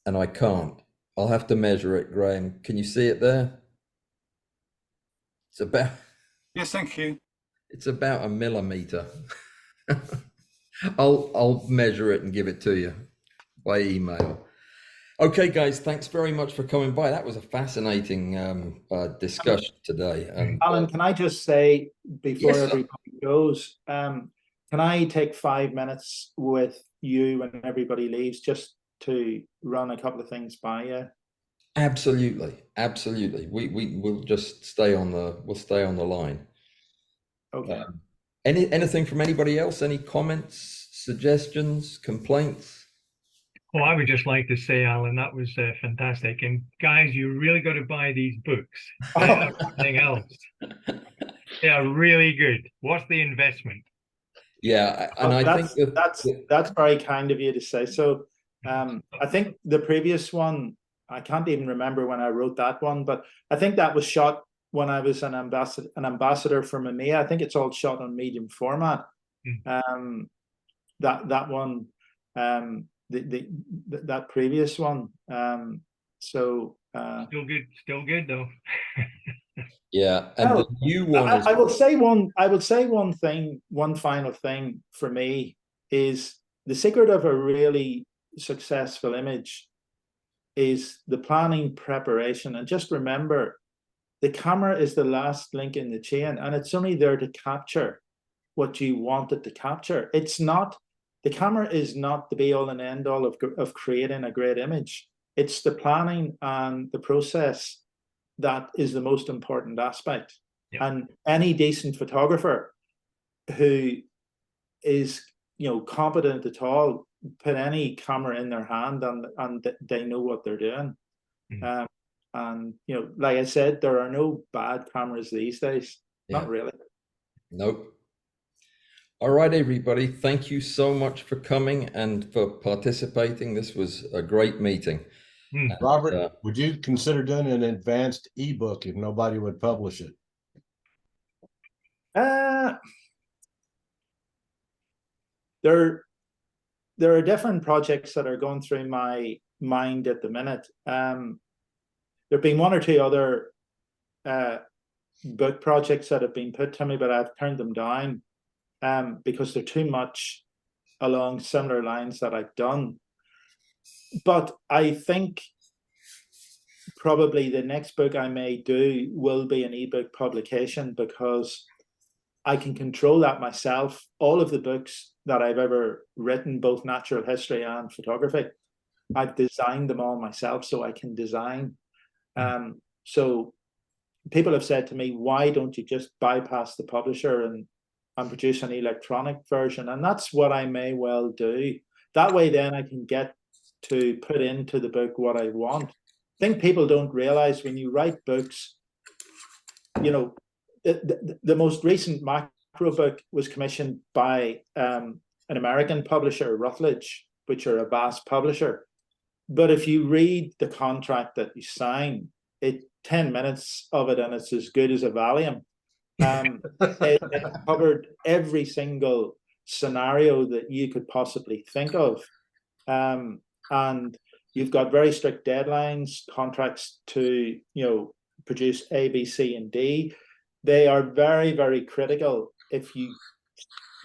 C: And I can't. I'll have to measure it, Graham. Can you see it there? It's about...
A: Yes, thank you.
C: It's about 1 millimeter. I'll measure it and give it to you by email. Okay, guys, thanks very much for coming by. That was a fascinating discussion today. And
N: Alan, can I just say before
C: Yes,
N: everybody goes, can I take 5 minutes with you when everybody leaves just to run a couple of things by you?
C: absolutely, absolutely. We'll just stay on the line.
N: Okay.
C: Anything from anybody else? Any comments, suggestions, complaints?
I: Well, I would just like to say, Alan, that was fantastic. And guys, you really got to buy these books. Everything else. They are really good. What's the investment?
C: Yeah, and I think
N: that's very kind of you to say. So I think the previous one, I can't even remember when I wrote that one, but I think that was shot when I was an ambassador for Mamiya. I think it's all shot on medium format. That one, that previous one. Still
I: good though.
C: Yeah, and the new one.
N: I will say one thing. One final thing for me is the secret of a really successful image is the planning, preparation, and just remember, the camera is the last link in the chain, and it's only there to capture what you want it to capture. It's not, the camera is not the be all and end all of creating a great image. It's the planning and the process that is the most important aspect. Yeah. And any decent photographer who is, competent at all, put any camera in their hand and they know what they're doing. Mm-hmm. And like I said, there are no bad cameras these days. Yeah. Not really.
C: Nope. All right, everybody. Thank you so much for coming and for participating. This was a great meeting.
L: Robert, would you consider doing an advanced ebook if nobody would publish it?
N: There are different projects that are going through my mind at the minute. There've been one or two other book projects that have been put to me, but I've turned them down because they're too much along similar lines that I've done. But I think probably the next book I may do will be an ebook publication, because I can control that myself. All of the books that I've ever written, both natural history and photography, I've designed them all myself, so I can design. So people have said to me, why don't you just bypass the publisher and produce an electronic version? And that's what I may well do. That way then I can get to put into the book what I want. I think people don't realize when you write books, you know, the most recent macro book was commissioned by an American publisher, Routledge, which are a vast publisher. But if you read the contract that you sign, 10 minutes of it and it's as good as a Valium. It covered every single scenario that you could possibly think of. And you've got very strict deadlines, contracts to, you know, produce A, B, C, and D. They are very, very critical if you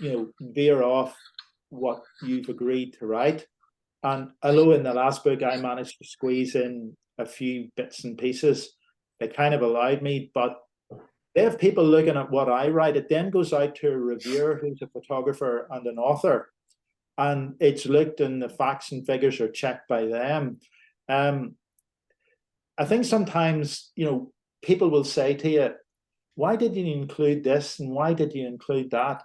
N: know, veer off what you've agreed to write. And although in the last book I managed to squeeze in a few bits and pieces, they kind of allowed me, but they have people looking at what I write. It then goes out to a reviewer who's a photographer and an author, and it's looked and the facts and figures are checked by them. I think sometimes, you know, people will say to you, why did you include this and why did you include that?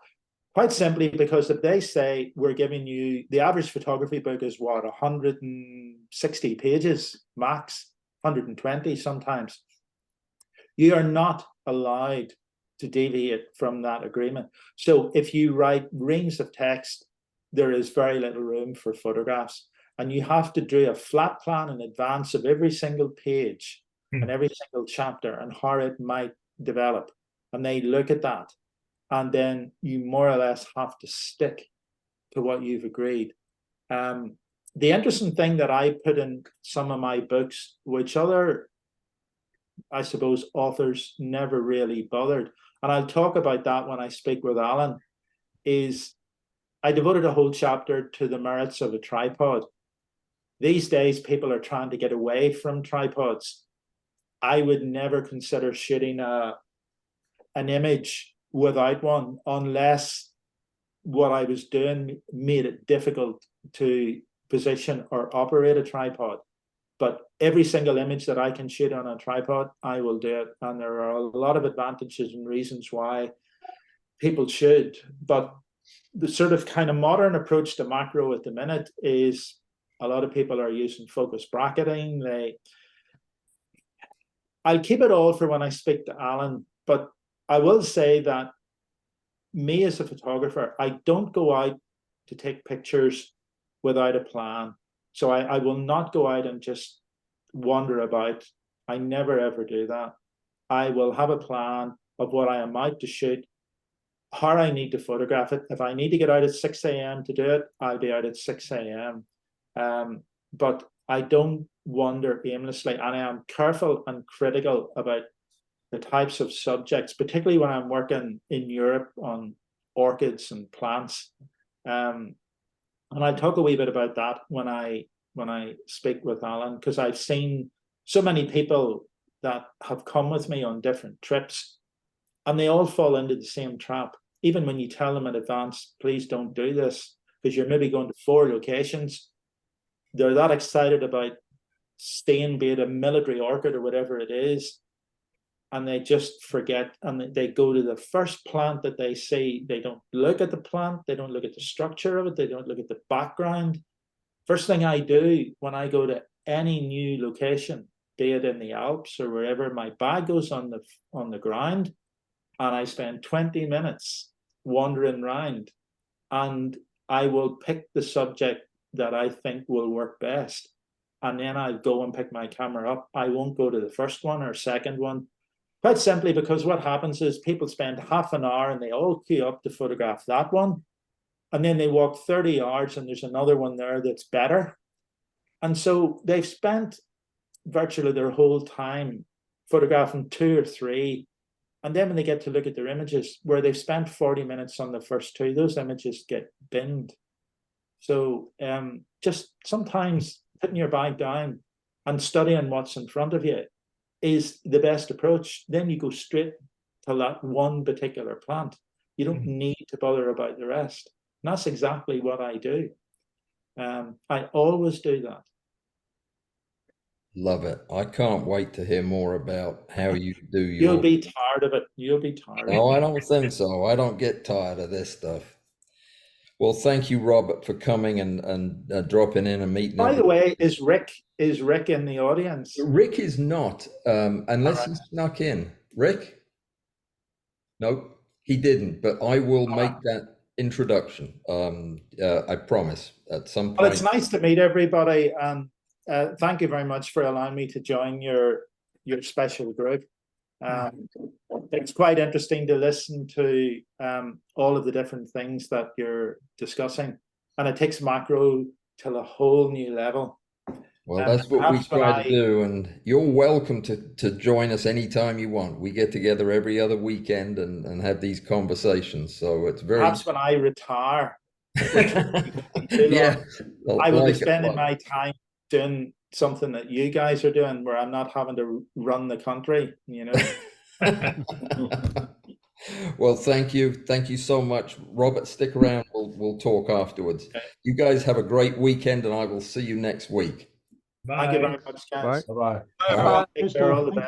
N: Quite simply because if they say we're giving you, the average photography book is what, 160 pages max, 120 sometimes. You are not allowed to deviate from that agreement. So if you write reams of text, there is very little room for photographs. And you have to do a flat plan in advance of every single page and every single chapter and how it might develop. And they look at that. And then you more or less have to stick to what you've agreed. The interesting thing that I put in some of my books, which other, I suppose, authors never really bothered, and I'll talk about that when I speak with Alan, is I devoted a whole chapter to the merits of a tripod. These days, people are trying to get away from tripods. I would never consider shooting an image without one unless what I was doing made it difficult to position or operate a tripod. But every single image that I can shoot on a tripod, I will do it. And there are a lot of advantages and reasons why people should. But the sort of kind of modern approach to macro at the minute is a lot of people are using focus bracketing. I'll keep it all for when I speak to Alan, but I will say that me as a photographer, I don't go out to take pictures without a plan. So I will not go out and just wander about. I never ever do that. I will have a plan of what I am out to shoot, how I need to photograph it. If I need to get out at 6 a.m. to do it, I'll be out at 6 a.m. But I don't wander aimlessly, and I am careful and critical about the types of subjects, particularly when I'm working in Europe on orchids and plants. And I'll talk a wee bit about that when I speak with Alan, because I've seen so many people that have come with me on different trips, and they all fall into the same trap. Even when you tell them in advance, please don't do this, because you're maybe going to 4 locations. They're that excited about staying, be it a military orchid or whatever it is, and they just forget, and they go to the first plant that they see. They don't look at the plant, they don't look at the structure of it, they don't look at the background. First thing I do when I go to any new location, be it in the Alps or wherever, my bag goes on the ground, and I spend 20 minutes wandering around, and I will pick the subject that I think will work best. And then I go and pick my camera up. I won't go to the first one or second one. Quite simply because what happens is people spend half an hour and they all queue up to photograph that one. And then they walk 30 yards and there's another one there that's better. And so they've spent virtually their whole time photographing 2 or 3. And then when they get to look at their images, where they've spent 40 minutes on the first 2, those images get binned. So just sometimes putting your bag down and studying what's in front of you is the best approach. Then you go straight to that one particular plant. You don't need to bother about the rest. And that's exactly what I do. I always do that.
C: Love it. I can't wait to hear more about how you do your...
N: You'll be tired of it. You'll be tired of it.
C: No, I don't think so. I don't get tired of this stuff. Well, thank you, Robert, for coming and dropping in and meeting.
N: By the way, is Rick in the audience?
C: Rick is not, unless he snuck in. Rick? No, he didn't, but I will make that introduction. I promise at some point.
N: Well, it's nice to meet everybody, and thank you very much for allowing me to join your special group. It's quite interesting to listen to all of the different things that you're discussing, and it takes macro to a whole new level.
C: Well, that's what we try to do, and you're welcome to join us anytime you want. We get together every other weekend and have these conversations, so it's very...
N: Perhaps when I retire,
C: yeah,
N: I will be spending my time doing something that you guys are doing, where I'm not having to run the country, you know.
C: Well, thank you so much, Robert. Stick around, we'll talk afterwards. Okay. You guys have a great weekend, and I will see you next week.
N: Thank you very much, guys.
K: Bye.
N: Bye. Take care, all the best.